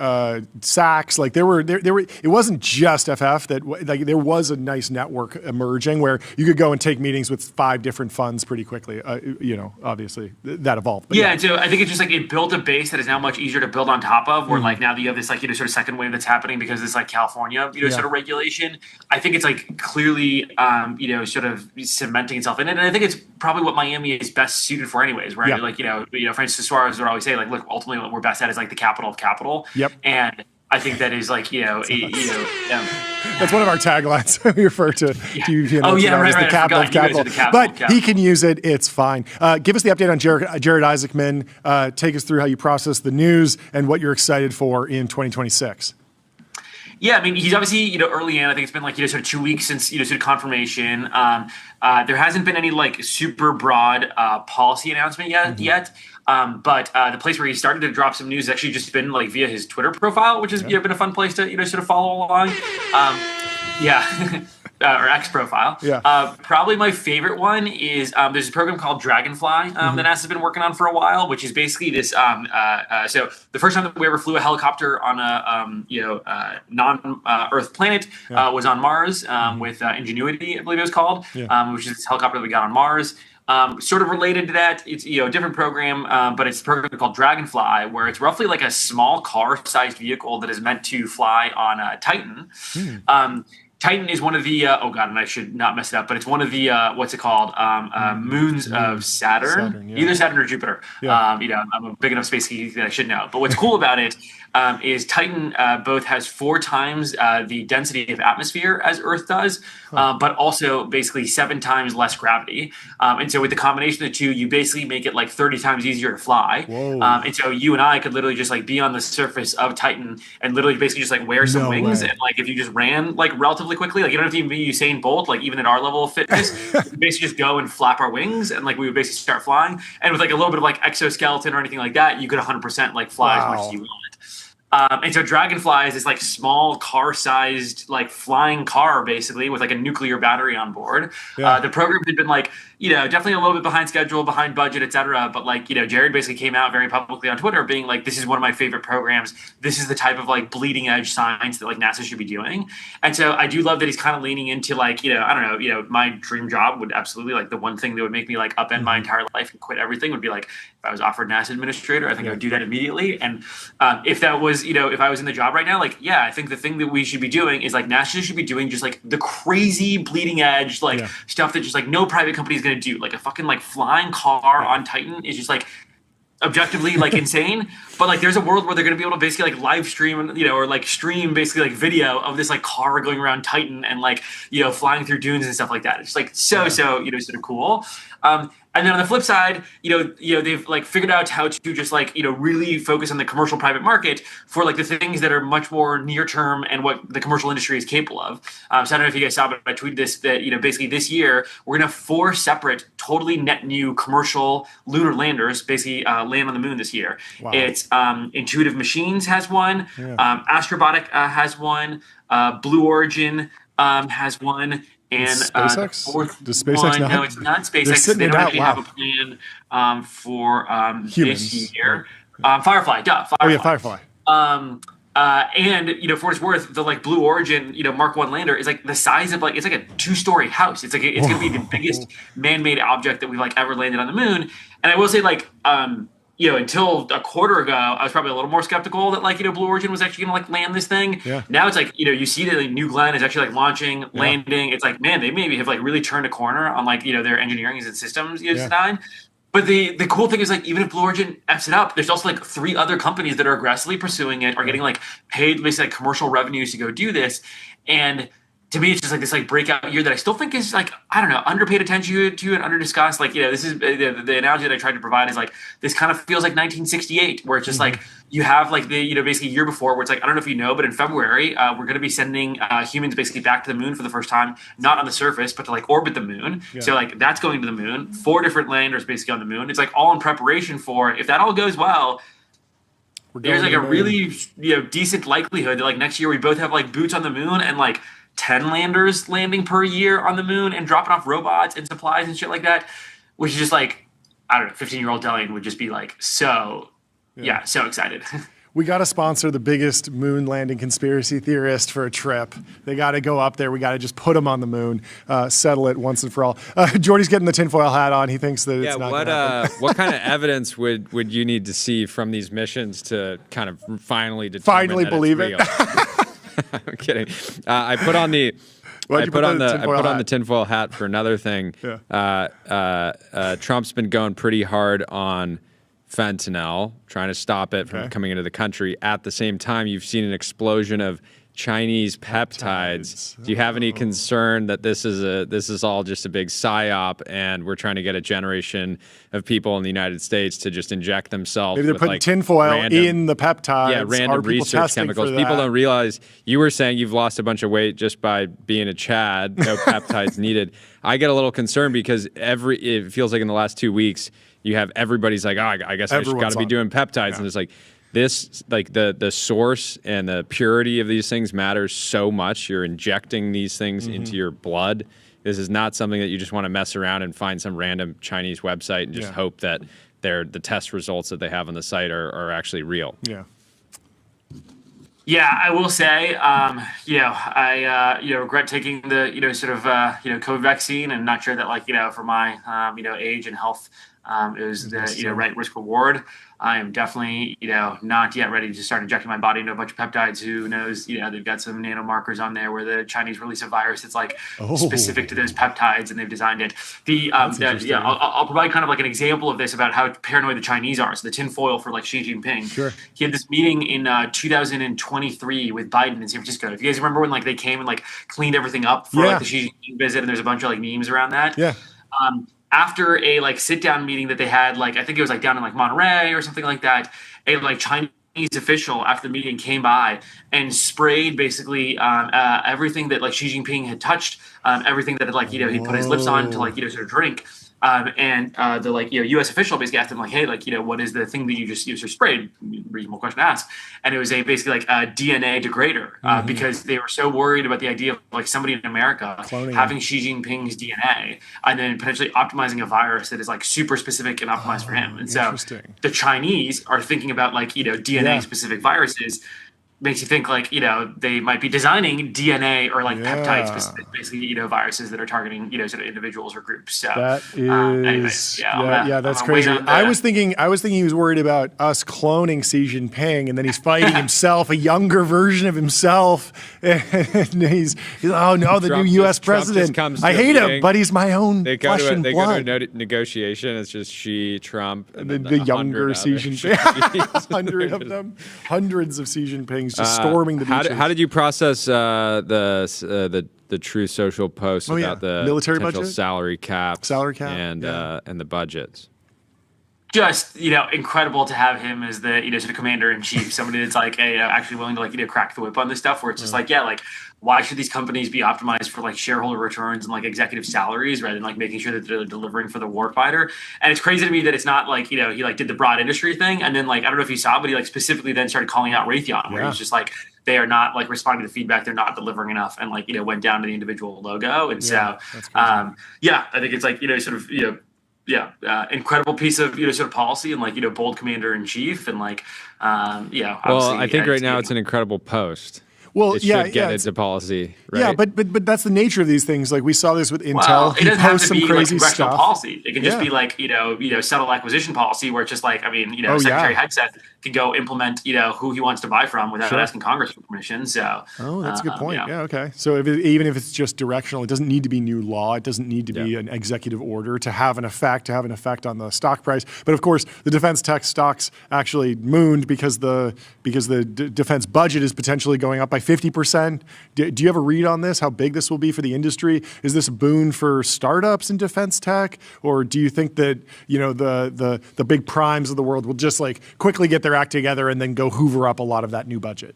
Sachs. Like there were. It wasn't just FF that like there was a nice network emerging where you could go and take meetings with 5 different funds pretty quickly. Obviously that evolved. But and so I think it's just like it built a base that is now much easier to build on top of. Where like now that you have this like sort of second wave that's happening because this like California sort of regulation. I think it's like clearly sort of cementing itself in it, and I think it's probably what Miami is best suited for anyways, right? Like, Francis Suarez would always say, like, look, ultimately what we're best at is like the capital of capital. And I think that is like, that's one of our taglines. We refer to as the capital of capital. But he can use it. It's fine. Give us the update on Jared Isaacman. Take us through how you process the news and what you're excited for in 2026. Yeah, I mean, he's obviously, early in. I think it's been like, sort of 2 weeks since, sort of confirmation. There hasn't been any like super broad policy announcement yet. But the place where he started to drop some news has actually just been like via his Twitter profile, which has been a fun place to, sort of follow along. Or X profile. Probably my favorite one is there's a program called Dragonfly that NASA's been working on for a while, which is basically this. So the first time that we ever flew a helicopter on a non-Earth planet was on Mars with Ingenuity, I believe it was called, which is this helicopter that we got on Mars. Sort of related to that, it's a different program, but it's a program called Dragonfly, where it's roughly like a small car-sized vehicle that is meant to fly on Titan. Titan is one of the and I should not mess it up, but it's one of the what's it called moons of Saturn, either Saturn or Jupiter. I'm a big enough space geek that I should know. But what's cool about it is Titan both has 4 times the density of atmosphere as Earth does, but also basically 7 times less gravity. And so with the combination of the two, you basically make it like 30 times easier to fly. And so you and I could literally just like be on the surface of Titan and literally basically just like wear some wings. And like if you just ran like relatively quickly, like you don't have to even be Usain Bolt, like even at our level of fitness, you basically just go and flap our wings and like we would basically start flying. And with like a little bit of like exoskeleton or anything like that, you could 100% like fly as much as you want. And so Dragonfly is this like small car-sized like flying car basically with like a nuclear battery on board. The program had been like, definitely a little bit behind schedule, behind budget, et cetera. But like, Jared basically came out very publicly on Twitter being like, this is one of my favorite programs. This is the type of like bleeding edge science that like NASA should be doing. And so I do love that he's kind of leaning into like, I don't know, my dream job would absolutely like the one thing that would make me like upend my entire life and quit everything would be like, if I was offered NASA administrator, I think I would do that immediately. And if that was, if I was in the job right now, like, yeah, I think the thing that we should be doing is like NASA should be doing just like the crazy bleeding edge, like stuff that just like no private company is going to do. Like a fucking like flying car on Titan is just like objectively like insane. But like there's a world where they're going to be able to basically like live stream, or like stream basically like video of this like car going around Titan and like, flying through dunes and stuff like that. It's like so, sort of cool. And then on the flip side, they've like figured out how to just like, really focus on the commercial private market for like the things that are much more near term and what the commercial industry is capable of. So I don't know if you guys saw, but I tweeted this, that, basically this year, we're going to have 4 separate, totally net new commercial lunar landers basically land on the moon this year. Wow. It's Intuitive Machines has one, Astrobotic has one, Blue Origin has one. And SpaceX? Does SpaceX one, no, it's not SpaceX. They don't actually have a plan for this year. Firefly, Firefly. Oh yeah, Firefly. And for what it's worth, the like Blue Origin, Mark 1 lander is like the size of like it's like a 2-story house. It's like it's gonna be the biggest man-made object that we've like ever landed on the moon. And I will say like until a quarter ago, I was probably a little more skeptical that like, Blue Origin was actually going to like land this thing. Yeah. Now it's like, you see that like, New Glenn is actually like launching, landing. It's like, man, they maybe have like really turned a corner on like, their engineering and systems design. But the cool thing is like, even if Blue Origin F's it up, there's also like 3 other companies that are aggressively pursuing it, are getting like paid basically like commercial revenues to go do this. And to me, it's just like this like breakout year that I still think is like, I don't know, underpaid attention to and under discussed. Like, this is the analogy that I tried to provide is like, this kind of feels like 1968, where it's just like, you have like the, basically year before where it's like, I don't know if you know, but in February, we're going to be sending humans basically back to the moon for the first time, not on the surface, but to like orbit the moon. Yeah. So like that's going to the moon, 4 different landers basically on the moon. It's like all in preparation for, if that all goes well, there's like a really, decent likelihood that like next year we both have like boots on the moon and like 10 landers landing per year on the moon and dropping off robots and supplies and shit like that, which is just like, I don't know, 15-year-old Delian would just be like, so excited. We got to sponsor the biggest moon landing conspiracy theorist for a trip. They got to go up there. We got to just put them on the moon, settle it once and for all. Jordy's getting the tinfoil hat on. He thinks that it's not going to happen. What kind of evidence would you need to see from these missions to kind of finally determine that believe it's it? Real? I'm kidding. I put on the tinfoil hat for another thing. Yeah. Trump's been going pretty hard on fentanyl, trying to stop it from coming into the country. At the same time, you've seen an explosion of Chinese peptides. Do you have any concern that this is all just a big psyop and we're trying to get a generation of people in the United States to just inject themselves? Maybe they're putting tinfoil in the peptides. Yeah, random research chemicals. People don't realize. You were saying you've lost a bunch of weight just by being a Chad. No peptides needed. I get a little concerned because it feels like in the last 2 weeks you have everybody's like, I guess I got to be doing peptides, and it's like. This, like the source and the purity of these things matters so much. You're injecting these things into your blood. This is not something that you just want to mess around and find some random Chinese website and just hope that the test results that they have on the site are actually real. Yeah. Yeah, I will say, I regret taking the, COVID vaccine, and not sure that, for my, age and health It was the right risk reward. I am definitely not yet ready to start injecting my body into a bunch of peptides. Who knows? They've got some nanomarkers on there where the Chinese release a virus that's like specific to those peptides, and they've designed it. I'll provide kind of like an example of this about how paranoid the Chinese are. So the tinfoil for like Xi Jinping. Sure. He had this meeting in 2023 with Biden in San Francisco. If you guys remember when like they came and like cleaned everything up for like the Xi Jinping visit, and there's a bunch of like memes around that. Yeah. After a like sit down meeting that they had, like I think it was like down in like Monterey or something like that, a like Chinese official after the meeting came by and sprayed basically everything that like Xi Jinping had touched, everything that had like he put his lips on to like sort of drink. The like U.S. official basically asked him like, hey, like what is the thing that you just sprayed? Reasonable question to ask. And it was basically like a DNA degrader because they were so worried about the idea of like somebody in America having Xi Jinping's DNA and then potentially optimizing a virus that is like super specific and optimized for him. And so the Chinese are thinking about like DNA specific viruses. Makes you think like they might be designing DNA or like peptide specific, basically viruses that are targeting sort of individuals or groups. So that is that's crazy. I was thinking he was worried about us cloning Xi Jinping, and then he's fighting himself, a younger version of himself, and he's oh no, the new U.S. president. I hate him, but he's my own flesh and blood. They go to a negotiation. It's just Xi, Trump, and the younger Xi Jinping. 100 of them, hundreds of Xi Jinpings. Just storming the beaches. How did you process the True Social post about the military potential budget, salary cap, and the budgets? Just incredible to have him as the sort of commander in chief, somebody that's like actually willing to like crack the whip on this stuff. Where it's just like why should these companies be optimized for like shareholder returns and like executive salaries rather than like making sure that they're delivering for the warfighter? And it's crazy to me that it's not like he like did the broad industry thing and then like I don't know if you saw, but he like specifically then started calling out Raytheon, where he's just like they are not like responding to the feedback, they're not delivering enough, and like went down to the individual logo. And so I think it's like sort of incredible piece of sort of policy and like bold commander in chief and like well, I think right now it's an incredible post. Well, it should get into policy, right? Yeah, but that's the nature of these things. Like we saw this with Intel. Well, it doesn't have to be crazy like congressional stuff. policy. It can just be like subtle acquisition policy, where it's just like Secretary Hegseth can go implement who he wants to buy from without asking Congress for permission. So that's a good point. Yeah, okay. So even if it's just directional, it doesn't need to be new law. It doesn't need to be an executive order to have an effect on the stock price. But of course, the defense tech stocks actually mooned because the defense budget is potentially going up by 50%. Do you have a read on this? How big this will be for the industry? Is this a boon for startups in defense tech, or do you think that the big primes of the world will just like quickly get their act together and then go hoover up a lot of that new budget?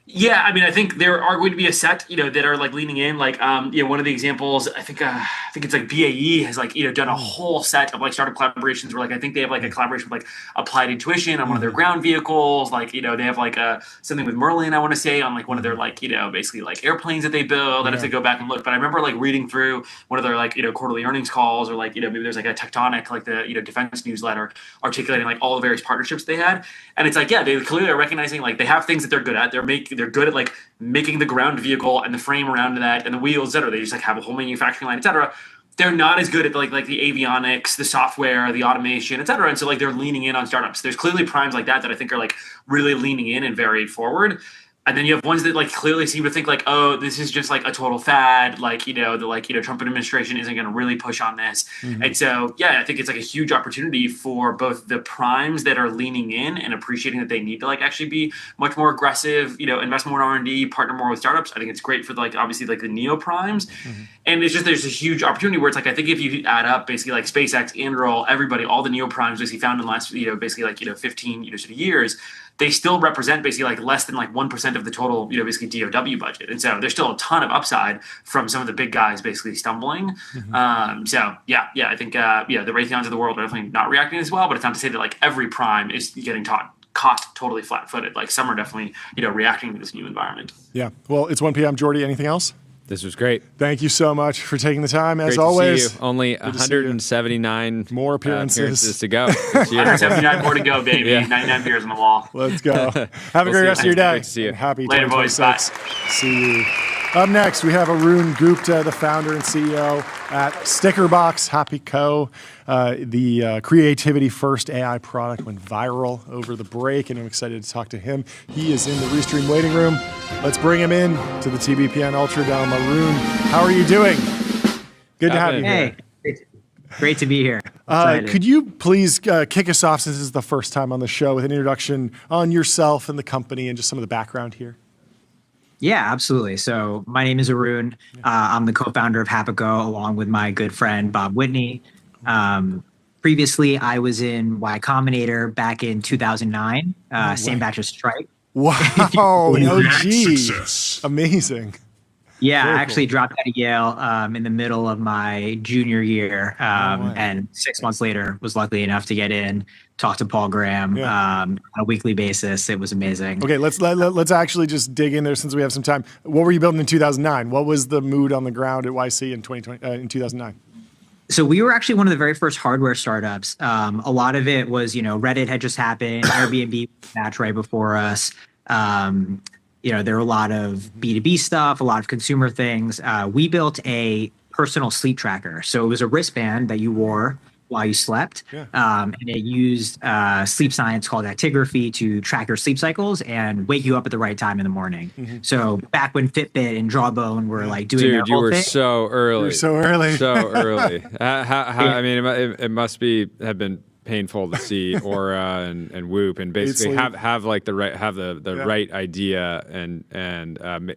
Yeah, I mean, I think there are going to be a set, that are like leaning in. Like, one of the examples, I think it's like BAE has like, done a whole set of like startup collaborations where like I think they have like a collaboration with like Applied Intuition on one of their ground vehicles. Like, they have like something with Merlin, I want to say, on like one of their like, basically like airplanes that they build. I'd have to go back and look. But I remember like reading through one of their like, quarterly earnings calls, or like, maybe there's like a Tectonic, like the, defense newsletter articulating like all the various partnerships they had. And it's like, they clearly are recognizing like they have things that they're good at. They're good at like making the ground vehicle and the frame around that and the wheels, et cetera. They just like have a whole manufacturing line, et cetera. They're not as good at like the avionics, the software, the automation, et cetera. And so like they're leaning in on startups. There's clearly primes like that I think are like really leaning in and very forward. And then you have ones that like clearly seem to think like, oh, this is just like a total fad. Like, the Trump administration isn't going to really push on this. And so, I think it's like a huge opportunity for both the primes that are leaning in and appreciating that they need to like actually be much more aggressive, invest more in R&D, partner more with startups. I think it's great for like, obviously like the neo primes. And it's just, there's a huge opportunity where it's like, I think if you add up basically like SpaceX, Anduril, everybody, all the neo primes basically found in the last, basically like, 15, sort of years, they still represent basically like less than like 1% of the total, basically DOW budget. And so there's still a ton of upside from some of the big guys basically stumbling. I think, the Raytheons of the world are definitely not reacting as well, but it's not to say that like every prime is getting caught totally flat-footed. Like some are definitely, reacting to this new environment. Yeah. Well, it's 1 p.m. Jordy, anything else? This was great. Thank you so much for taking the time, as great always. To see you. Only 179 more appearances to go. 179 more to go, baby. 99 beers on the wall. Let's go. Have a great rest of your day. Great to see you. Happy Later, boys. Bye. See you. Up next, we have Arun Gupta, the founder and CEO at Stickerbox, Happy Co. The creativity first AI product went viral over the break, and I'm excited to talk to him. He is in the Restream waiting room. Let's bring him in to the TBPN Ultra Dome. Arun, how are you doing? Good to have you here. Hey, great to be here. Could you please kick us off, since this is the first time on the show, with an introduction on yourself and the company and just some of the background here? Yeah, absolutely. So my name is Arun. I'm the co-founder of Hapico, along with my good friend Bob Whitney. Previously, I was in Y Combinator back in 2009, same batch of Stripe. Wow, OG. Amazing. Yeah, Very I actually cool. dropped out of Yale in the middle of my junior year, and 6 months later was lucky enough to get in, talk to Paul Graham on a weekly basis. It was amazing. Okay, let's actually just dig in there since we have some time. What were you building in 2009? What was the mood on the ground at YC in 2009? So we were actually one of the very first hardware startups. A lot of it was, Reddit had just happened, Airbnb match right before us. There were a lot of B2B stuff, a lot of consumer things. We built a personal sleep tracker. So it was a wristband that you wore while you slept. And it used sleep science called actigraphy to track your sleep cycles and wake you up at the right time in the morning. So back when Fitbit and Jawbone were like doing their Dude, you whole were thing. so early. You were so early. So early. I mean, it must have been painful to see Aura and Whoop and basically have like the right idea and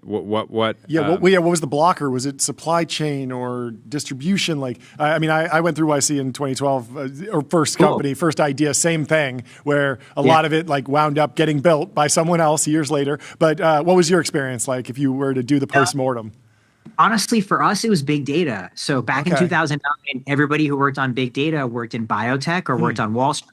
what what was the blocker? Was it supply chain or distribution? Like I went through YC in 2012 or first company, first idea, same thing, where a lot of it like wound up getting built by someone else years later. But what was your experience like if you were to do the postmortem? Honestly, for us, it was big data. So back in 2009, everybody who worked on big data worked in biotech or worked on Wall Street.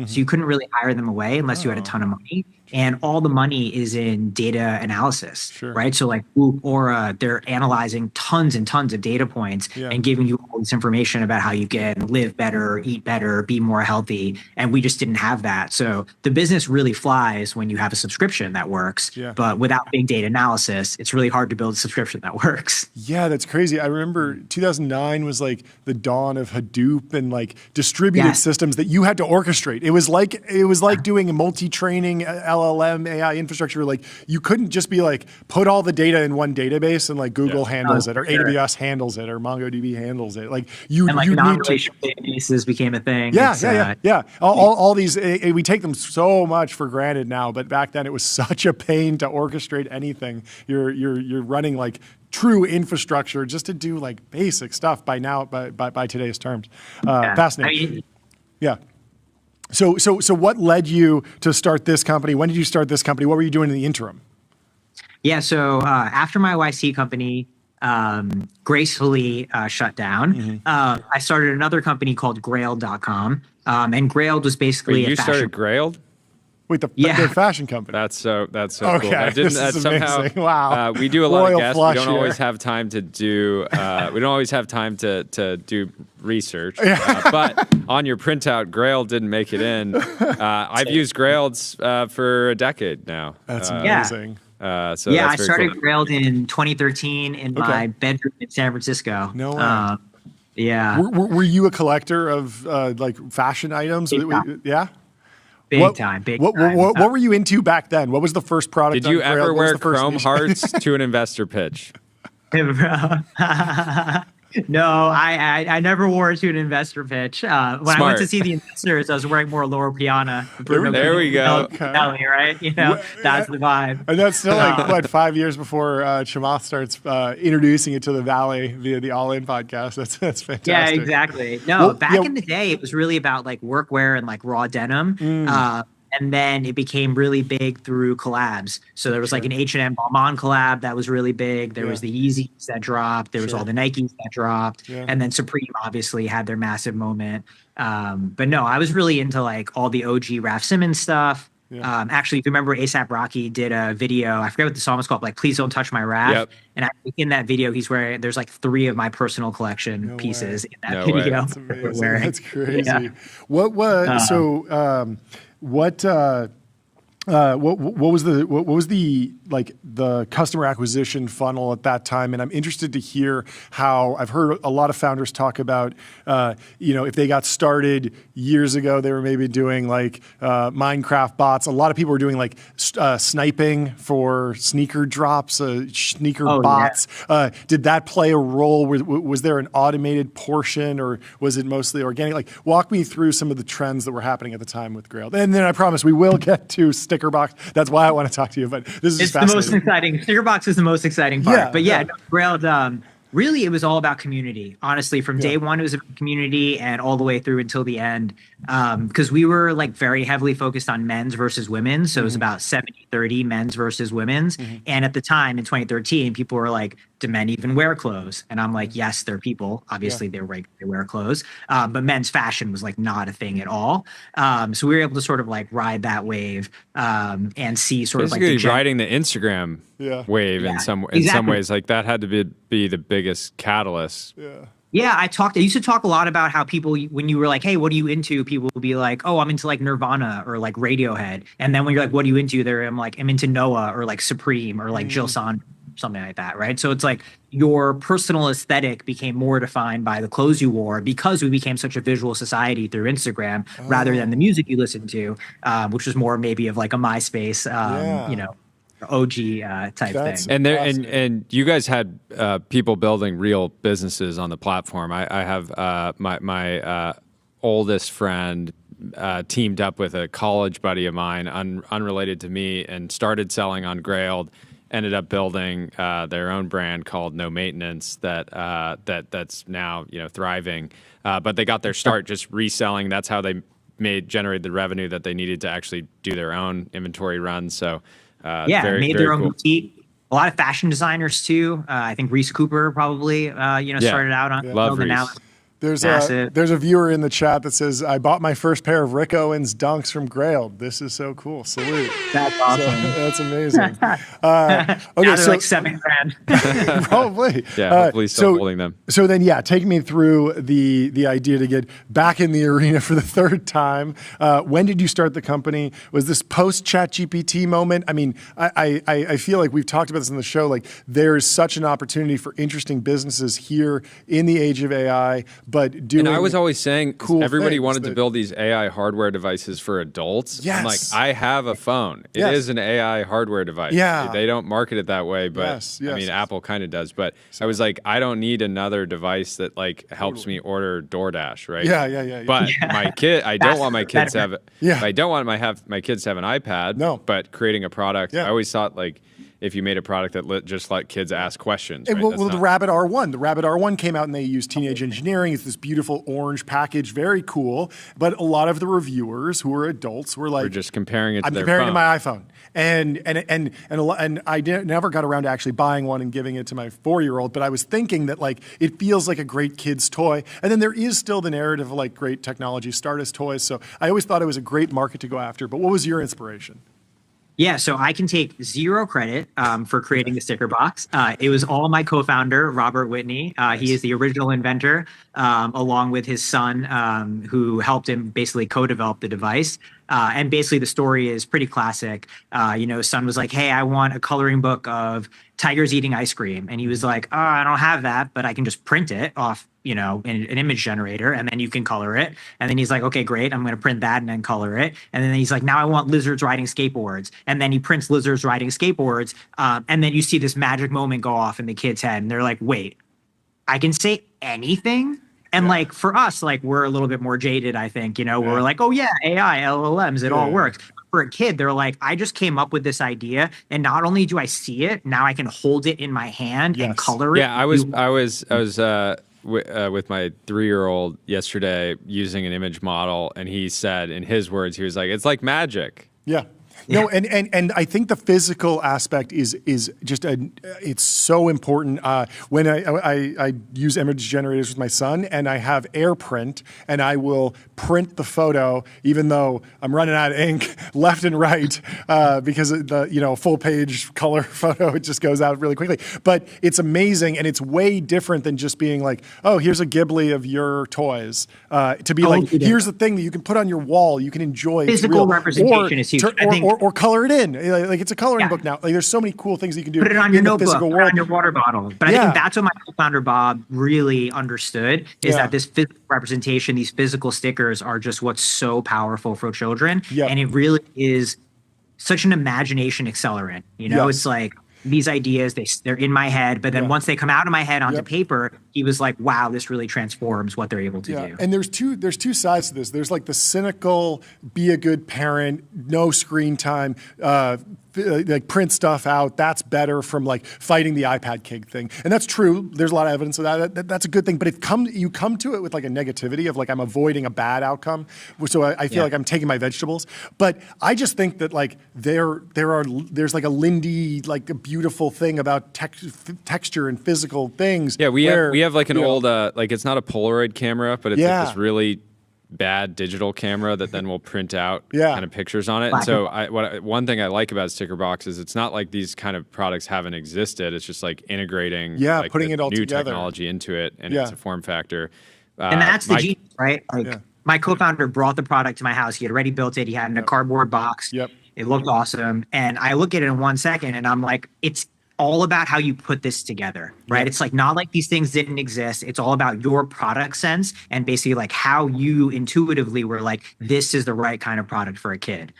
So you couldn't really hire them away unless you had a ton of money. And all the money is in data analysis, right? So like Whoop, Aura, they're analyzing tons and tons of data points and giving you all this information about how you can live better, eat better, be more healthy. And we just didn't have that. So the business really flies when you have a subscription that works. But without big data analysis, it's really hard to build a subscription that works. Yeah, that's crazy. I remember 2009 was like the dawn of Hadoop and like distributed systems that you had to orchestrate. It was like doing a multi-training LLM AI infrastructure. Like you couldn't just be like put all the data in one database and like Google handles it or AWS handles it or MongoDB handles it. Like you need to. Databases became a thing. All these we take them so much for granted now, but back then it was such a pain to orchestrate anything. You're running like true infrastructure just to do like basic stuff by today's terms. Fascinating. So what led you to start this company? When did you start this company? What were you doing in the interim? Yeah, so after my YC company gracefully shut down, I started another company called Grailed.com. And Grailed was basically you started Grailed? Wait, the fashion company. That's so okay, cool. Somehow, wow. We do a lot Royal of guests. flush We don't here. always have time to do. We don't always have time to do research. But on your printout, Grailed didn't make it in. I've used Graileds for a decade now. That's amazing. I started Grailed in 2013 in my bedroom in San Francisco. No way. Yeah. Were you a collector of like fashion items? Yeah. Big time. What were you into back then? What was the first product? Did you ever wear Chrome Hearts to an investor pitch? No, I never wore it to an investor pitch. When I went to see the investors, I was wearing more Loro Piana. There we go. Belly, right? That's the vibe. And that's still like 5 years before Chamath starts introducing it to the Valley via the All In podcast. That's fantastic. Yeah, exactly. No, back in the day, it was really about like workwear and like raw denim. And then it became really big through collabs. So there was like an H&M Balmain collab that was really big. There was the Yeezys that dropped. There was all the Nikes that dropped. And then Supreme obviously had their massive moment. But no, I was really into like all the OG Raf Simons stuff. Actually, if you remember, A$AP Rocky did a video. I forget what the song was called, like "Please Don't Touch My Raf." And in that video, he's wearing. There's like 3 of my personal collection pieces in that video. That's amazing. That's crazy. What was so? What was the like the customer acquisition funnel at that time, and I'm interested to hear how I've heard a lot of founders talk about, if they got started years ago, they were maybe doing like Minecraft bots. A lot of people were doing like sniping for sneaker drops, sneaker bots. Yeah. Did that play a role? Was there an automated portion, or was it mostly organic? Like, walk me through some of the trends that were happening at the time with Grail. And then I promise we will get to Stickerbox. That's why I want to talk to you. But this is the most exciting. Stickerbox is the most exciting part. Yeah, but yeah, Grail. Really, it was all about community. Honestly, from day one, it was about community, and all the way through until the end. Because we were like very heavily focused on men's versus women's. So it was about 70-30 men's versus women's. And at the time in 2013, people were like, do men even wear clothes? And I'm like, yes, they're people. Obviously, they wear clothes. But men's fashion was like not a thing at all. So we were able to sort of like ride that wave and see sort basically of like riding the Instagram wave in some ways. Like that had to be the biggest catalyst. Yeah, I used to talk a lot about how people, when you were like, hey, what are you into? People would be like, oh, I'm into like Nirvana or like Radiohead. And then when you're like, what are you into? I'm like, I'm into Noah or like Supreme or like Jill Son, something like that, right? So it's like your personal aesthetic became more defined by the clothes you wore because we became such a visual society through Instagram rather than the music you listened to, which was more maybe of like a MySpace, OG type thing. And and you guys had people building real businesses on the platform. I have my oldest friend teamed up with a college buddy of mine, unrelated to me, and started selling on Grailed. Ended up building their own brand called No Maintenance that's now thriving. But they got their start just reselling. That's how they generated the revenue that they needed to actually do their own inventory runs. So. Made their own boutique. A lot of fashion designers too. I think Reese Cooper probably, started out on. Love Reese. Now there's a viewer in the chat that says, I bought my first pair of Rick Owens dunks from Grail. This is so cool. Salute. That's awesome. That's amazing. Okay, so like $7,000. Probably. Yeah, hopefully still holding them. So then, take me through the idea to get back in the arena for the third time. When did you start the company? Was this post-ChatGPT moment? I mean, I feel like we've talked about this in the show. Like, there's such an opportunity for interesting businesses here in the age of AI. But doing and I was always saying, everybody wanted to build these AI hardware devices for adults. Yes. I'm like, I have a phone. It is an AI hardware device. Yeah. They don't market it that way, but I mean, Apple kind of does. But I was like, I don't need another device that like helps me order DoorDash, right? Yeah. But my kid, I don't want my kids to have. I don't want my kids to have an iPad. No. But creating a product, I always thought like, if you made a product that just let kids ask questions. And right? the Rabbit R1. The Rabbit R1 came out and they used teenage engineering. It's this beautiful orange package, very cool. But a lot of the reviewers who are adults were like, we're just comparing it to I'm their comparing phone. it to my iPhone. And I never got around to actually buying one and giving it to my 4-year-old, but I was thinking that like it feels like a great kid's toy. And then there is still the narrative of like great technology start as toys. So I always thought it was a great market to go after. But what was your inspiration? Yeah, so I can take zero credit for creating the Stickerbox. It was all my co-founder, Robert Whitney. He is the original inventor, along with his son, who helped him basically co-develop the device. And basically the story is pretty classic. His son was like, hey, I want a coloring book of tigers eating ice cream. And he was like, oh, I don't have that, but I can just print it off, an image generator, and then you can color it. And then he's like, okay, great. I'm going to print that and then color it. And then he's like, now I want lizards riding skateboards. And then he prints lizards riding skateboards. And then you see this magic moment go off in the kid's head. And they're like, wait, I can say anything? And like for us, like we're a little bit more jaded, I think, we're like, oh yeah, AI, LLMs, it all works. For a kid, they're like, I just came up with this idea, and not only do I see it, now I can hold it in my hand and color it. Yeah, I was with my 3-year-old yesterday using an image model, and he said, in his words, he was like, it's like magic. Yeah. No, and I think the physical aspect is just it's so important. When I use image generators with my son, and I have AirPrint, and I will print the photo, even though I'm running out of ink left and right, because the full page color photo, it just goes out really quickly. But it's amazing, and it's way different than just being like, oh, here's a Ghibli of your toys. To be here's the thing that you can put on your wall, you can enjoy. Physical representation is huge. I think or color it in. Like it's a coloring book now. Like there's so many cool things you can do. Put it on your notebook, physical put world. it on your water bottle. But I think that's what my co-founder Bob really understood is that this physical representation, these physical stickers are just what's so powerful for children. And it really is such an imagination accelerant. You know, it's like these ideas, they're in my head, but then once they come out of my head onto paper, he was like, wow, this really transforms what they're able to do. And there's two sides to this. There's like the cynical, be a good parent, no screen time, like print stuff out. That's better from like fighting the iPad kid thing. And that's true. There's a lot of evidence of that. That's a good thing. But you come to it with like a negativity of like, I'm avoiding a bad outcome. So I feel like I'm taking my vegetables. But I just think that like there's like a Lindy, like a beautiful thing about texture and physical things. Yeah, we have like an old, like it's not a Polaroid camera, but it's like this really bad digital camera that then will print out kind of pictures on it. And so one thing I like about Stickerbox is it's not like these kind of products haven't existed. It's just like integrating like putting it all new together. Technology into it, and it's a form factor. And that's the genius, right? Like my co-founder brought the product to my house. He had already built it. He had it in a cardboard box. It looked awesome. And I look at it in 1 second and I'm like, it's all about how you put this together, right? It's like not like these things didn't exist. It's all about your product sense and basically like how you intuitively were like, this is the right kind of product for a kid.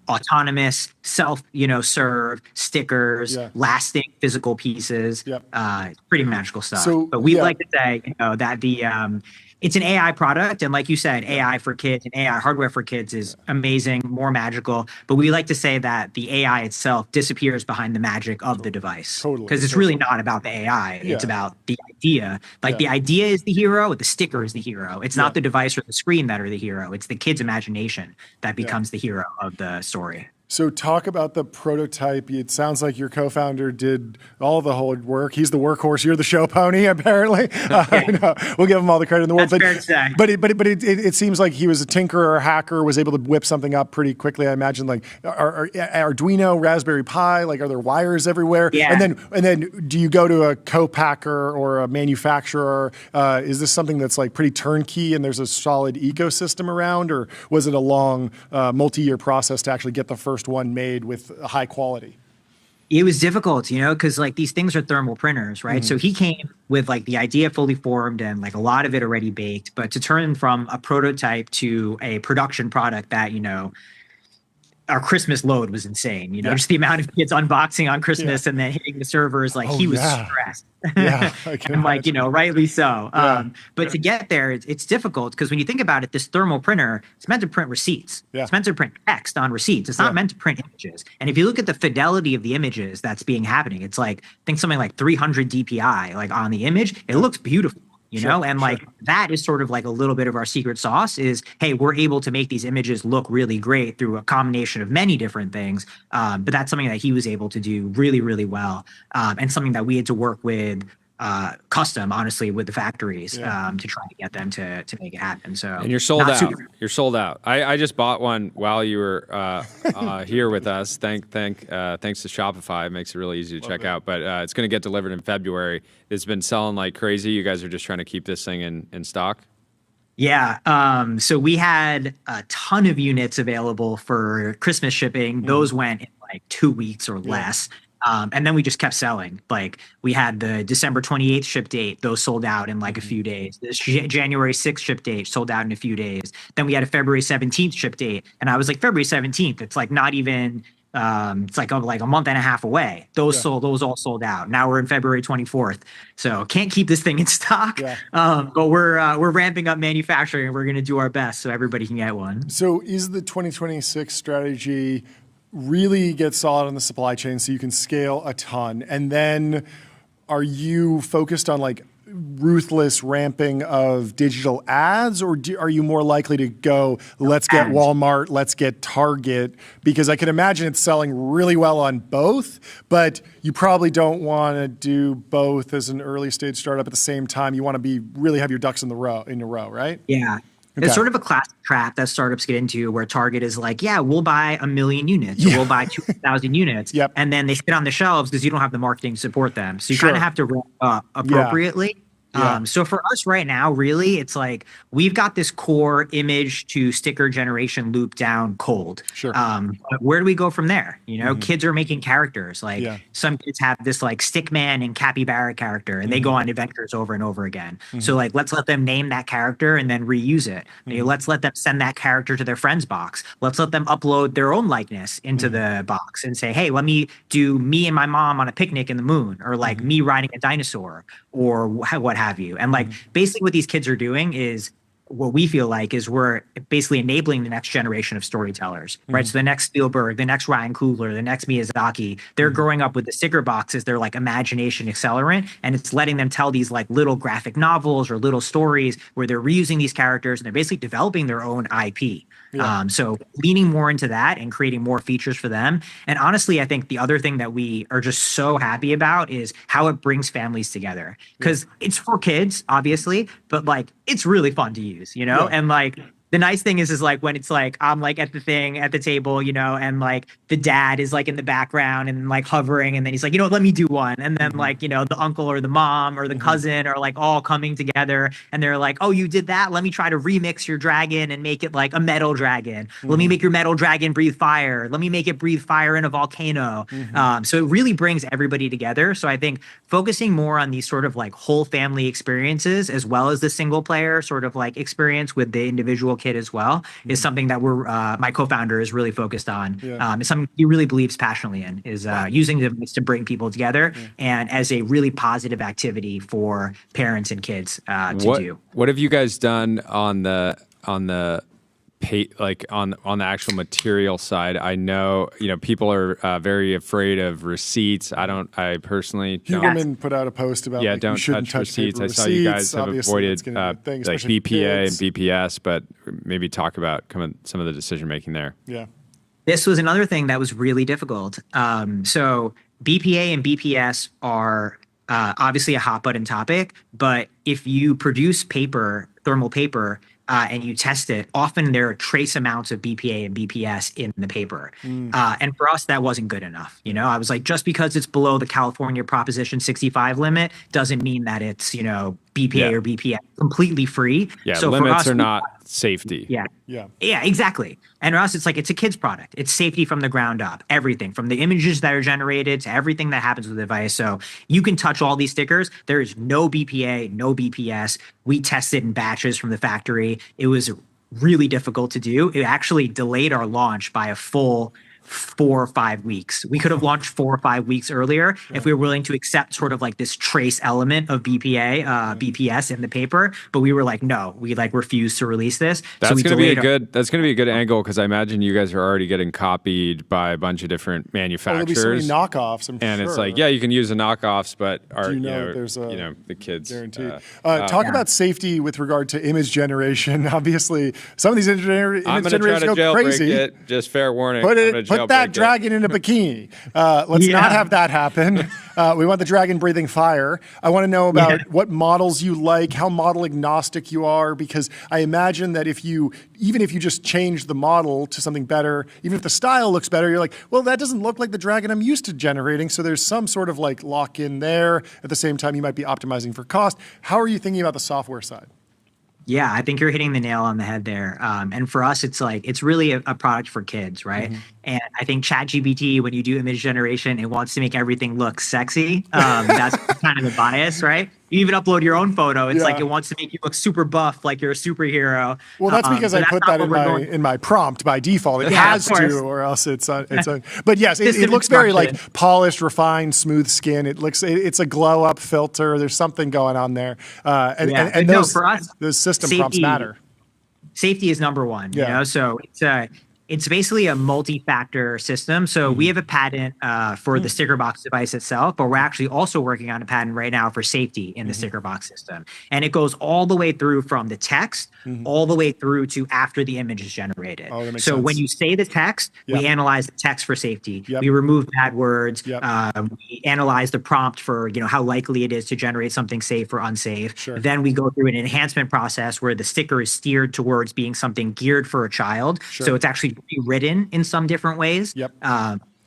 Autonomous, self, serve, stickers, lasting physical pieces. Pretty magical stuff. But we like to say, that it's an AI product. And like you said, AI for kids and AI hardware for kids is amazing, more magical. But we like to say that the AI itself disappears behind the magic of the device. Because it's really not about the AI. It's about the idea. Like the idea is the hero, the sticker is the hero. It's not the device or the screen that are the hero. It's the kid's imagination that becomes the hero of the story. So talk about the prototype. It sounds like your co-founder did all the hard work. He's the workhorse. You're the show pony, apparently. We'll give him all the credit in the world. That's fair to say. But it seems like he was a tinkerer or a hacker, was able to whip something up pretty quickly. I imagine like Arduino, Raspberry Pi, like are there wires everywhere? And then do you go to a co-packer or a manufacturer? Is this something that's like pretty turnkey and there's a solid ecosystem around, or was it a long multi-year process to actually get the first one made with high quality? It was difficult, because like these things are thermal printers, right? So he came with like the idea fully formed and like a lot of it already baked, but to turn from a prototype to a production product that, our Christmas load was insane, just the amount of kids unboxing on Christmas and then hitting the servers, like he was stressed. And like, rightly so. But to get there, it's difficult because when you think about it, this thermal printer, it's meant to print receipts. It's meant to print text on receipts. It's not meant to print images. And if you look at the fidelity of the images that's happening, it's like, I think something like 300 DPI, like on the image, it looks beautiful. And like that is sort of like a little bit of our secret sauce is, hey, we're able to make these images look really great through a combination of many different things. But that's something that he was able to do really, really well. And something that we had to work with custom, honestly, with the factories to try to get them to make it happen. So and you're sold out. You're sold out. I just bought one while you were here with us. Thanks to Shopify. It makes it really easy to check out. But it's going to get delivered in February. It's been selling like crazy. You guys are just trying to keep this thing in stock? Yeah. So we had a ton of units available for Christmas shipping. Those went in like 2 weeks or less. And then we just kept selling. Like we had the December 28th ship date, those sold out in like a few days. The January 6th ship date sold out in a few days. Then we had a February 17th ship date. And I was like, February 17th, it's like not even, it's like a month and a half away. Those all sold out. Now we're in February 24th. So can't keep this thing in stock. But we're ramping up manufacturing and we're going to do our best so everybody can get one. So is the 2026 strategy really get solid on the supply chain so you can scale a ton? And then are you focused on like ruthless ramping of digital ads, or are you more likely to go, let's get Walmart, let's get Target? Because I can imagine it's selling really well on both, but you probably don't want to do both as an early stage startup at the same time. You want to really have your ducks in a row, right? Yeah. Okay. It's sort of a classic trap that startups get into where Target is like, yeah, we'll buy 1 million units, or we'll buy 2,000 units. And then they sit on the shelves because you don't have the marketing to support them. So you kind of have to ramp up appropriately. Yeah. So for us right now, really, it's like we've got this core image to sticker generation loop down cold. Sure. But where do we go from there? You know, kids are making characters. Like some kids have this like Stickman and Capybara character, and they go on adventures over and over again. So like, let's let them name that character and then reuse it. Let's let them send that character to their friend's box. Let's let them upload their own likeness into the box and say, hey, let me do me and my mom on a picnic in the moon, or like me riding a dinosaur, or what have you. And like basically what these kids are doing is what we feel like is we're basically enabling the next generation of storytellers, right? So the next Spielberg, the next Ryan Coogler, the next Miyazaki, they're growing up with the sticker box as their like imagination accelerant, and it's letting them tell these like little graphic novels or little stories where they're reusing these characters and they're basically developing their own IP. So leaning more into that and creating more features for them. And honestly, I think the other thing that we are just so happy about is how it brings families together, because it's for kids, obviously, but like it's really fun to use, you know? And like the nice thing is like when it's like I'm like at the table, you know, and like the dad is like in the background and like hovering, and then he's like, you know, let me do one. And then like, you know, the uncle or the mom or the cousin are like all coming together, and they're like, oh, you did that? Let me try to remix your dragon and make it like a metal dragon. Let me make your metal dragon breathe fire. Let me make it breathe fire in a volcano. So it really brings everybody together. So I think focusing more on these sort of like whole family experiences, as well as the single player sort of like experience with the individual kid as well, is something that we're my co-founder is really focused on. It's something he really believes passionately in, is using device to bring people together and as a really positive activity for parents and kids to do. What have you guys done on the like on the actual material side? I know, you know, people are very afraid of receipts. I personally don't. Huberman put out a post about like, don't you shouldn't touch receipts. I receipts. saw you guys have Obviously, avoided like BPA and BPS, but maybe talk about some of the decision making there. Yeah. This was another thing that was really difficult. So BPA and BPS are obviously a hot button topic, but if you produce paper, thermal paper, and you test it, often there are trace amounts of BPA and BPS in the paper. And for us, that wasn't good enough. You know, I was like, just because it's below the California Proposition 65 limit doesn't mean that it's, you know, BPA or BPS completely free. Yeah, so limits for us, are not safety. Yeah, exactly. And for us, it's like, it's a kid's product. It's safety from the ground up, everything from the images that are generated to everything that happens with the device. So you can touch all these stickers. There is no BPA, no BPS. We tested in batches from the factory. It was really difficult to do. It actually delayed our launch by a full 4 or 5 weeks. We could have launched 4 or 5 weeks earlier if we were willing to accept sort of like this trace element of BPA, BPS in the paper. But we were like, no, we like refused to release this. That's going to be a good angle, because I imagine you guys are already getting copied by a bunch of different manufacturers. There'll be so many knockoffs, I'm and sure. it's like, yeah, you can use the knockoffs, but do you know there's a the kids guarantee. Talk about safety with regard to image generation. Obviously, some of these image generators go crazy. It. Just fair warning. Put that dragon in a bikini. Let's not have that happen. We want the dragon breathing fire. I want to know about what models you like, how model agnostic you are, because I imagine that even if you just change the model to something better, even if the style looks better, you're like, well, that doesn't look like the dragon I'm used to generating. So there's some sort of like lock in there. At the same time, you might be optimizing for cost. How are you thinking about the software side? Yeah, I think you're hitting the nail on the head there. And for us, it's like, it's really a product for kids, right? And I think ChatGPT, when you do image generation, it wants to make everything look sexy. That's kind of the bias, right? You even upload your own photo. It's like it wants to make you look super buff, like you're a superhero. Well, that's because I put that in my prompt by default. It has to, or else it's But yes, it looks very like polished, refined, smooth skin. It's a glow up filter. There's something going on there. And those, for us, those system prompts matter. Safety is number one. You know, so it's basically a multi-factor system. So we have a patent for the Stickerbox device itself, but we're actually also working on a patent right now for safety in the Stickerbox system. And it goes all the way through from the text all the way through to after the image is generated. Oh, that makes so sense. when you say the text, we analyze the text for safety. We remove bad words. We analyze the prompt for, you know, how likely it is to generate something safe or unsafe. Then we go through an enhancement process where the sticker is steered towards being something geared for a child. So it's actually rewritten in some different ways.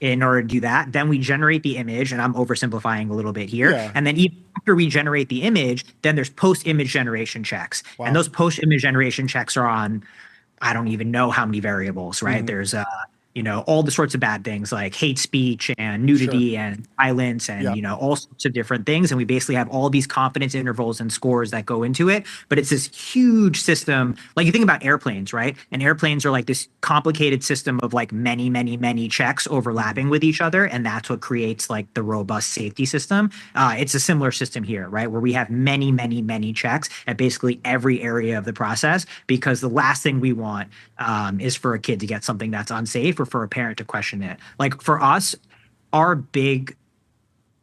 in order to do that. Then we generate the image, and I'm oversimplifying a little bit here. Yeah. And then even after we generate the image, then there's post-image generation checks. Wow. And those post-image generation checks are on, I don't even know how many variables, right? There's all the sorts of bad things like hate speech and nudity and violence and, all sorts of different things. And we basically have all these confidence intervals and scores that go into it. But it's this huge system. Like you think about airplanes, right? And airplanes are like this complicated system of like many, many, many checks overlapping with each other. And that's what creates like the robust safety system. It's a similar system here, right? Where we have many, many, many checks at basically every area of the process, because the last thing we want is for a kid to get something that's unsafe or for a parent to question it. Like for us, our big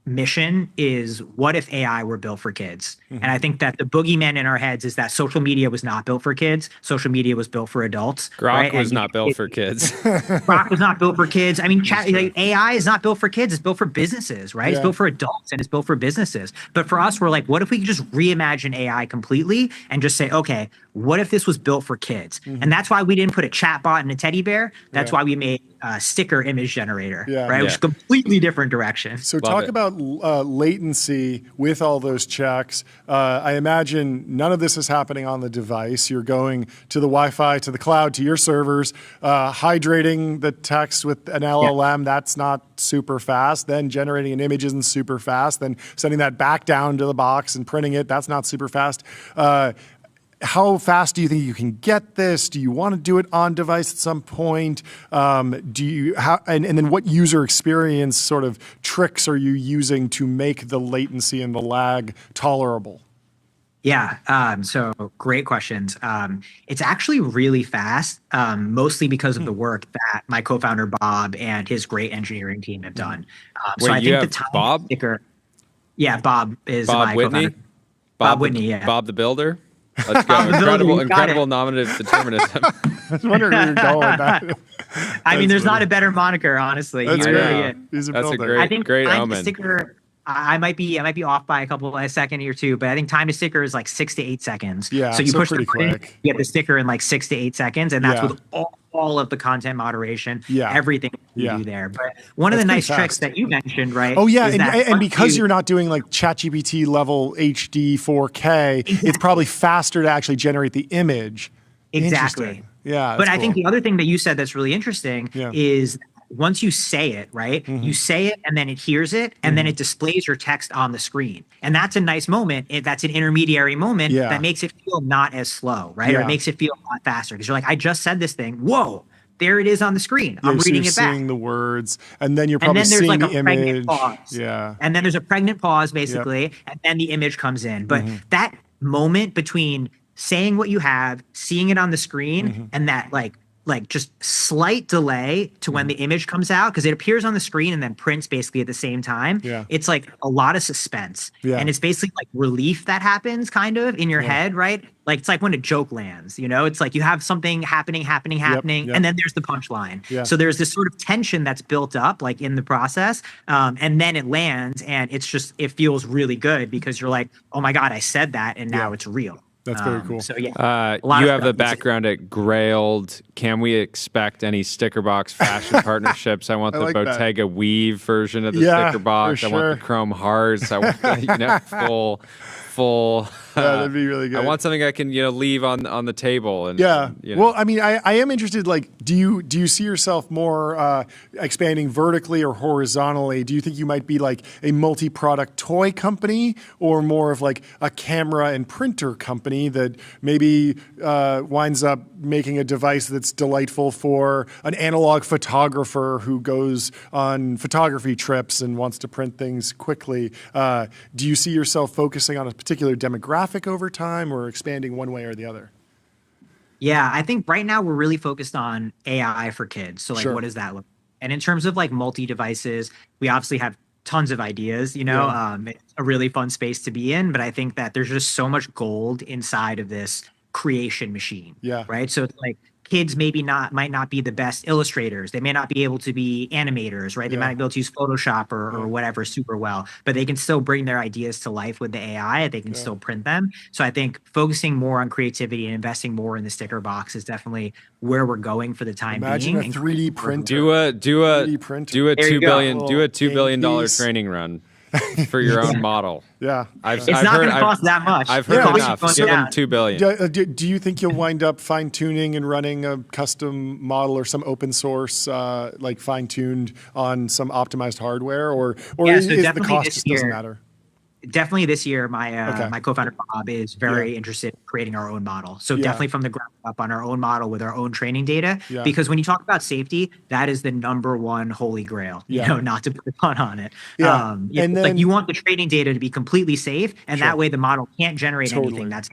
mission is, what if AI were built for kids? And I think that the boogeyman in our heads is that social media was not built for kids. Social media was built for adults. Grok was not built for kids. Grok was not built for kids. I mean, AI is not built for kids. It's built for businesses, right? It's built for adults and it's built for businesses. But for us, we're like, what if we could just reimagine AI completely and just say, okay, what if this was built for kids? And that's why we didn't put a chat bot and a teddy bear. That's why we made a sticker image generator, right? Which is a completely different direction. So talk about latency with all those checks. I imagine none of this is happening on the device. You're going to the Wi-Fi, to the cloud, to your servers, hydrating the text with an LLM. That's not super fast. Then generating an image isn't super fast. Then sending that back down to the box and printing it, that's not super fast. How fast do you think you can get this? Do you want to do it on device at some point? And then what user experience sort of tricks are you using to make the latency and the lag tolerable? Yeah. So great questions. It's actually really fast, mostly because of the work that my co-founder Bob and his great engineering team have done. Wait, I think the time Bob? Sticker, Bob is Bob my Whitney? co-founder. Bob Whitney, yeah. Bob the Builder? Let's go. Incredible nominative determinism. I was wondering where you're going with that. I mean, there's not a better moniker, honestly. That's really He's a That's builder. a I think great time omen. to sticker, I might be off by a second or two, but I think time to sticker is like 6 to 8 seconds. Yeah, so you push the pretty button, quick. you get the sticker in like 6 to 8 seconds, and that's with all of the content moderation, everything you do there. But one of the nice tricks that you mentioned, right? Oh yeah, is and because you're not doing like ChatGPT level HD 4K, it's probably faster to actually generate the image. Exactly. Yeah. But I think the other thing that you said that's really interesting is once you say it, right? You say it and then it hears it and then it displays your text on the screen. And that's a nice moment. That's an intermediary moment that makes it feel not as slow, right? Or it makes it feel a lot faster because you're like, I just said this thing. Whoa, there it is on the screen. I'm reading it back. You're seeing the words and then you're probably seeing like the image. Pause. Yeah. And then there's a pregnant pause basically and then the image comes in. But that moment between saying what you have, seeing it on the screen and that like just slight delay to when the image comes out because it appears on the screen and then prints basically at the same time. It's like a lot of suspense. And it's basically like relief that happens kind of in your head, right? Like it's like when a joke lands, it's like you have something happening, and then there's the punchline. So there's this sort of tension that's built up like in the process. And then it lands and it feels really good because you're like, oh my God, I said that and now it's real. That's very cool. So you have a background at Grailed. Can we expect any Stickerbox fashion partnerships? I want the Bottega weave version of the Stickerbox. I want the Chrome Hearts. I want the, full. That'd be really good. I want something I can leave on the table. And well, I mean, I am interested. Like, do you see yourself more expanding vertically or horizontally? Do you think you might be like a multi-product toy company or more of like a camera and printer company that maybe winds up making a device that's delightful for an analog photographer who goes on photography trips and wants to print things quickly? Do you see yourself focusing on a particular demographic over time or expanding one way or the other? Yeah, I think right now we're really focused on AI for kids. So like, what does that look like? And in terms of like multi-devices, we obviously have tons of ideas, it's a really fun space to be in, but I think that there's just so much gold inside of this creation machine. Right. So it's like kids might not be the best illustrators. They may not be able to be animators, right? They might not be able to use Photoshop or whatever super well, but they can still bring their ideas to life with the AI. They can still print them. So I think focusing more on creativity and investing more in the sticker box is definitely where we're going for the time being. Imagine a 3D printer. Do a $2 billion training run for your own model. Yeah. It's not going to cost that much. I've heard enough. Give them $2 billion. Do you think you'll wind up fine tuning and running a custom model or some open source, like fine tuned on some optimized hardware, or is the cost just doesn't matter? Definitely this year, my co-founder Bob is very interested in creating our own model. So definitely from the ground up on our own model with our own training data. Yeah. Because when you talk about safety, that is the #1 holy grail. You know, not to put a pun on it. Yeah. And then, like you want the training data to be completely safe, and that way the model can't generate anything that's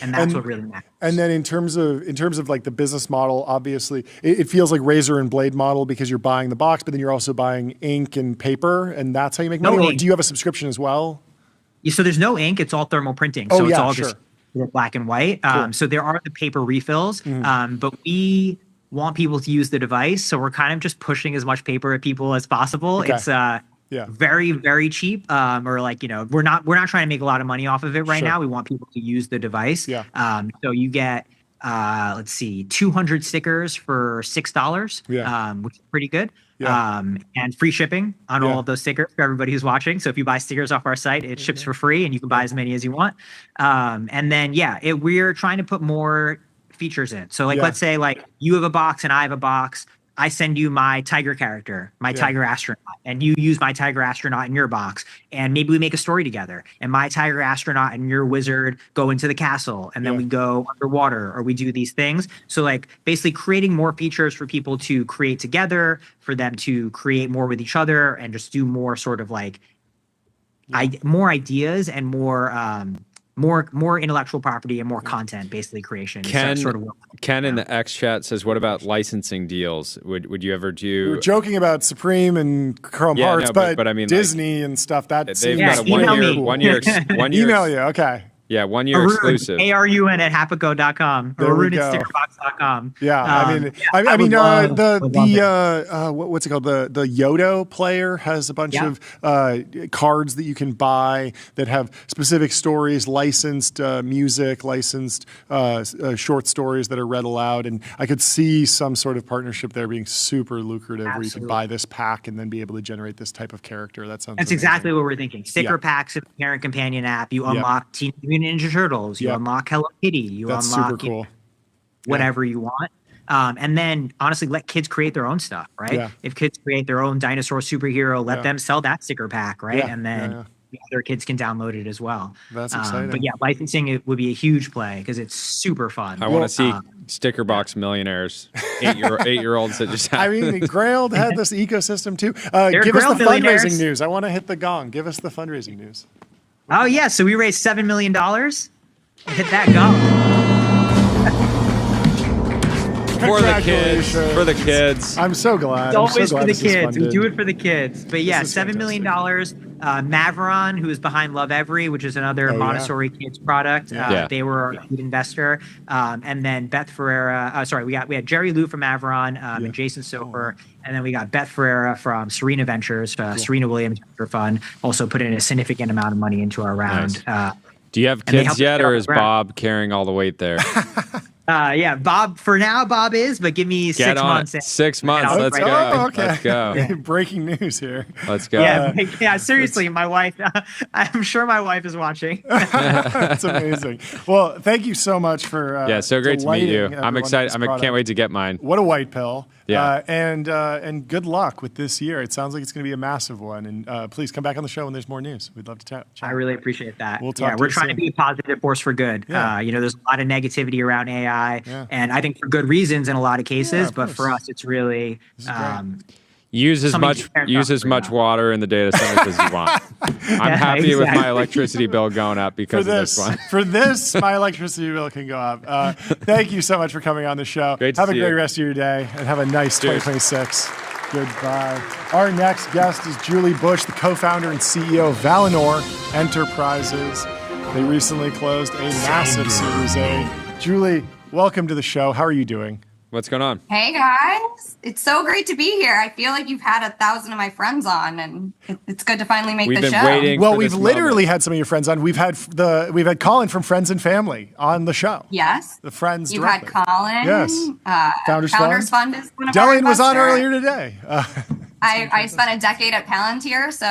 and that's what really matters. And then in terms of like the business model, obviously it feels like razor and blade model because you're buying the box, but then you're also buying ink and paper, and that's how you make money. Or do you have a subscription as well? Yeah, so there's no ink; it's all thermal printing. So it's all just black and white. So there are the paper refills, but we want people to use the device, so we're kind of just pushing as much paper at people as possible. It's very, very cheap. Or like, we're not trying to make a lot of money off of it right now. We want people to use the device. So you get, 200 stickers for $6, which is pretty good. And free shipping on all of those stickers for everybody who's watching. So if you buy stickers off our site, it ships for free and you can buy as many as you want. And then, we're trying to put more features in. So let's say like you have a box and I have a box. I send you my tiger character, my tiger astronaut, and you use my tiger astronaut in your box. And maybe we make a story together. And my tiger astronaut and your wizard go into the castle. And then we go underwater or we do these things. So like basically creating more features for people to create together, for them to create more with each other and just do more sort of like more ideas and more intellectual property and more content, basically creation. Ken in the X chat says, "What about licensing deals? Would you ever do?" We were joking about Supreme and Chrome Hearts, but I mean Disney and stuff. They've got a one year. Email you, okay. Yeah, 1 year Arun, exclusive. ARUN at hapaco.com or Arun at stickerbox.com. What's it called? The Yoto player has a bunch of cards that you can buy that have specific stories, licensed music, licensed short stories that are read aloud. And I could see some sort of partnership there being super lucrative where you could buy this pack and then be able to generate this type of character. That's exactly what we're thinking. Sticker packs of the parent companion app. You unlock Teenage Mutant Ninja Turtles, you unlock Hello Kitty, you unlock whatever you want. And then honestly, let kids create their own stuff, right? Yeah. If kids create their own dinosaur superhero, let them sell that sticker pack, right? And then other kids can download it as well. That's exciting. But licensing it would be a huge play because it's super fun. I want to see Stickerbox millionaires, 8-year-olds that just have. I mean, Grail had this ecosystem too. Give us the fundraising news. I want to hit the gong. Give us the fundraising news. Oh, yeah. So we raised $7 million. Hit that gong. For the kids. I'm so glad. It's always for the kids. We do it for the kids. But yeah, $7 million. Mavron, who is behind Love Every, which is another Montessori kids product. They were our lead investor. And then Beth Ferreira. We had Jerry Liu from Mavron and Jason Soper. And then we got Beth Ferreira from Serena Ventures, Serena Williams Venture Fund, also put in a significant amount of money into our round. Nice. Do you have kids yet, or is Bob carrying all the weight there? Bob. For now, Bob is, but give me 6 months. 6 months. Let's go. Oh, okay. Let's go. Breaking news here. Let's go. Yeah. Seriously, my wife. I'm sure my wife is watching. That's amazing. Well, thank you so much for. So great to meet you. I'm excited. I can't wait to get mine. What a white pill. Yeah. And good luck with this year. It sounds like it's going to be a massive one. And please come back on the show when there's more news. We'd love to chat. I really appreciate that. We'll talk. We're trying to be a positive force for good. Yeah. There's a lot of negativity around AI. And I think for good reasons in a lot of cases, but for us, it's really use as much water in the data centers as you want. I'm happy with my electricity bill going up because of this one. For this, my electricity bill can go up. Thank you so much for coming on the show. Have a great rest of your day and have a nice 2026. Goodbye. Our next guest is Julie Bush, the co-founder and CEO of Valinor Enterprises. They recently closed a massive Series A. Julie, welcome to the show. How are you doing? What's going on? Hey guys, it's so great to be here. I feel like you've had 1,000 of my friends on, and it's good to finally make the show. Well, we've literally had some of your friends on. We've had Colin from Friends and Family on the show. Yes, the friends. You've had Colin. Yes, Founders Fund is one of Delian our was on investors. earlier today. I spent a decade at Palantir, so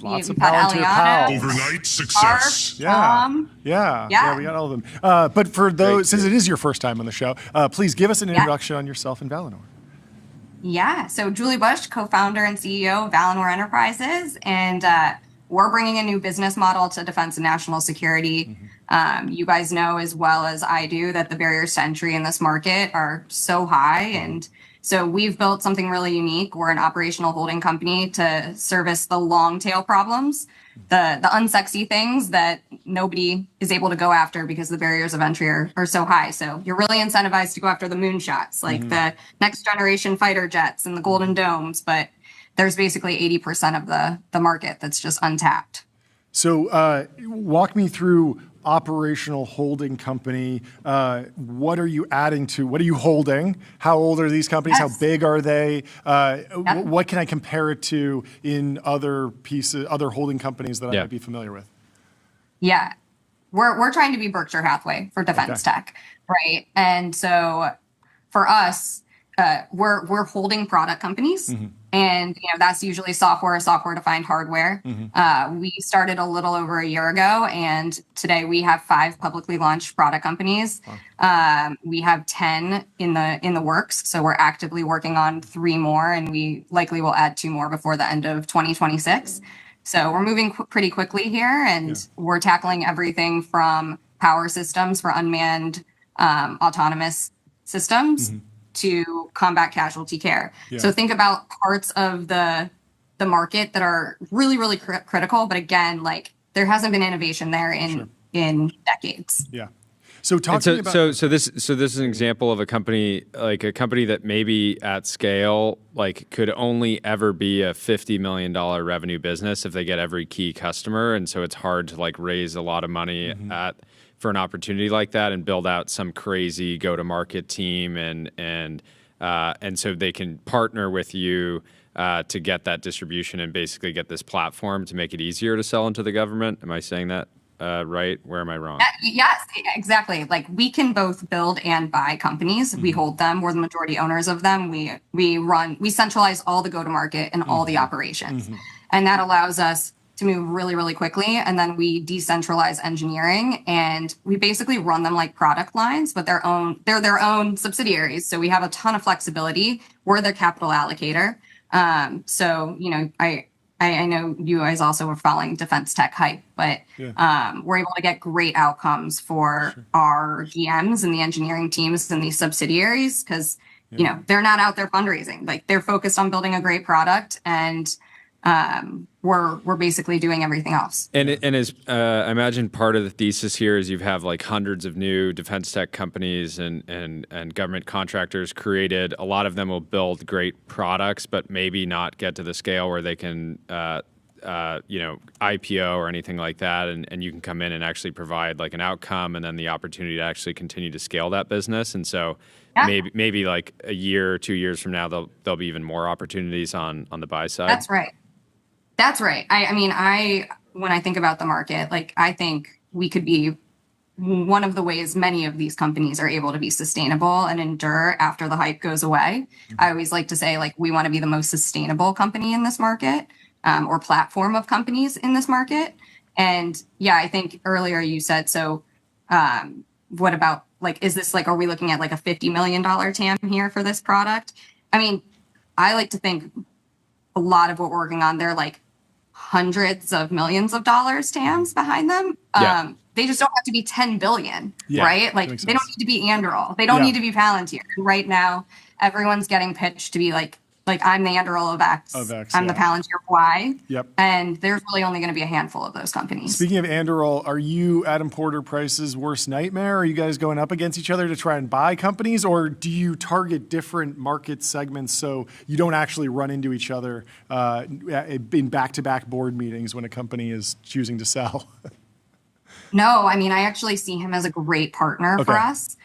Lots we've of had Palantir Eliana, pals. Overnight success. Tom. Yeah, we got all of them. But for those, since it is your first time on the show, please give us an introduction on yourself and Valinor. Yeah, so Julie Bush, co-founder and CEO of Valinor Enterprises, and we're bringing a new business model to defense and national security. You guys know as well as I do that the barriers to entry in this market are so high, and so we've built something really unique. We're an operational holding company to service the long tail problems, the unsexy things that nobody is able to go after because the barriers of entry are so high. So you're really incentivized to go after the moonshots, like the next generation fighter jets and the Golden Domes, but there's basically 80% of the market that's just untapped. So walk me through operational holding company. What are you adding to? What are you holding? How old are these companies? Yes. How big are they? What can I compare it to in other holding companies that I might be familiar with? Yeah, we're trying to be Berkshire Hathaway for defense tech, right? And so for us, we're holding product companies, and that's usually software-defined hardware. We started a little over a year ago, and today we have 5 publicly launched product companies. We have 10 in the works, so we're actively working on 3 more, and we likely will add 2 more before the end of 2026. So we're moving pretty quickly here, and we're tackling everything from power systems for unmanned autonomous systems to combat casualty care. So think about parts of the market that are really, really critical. But again, like there hasn't been innovation there in decades. Yeah. So talking about so this is an example of a company that maybe at scale like could only ever be a $50 million revenue business if they get every key customer, and so it's hard to like raise a lot of money for an opportunity like that and build out some crazy go-to-market team and so they can partner with you to get that distribution and basically get this platform to make it easier to sell into the government. Am I saying that right? Where am I wrong? Yes, exactly. Like we can both build and buy companies. We hold them. We're the majority owners of them. We centralize all the go-to-market and all the operations, and that allows us to move really, really quickly. And then we decentralize engineering, and we basically run them like product lines, but they're their own subsidiaries. So we have a ton of flexibility. We're their capital allocator. So, I know you guys also were following defense tech hype, but we're able to get great outcomes for our GMs and the engineering teams and these subsidiaries because, they're not out there fundraising. Like they're focused on building a great product, and we're basically doing everything else. And as I imagine part of the thesis here is you have like hundreds of new defense tech companies and government contractors created. A lot of them will build great products, but maybe not get to the scale where they can IPO or anything like that. And you can come in and actually provide like an outcome and then the opportunity to actually continue to scale that business. And so maybe like a year or 2 years from now, there'll be even more opportunities on the buy side. That's right. I mean, when I think about the market, like I think we could be one of the ways many of these companies are able to be sustainable and endure after the hype goes away. I always like to say, like, we want to be the most sustainable company in this market, or platform of companies in this market. And I think earlier you said, so what about like, is this like, are we looking at like a $50 million TAM here for this product? I mean, I like to think a lot of what we're working on, they're like hundreds of millions of dollars TAMs behind them. They just don't have to be 10 billion, right? Like they don't need to be Anduril. They don't need to be Palantir. Right now, everyone's getting pitched to be like I'm the Anduril of X. I'm the Palantir of Y. And there's really only going to be a handful of those companies. Speaking of Anduril, are you Adam Porter Price's worst nightmare? Are you guys going up against each other to try and buy companies, or do you target different market segments so you don't actually run into each other in back-to-back board meetings when a company is choosing to sell? No, I mean, I actually see him as a great partner for us.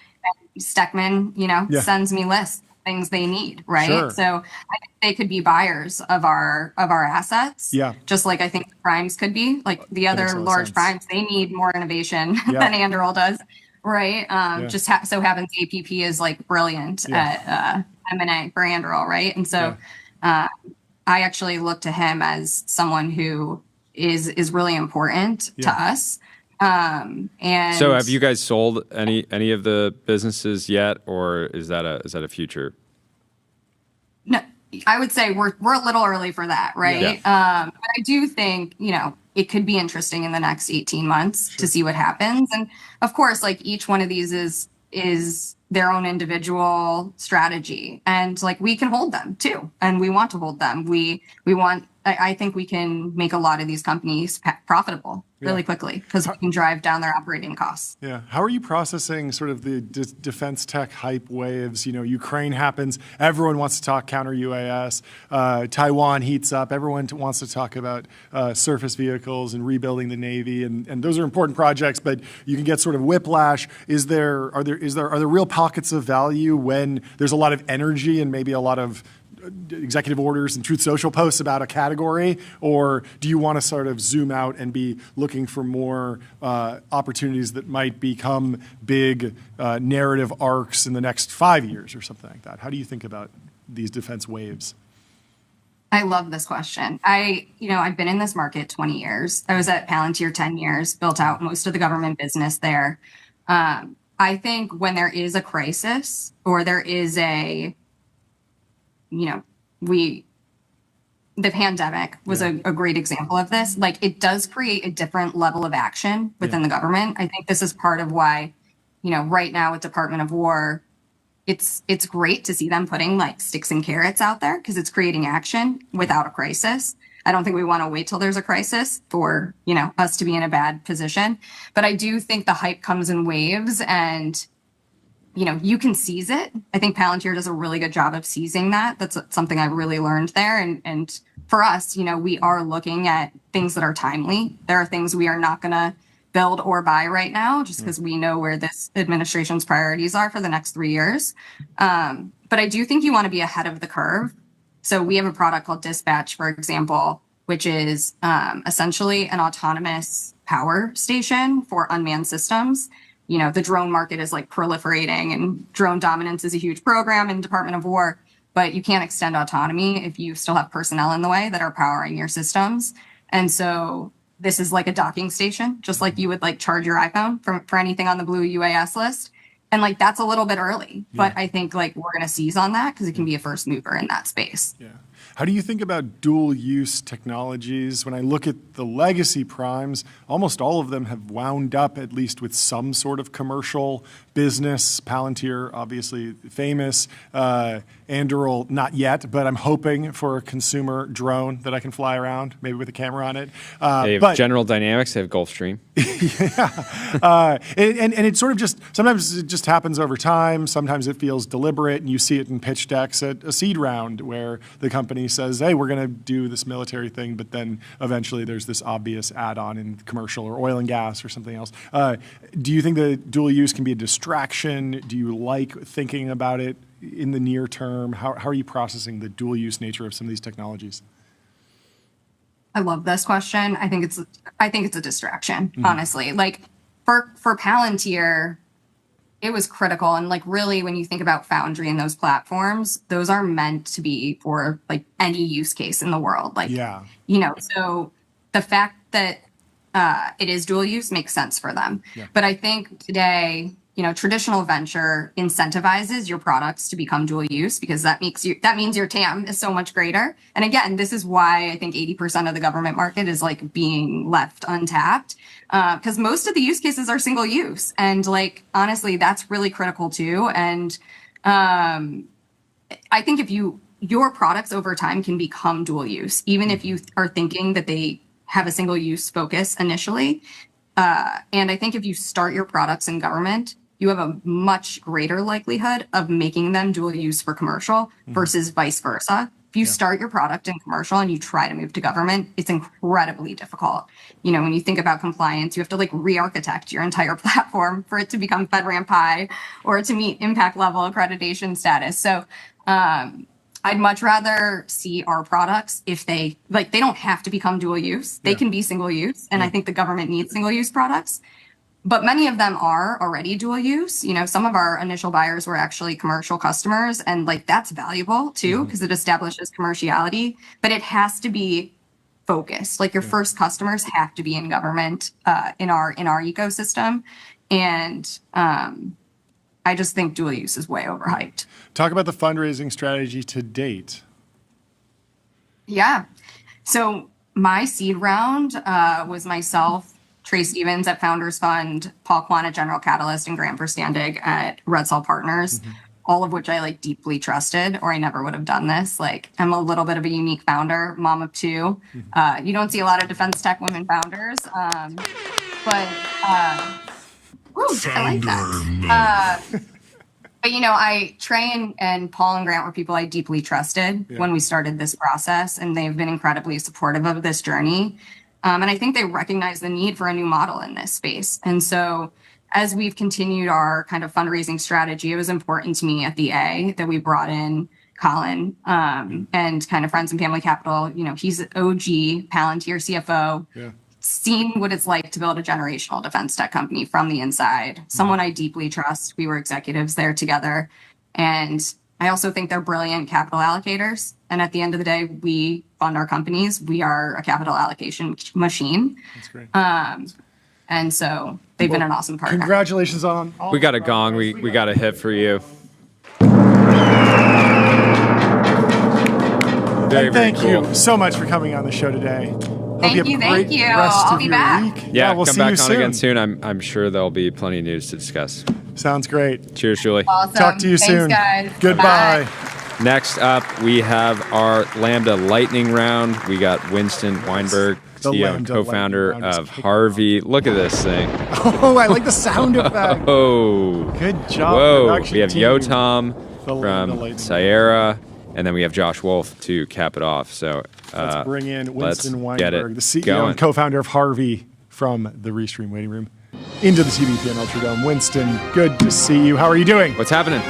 Steckman, sends me lists of things they need, right? Sure. So I think they could be buyers of our assets. Yeah. Just like I think the primes could be. Like the other large primes, they need more innovation than Anduril does, right? Just so happens APP is like brilliant at M&A for Anduril, right? And so I actually look to him as someone who is really important to us. And so have you guys sold any of the businesses yet, or is that a future? No, I would say we're a little early for that, right? Yeah. But I do think, it could be interesting in the next 18 months to see what happens. And of course, like each one of these is their own individual strategy, and like we can hold them too, and we want to hold them. I think we can make a lot of these companies profitable really quickly because we can drive down their operating costs. Yeah. How are you processing sort of the defense tech hype waves? Ukraine happens. Everyone wants to talk counter UAS. Taiwan heats up. Everyone wants to talk about surface vehicles and rebuilding the Navy. And those are important projects, but you can get sort of whiplash. Are there real pockets of value when there's a lot of energy and maybe a lot of executive orders and Truth Social posts about a category, or do you want to sort of zoom out and be looking for more opportunities that might become big narrative arcs in the next 5 years or something like that? How do you think about these defense waves? I love this question. I've been in this market 20 years. I was at Palantir 10 years, built out most of the government business there. I think when there is a crisis or there is the pandemic was a great example of this. Like it does create a different level of action within the government. I think this is part of why, right now with Department of War, it's great to see them putting like sticks and carrots out there because it's creating action without a crisis. I don't think we want to wait till there's a crisis for, us to be in a bad position. But I do think the hype comes in waves and you can seize it. I think Palantir does a really good job of seizing that. That's something I really learned there. And for us, we are looking at things that are timely. There are things we are not going to build or buy right now just because we know where this administration's priorities are for the next 3 years. But I do think you want to be ahead of the curve. So we have a product called Dispatch, for example, which is essentially an autonomous power station for unmanned systems. The drone market is like proliferating and drone dominance is a huge program in Department of War, but you can't extend autonomy if you still have personnel in the way that are powering your systems. And so this is like a docking station, just like you would like charge your iPhone for anything on the blue UAS list. And like, that's a little bit early, but I think like we're going to seize on that because it can be a first mover in that space. Yeah. How do you think about dual use technologies? When I look at the legacy primes, almost all of them have wound up at least with some sort of commercial business. Palantir, obviously famous. Anduril, not yet, but I'm hoping for a consumer drone that I can fly around, maybe with a camera on it. They have General Dynamics, they have Gulfstream. And it sort of sometimes it just happens over time. Sometimes it feels deliberate, and you see it in pitch decks at a seed round where the company says, hey, we're going to do this military thing, but then eventually there's this obvious add-on in commercial or oil and gas or something else. Do you think that dual use can be a distraction? Do you like thinking about it in the near term? How are you processing the dual use nature of some of these technologies? I love this question. I think it's a distraction, honestly. Like for Palantir, it was critical. And like really when you think about Foundry and those platforms, those are meant to be for like any use case in the world. Like, so the fact that it is dual use makes sense for them. Yeah. But I think today, traditional venture incentivizes your products to become dual use because that means your TAM is so much greater. And again, this is why I think 80% of the government market is like being left untapped because most of the use cases are single use. And like, honestly, that's really critical too. And I think if your products over time can become dual use, even if you are thinking that they have a single use focus initially. And I think if you start your products in government, you have a much greater likelihood of making them dual use for commercial versus vice versa. If you start your product in commercial and you try to move to government, it's incredibly difficult. When you think about compliance, you have to like re-architect your entire platform for it to become FedRAMP High or to meet impact level accreditation status. So I'd much rather see our products if they don't have to become dual use. They can be single use. And I think the government needs single use products. But many of them are already dual use. Some of our initial buyers were actually commercial customers, and like that's valuable too because it establishes commerciality. But it has to be focused. Like your first customers have to be in government in our ecosystem, and I just think dual use is way overhyped. Talk about the fundraising strategy to date. Yeah. So my seed round was myself, Trey Stevens at Founders Fund, Paul Kwan at General Catalyst, and Graham Verstandig at Red Salt Partners, all of which I like deeply trusted, or I never would have done this. Like I'm a little bit of a unique founder, mom of two. You don't see a lot of defense tech women founders, but I like that. But Trey and Paul and Grant were people I deeply trusted when we started this process, and they've been incredibly supportive of this journey. And I think they recognize the need for a new model in this space. And so as we've continued our kind of fundraising strategy, it was important to me at the A that we brought in Colin and kind of Friends and Family Capital. He's OG Palantir CFO, seen what it's like to build a generational defense tech company from the inside. Someone I deeply trust. We were executives there together. And I also think they're brilliant capital allocators. And at the end of the day, we fund our companies. We are a capital allocation machine. That's great. And so they've been an awesome partner. Congratulations on all. We got a gong. We got a hit for you. Thank you so much for coming on the show today. Thank you. I'll be back. Yeah, we'll come see back you on soon. again soon. I'm sure there'll be plenty of news to discuss. Sounds great. Cheers, Julie. Awesome. Talk to you Thanks, soon. Guys. Goodbye. Bye. Next up, we have our Lambda Lightning Round. We got Winston Weinberg, The CEO and Lambda co-founder Lightning Round of is kicking Harvey. Look at this thing. Oh, I like the sound effect. Oh. Good job. Whoa. production We have team. Yotam The Lambda from Lightning. Sierra, and then we have Josh Wolfe to cap it off. So Let's bring in Winston let's get Weinberg, it the CEO going. and co-founder of Harvey, from the Restream Waiting Room into the TBPN Ultradome. Winston, good to see you. How are you doing? What's happening?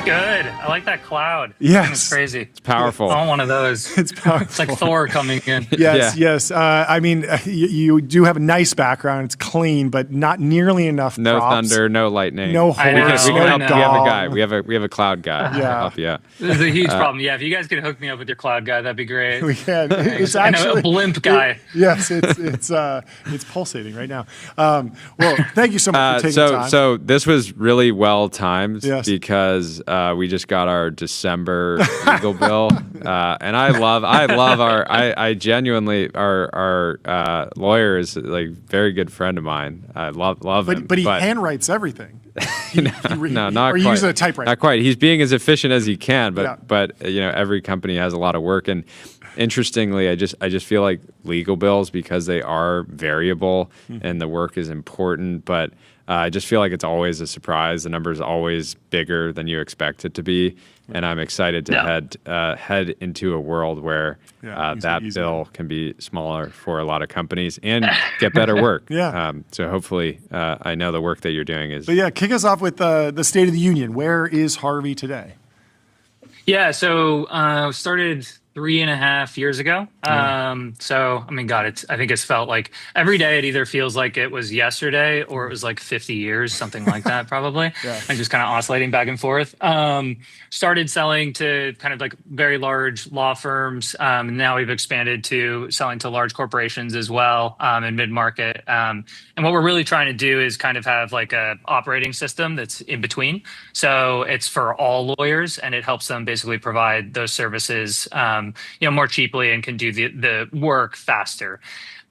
Good. I like that cloud. Yes. It's crazy. It's powerful. I want one of those. It's powerful. It's like Thor coming in. Yes. I mean, you do have a nice background. It's clean, but not nearly enough No props. thunder, no lightning. No I know. horse, We can no help. We have a dog. guy. We have a cloud guy. Yeah. Help you out. This is a huge problem. Yeah, if you guys could hook me up with your cloud guy, that'd be great. We can. It's I know actually a blimp guy. Yes, it's pulsating right now. Well, thank you so much for taking time. So this was really well timed Yes. because we just got our December legal bill, and I genuinely our lawyer is like very good friend of mine. I love him. But he handwrites everything. No, not or quite. use a typewriter. Not quite. He's being as efficient as he can, but Yeah. but every company has a lot of work. And interestingly, I just feel like legal bills, because they are variable and the work is important, but I just feel like it's always a surprise. The number is always bigger than you expect it to be, and I'm excited to head into a world where that bill can be smaller for a lot of companies and get better work. So hopefully, I know the work that you're doing is. But yeah, kick us off with the State of the Union. Where is Harvey today? Yeah, so started 3.5 years ago. So, I mean, God, I think it's felt like every day it either feels like it was yesterday or it was like 50 years, something like that, probably. And just kind of oscillating back and forth. Started selling to kind of like very large law firms. And now we've expanded to selling to large corporations as well in mid-market. And what we're really trying to do is kind of have like a operating system that's in between. So it's for all lawyers, and it helps them basically provide those services more cheaply and can do the work faster.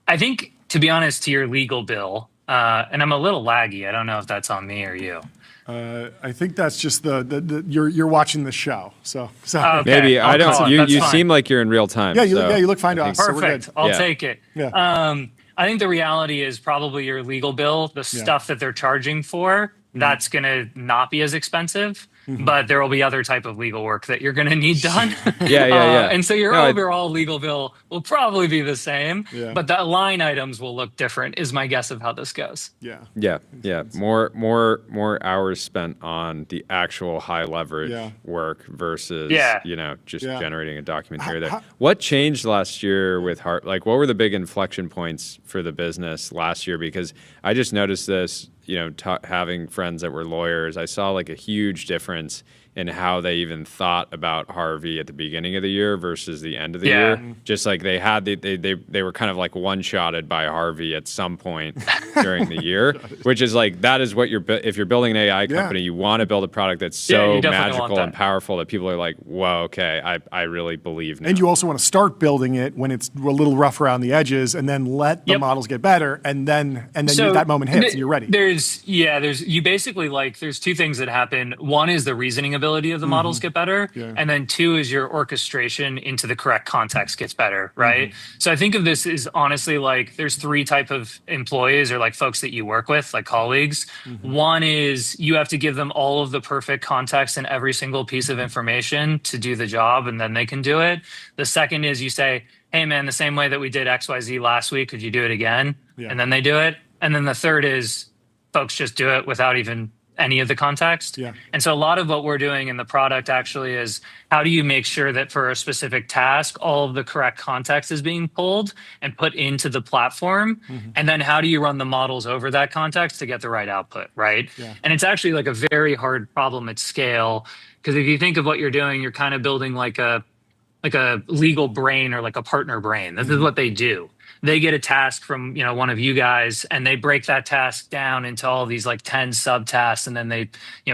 I think, to be honest, to your legal bill, and I'm a little laggy. I don't know if that's on me or you. I think that's just you're watching the show. So Okay. Maybe I don't. You fine. seem like you're in real time. Yeah, so you look fine to us. So we're Perfect. good. I'll take it. Yeah. I think the reality is probably your legal bill, the stuff that they're charging for, that's going to not be as expensive. but there will be other type of legal work that you're going to need done. Yeah. And so your No, overall legal bill will probably be the same, Yeah. but the line items will look different, is my guess of how this goes. Yeah. More hours spent on the actual high leverage work versus just generating a document here or there. What changed last year with what were the big inflection points for the business last year? Because I just noticed this, having friends that were lawyers, I saw like a huge difference in how they even thought about Harvey at the beginning of the year versus the end of the year. Just like they had they were kind of like one-shotted by Harvey at some point during the year, which is like, that is what if you're building an AI company, you want to build a product that's so magical and powerful that people are like, whoa, okay, I really believe now. And you also want to start building it when it's a little rough around the edges, and then let the models get better, and then that moment hits and you're ready. There's two things that happen. One is the reasoning ability of the models get better, and then two is your orchestration into the correct context gets better, right? So I think of this as honestly like there's three type of employees or like folks that you work with, like colleagues. One is you have to give them all of the perfect context and every single piece of information to do the job, and then they can do it. The second is you say, hey man, the same way that we did XYZ last week, could you do it again? And then they do it. And then the third is folks just do it without even any of the context. And so a lot of what we're doing in the product actually is, how do you make sure that for a specific task, all of the correct context is being pulled and put into the platform? And then how do you run the models over that context to get the right output, right? And it's actually like a very hard problem at scale, because if you think of what you're doing, you're kind of building like a legal brain or like a partner brain. This is what they do. They get a task from one of you guys, and they break that task down into all these like 10 subtasks, and then they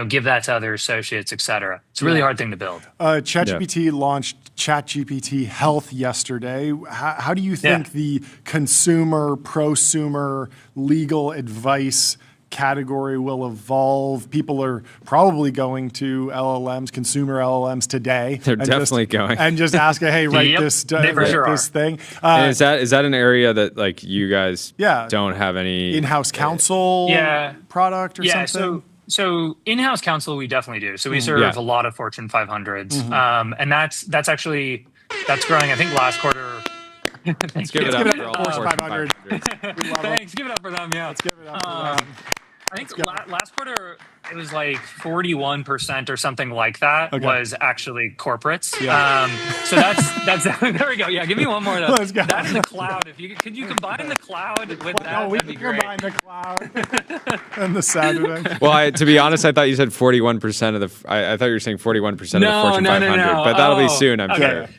give that to other associates, et cetera. It's a really hard thing to build. ChatGPT launched ChatGPT Health yesterday. How do you think the consumer, prosumer, legal advice category will evolve? People are probably going to LLMs, consumer LLMs today. They're definitely going. And just ask, hey, write this thing. And is that an area that like you guys don't have any in-house counsel product or something? So in-house counsel, we definitely do. So we serve a lot of Fortune 500s. And that's growing. I think last quarter. Let's give it up for all the Fortune 500. Thanks. Give it up for them. Yeah. Let's give it up for them. I think last quarter it was like 41% or something like that was actually corporates. So that's there we go. Yeah, give me one more. That's in the cloud. Could you combine the cloud with that? We can combine the cloud and the Saturday. Well, to be honest, I thought you said 41% of the. I thought you were saying 41% of the Fortune 500, but that'll be soon, I'm sure.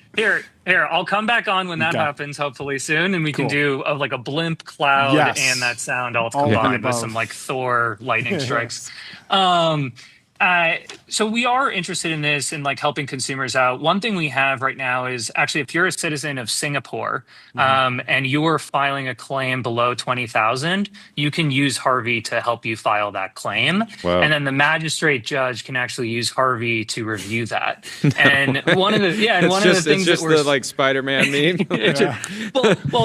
Here, I'll come back on when that happens, hopefully soon, and we can do like a blimp cloud and that sound all combined with some like Thor lightning strikes. So we are interested in this and like helping consumers out. One thing we have right now is actually, if you're a citizen of Singapore and you're filing a claim below 20,000, you can use Harvey to help you file that claim. Wow. And then the magistrate judge can actually use Harvey to review that. And one of the things it's just the like Spider-Man meme.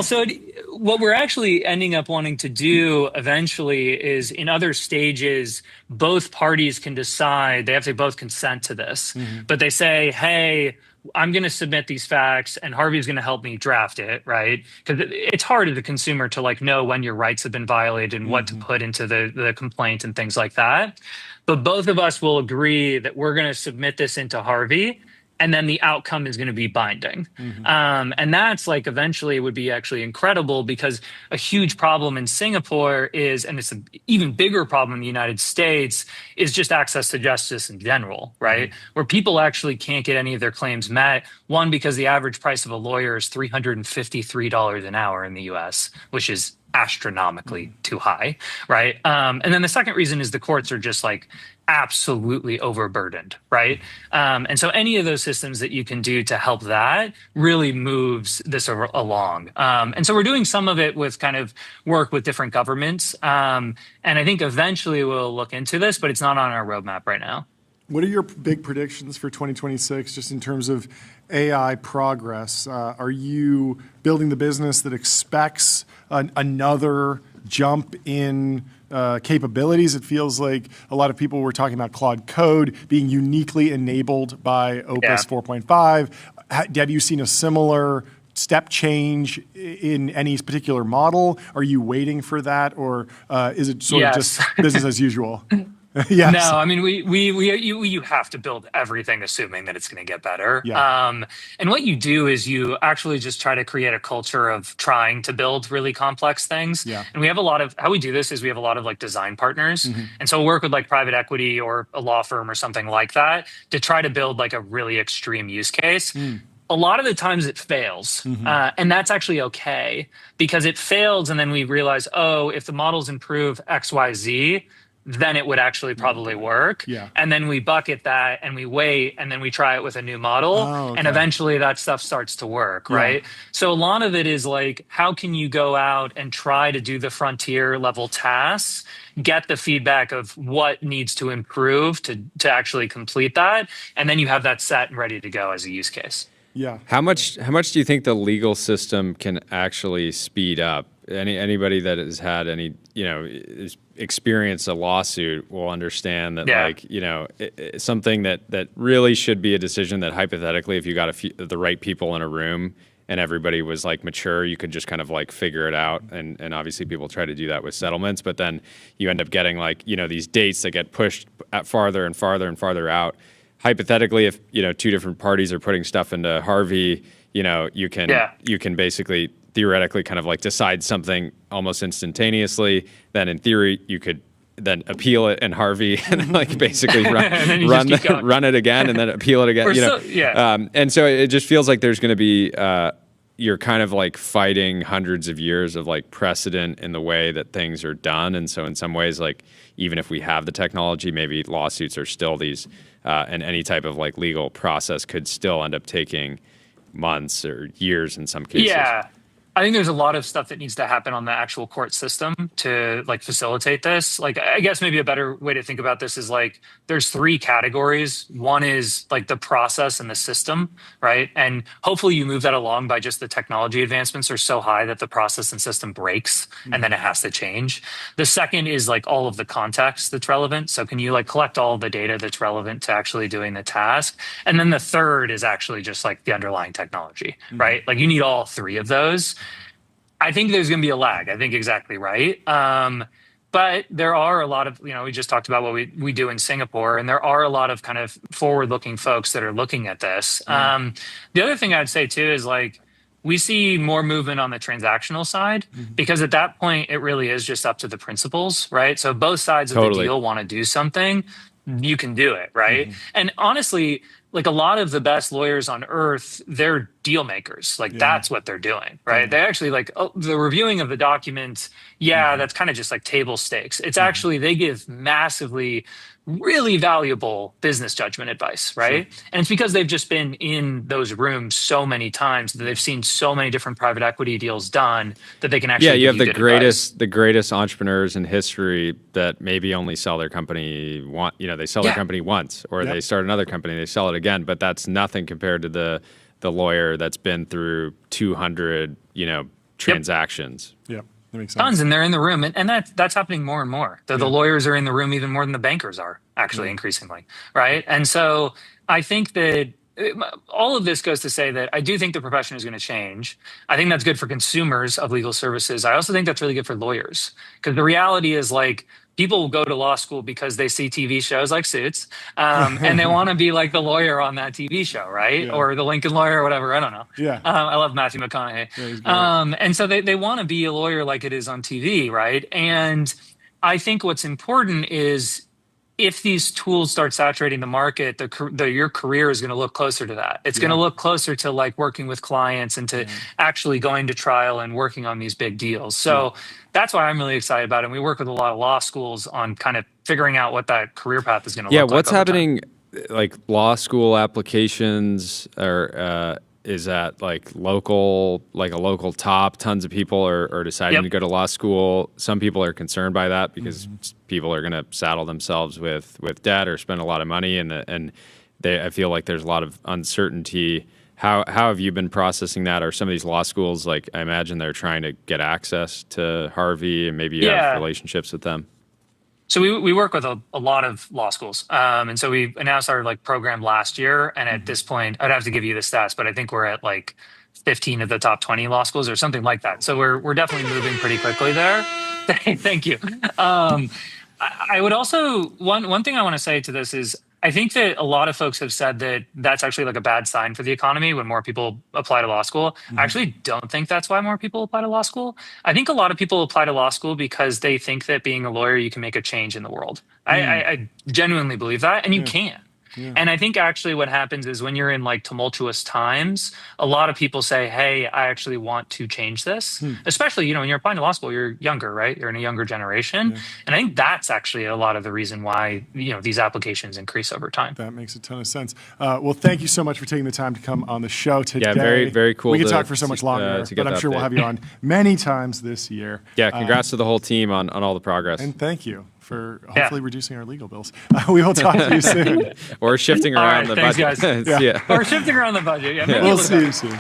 So what we're actually ending up wanting to do eventually is, in other stages, both parties can decide, they have to both consent to this, but they say, hey, I'm going to submit these facts and Harvey's going to help me draft it, right? Because it's hard as a consumer to like know when your rights have been violated and what to put into the complaint and things like that. But both of us will agree that we're going to submit this into Harvey, and then the outcome is going to be binding. And that's like eventually would be actually incredible, because a huge problem in Singapore is, and it's an even bigger problem in the United States, is just access to justice in general, right? Where people actually can't get any of their claims met. One, because the average price of a lawyer is $353 an hour in the US, which is astronomically too high, right? And then the second reason is the courts are just like absolutely overburdened, right? And so any of those systems that you can do to help that really moves this along. And so we're doing some of it with kind of work with different governments. And I think eventually we'll look into this, but it's not on our roadmap right now. What are your big predictions for 2026, just in terms of AI progress? Are you building the business that expects another jump in capabilities. It feels like a lot of people were talking about Claude Code being uniquely enabled by Opus 4.5. Have you seen a similar step change in any particular model? Are you waiting for that, or is it sort of just business as usual? Yes. No, I mean, you have to build everything assuming that it's going to get better. Yeah. And what you do is you actually just try to create a culture of trying to build really complex things. Yeah. And we have a lot of, how we do this is we have a lot of like design partners. And so we'll work with like private equity or a law firm or something like that to try to build like a really extreme use case. A lot of the times it fails, and that's actually okay because it fails, and then we realize, oh, if the models improve X, Y, Z, then it would actually probably work. Yeah. And then we bucket that and we wait, and then we try it with a new model, and eventually that stuff starts to work, right? So a lot of it is like, how can you go out and try to do the frontier level tasks, get the feedback of what needs to improve to actually complete that, and then you have that set and ready to go as a use case. Yeah. How much do you think the legal system can actually speed up? Anybody that has had any, experienced a lawsuit will understand that, something that really should be a decision that hypothetically, if you got the right people in a room and everybody was like mature, you could just kind of like figure it out. And obviously people try to do that with settlements, but then you end up getting like, these dates that get pushed farther and farther and farther out. Hypothetically, if two different parties are putting stuff into Harvey, you can basically theoretically kind of like decide something almost instantaneously. Then in theory, you could then appeal it in Harvey and then like basically run it again and then appeal it again. And so it just feels like there's going to be you're kind of like fighting hundreds of years of like precedent in the way that things are done. And so in some ways, like even if we have the technology, maybe lawsuits are still these. And any type of like legal process could still end up taking months or years in some cases. Yeah. I think there's a lot of stuff that needs to happen on the actual court system to like facilitate this. Like, I guess maybe a better way to think about this is like, there's three categories. One is like the process and the system, right? And hopefully you move that along by just the technology advancements are so high that the process and system breaks and then it has to change. The second is like all of the context that's relevant. So can you like collect all of the data that's relevant to actually doing the task? And then the third is actually just like the underlying technology, right? Like you need all three of those. I think there's going to be a lag. I think exactly right. But there are a lot of, we just talked about what we do in Singapore, and there are a lot of kind of forward-looking folks that are looking at this. The other thing I'd say too is like, we see more movement on the transactional side because at that point, it really is just up to the principals, right? So both sides of the deal want to do something, you can do it, right? And honestly, like a lot of the best lawyers on earth, they're deal makers. Like that's what they're doing, right? They actually like the reviewing of the document. That's kind of just like table stakes. It's actually, they give massively really valuable business judgment advice, right? And it's because they've just been in those rooms so many times that they've seen so many different private equity deals done that they can actually you have the greatest entrepreneurs in history that maybe only sell their company they sell their company once, or they start another company, they sell it again, but that's nothing compared to the lawyer that's been through 200 transactions. That makes sense. Tons, and they're in the room, and that's happening more and more. The lawyers are in the room even more than the bankers are, actually, increasingly, right? And so I think that all of this goes to say that I do think the profession is going to change. I think that's good for consumers of legal services. I also think that's really good for lawyers, because the reality is like, people will go to law school because they see TV shows like Suits, and they want to be like the lawyer on that TV show, right? Or the Lincoln Lawyer or whatever. I don't know. I love Matthew McConaughey. And so they want to be a lawyer like it is on TV, right? And I think what's important is if these tools start saturating the market, your career is going to look closer to that. It's going to look closer to like working with clients and to actually going to trial and working on these big deals. So that's why I'm really excited about it. And we work with a lot of law schools on kind of figuring out what that career path is going to look like. What's happening, like law school applications, or is that like a local top? Tons of people are deciding to go to law school. Some people are concerned by that because people are going to saddle themselves with debt or spend a lot of money, and I feel like there's a lot of uncertainty how have you been processing that? Or some of these law schools, like I imagine they're trying to get access to Harvey, and maybe you have relationships with them. So we work with a lot of law schools, and so we announced our program last year. And at this point, I'd have to give you the stats, but I think we're at 15 of the top 20 law schools or something like that. So we're definitely moving pretty quickly there. Thank you. I would also one thing I want to say to this is I think that a lot of folks have said that that's actually a bad sign for the economy when more people apply to law school. I actually don't think that's why more people apply to law school. I think a lot of people apply to law school because they think that being a lawyer, you can make a change in the world. I genuinely believe that, and you can. Yeah. And I think actually what happens is when you're in tumultuous times, a lot of people say, hey, I actually want to change this. Especially, when you're applying to law school, you're younger, right? You're in a younger generation. Yeah. And I think that's actually a lot of the reason why, these applications increase over time. That makes a ton of sense. Well, thank you so much for taking the time to come on the show today. Yeah, very, very cool. We could talk for so much longer, but I'm sure we'll have you on many times this year. Yeah, congrats to the whole team on all the progress. And thank you for hopefully reducing our legal bills. We will talk to you soon. Or shifting around the budget. Guys. Or shifting around the budget. Yeah, we'll see you soon.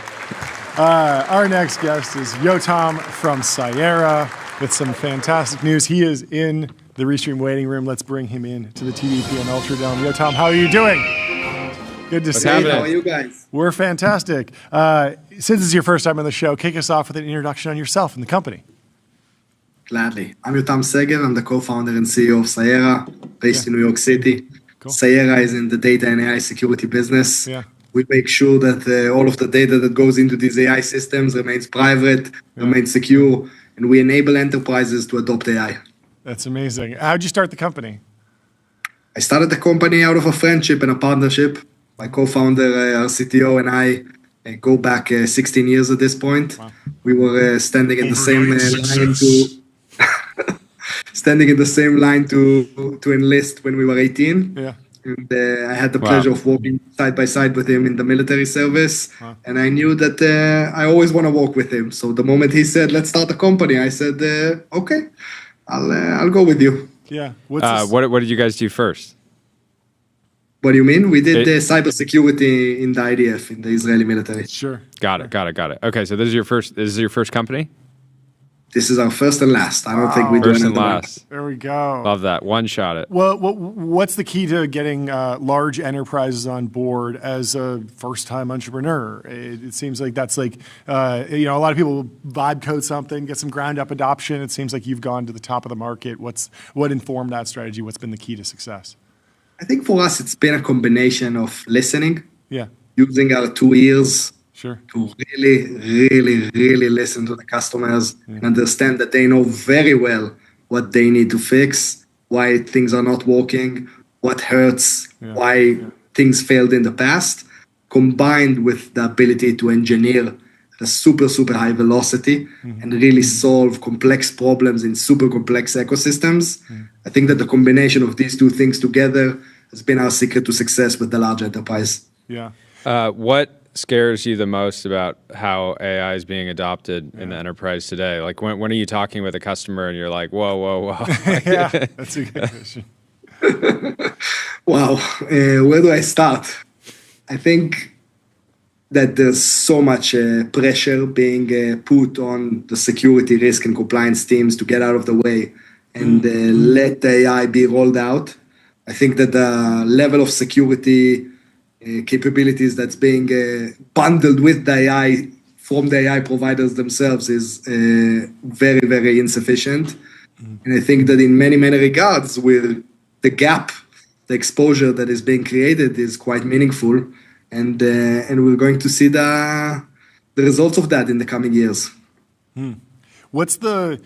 Our next guest is Yotam from Sierra with some fantastic news. He is in the Restream waiting room. Let's bring him in to the TBPN Ultradome. Yotam, how are you doing? Good to see you. How are you guys? We're fantastic. Since this is your first time on the show, kick us off with an introduction on yourself and the company. Gladly. I'm Yotam Segev. I'm the co-founder and CEO of Sierra, based in New York City. Cool. Sierra is in the data and AI security business. Yeah. We make sure that all of the data that goes into these AI systems remains private, remains secure, and we enable enterprises to adopt AI. That's amazing. How'd you start the company? I started the company out of a friendship and a partnership. My co-founder, our CTO, and I go back 16 years at this point. Wow. We were standing in the same line to enlist when we were 18. Yeah. And I had the pleasure of working side by side with him in the military service. Wow. And I knew that I always want to work with him. So the moment he said, let's start a company, I said, okay, I'll go with you. Yeah. What did you guys do first? What do you mean? We did cybersecurity in the IDF, in the Israeli military. Sure. Got it. Okay, so this is your first company? This is our first and last. I don't think we do first and last. There we go. Love that. One shot it. Well, what's the key to getting large enterprises on board as a first-time entrepreneur? It seems like that's a lot of people vibe code something, get some ground-up adoption. It seems like you've gone to the top of the market. What informed that strategy? What's been the key to success? I think for us, it's been a combination of listening, using our 2 ears, Sure. To really listen to the customers and understand that they know very well what they need to fix, why things are not working, what hurts, why things failed in the past, combined with the ability to engineer at a super high velocity and really solve complex problems in super complex ecosystems. I think that the combination of these two things together has been our secret to success with the large enterprise. Yeah. What scares you the most about how AI is being adopted in the enterprise today? Like when are you talking with a customer and you're like, whoa. Yeah, that's a good question. Wow. Where do I start? I think that there's so much pressure being put on the security risk and compliance teams to get out of the way and let the AI be rolled out. I think that the level of security capabilities that's being bundled with the AI from the AI providers themselves is very insufficient. And I think that in many regards, with the gap, the exposure that is being created is quite meaningful, and we're going to see the results of that in the coming years. What's the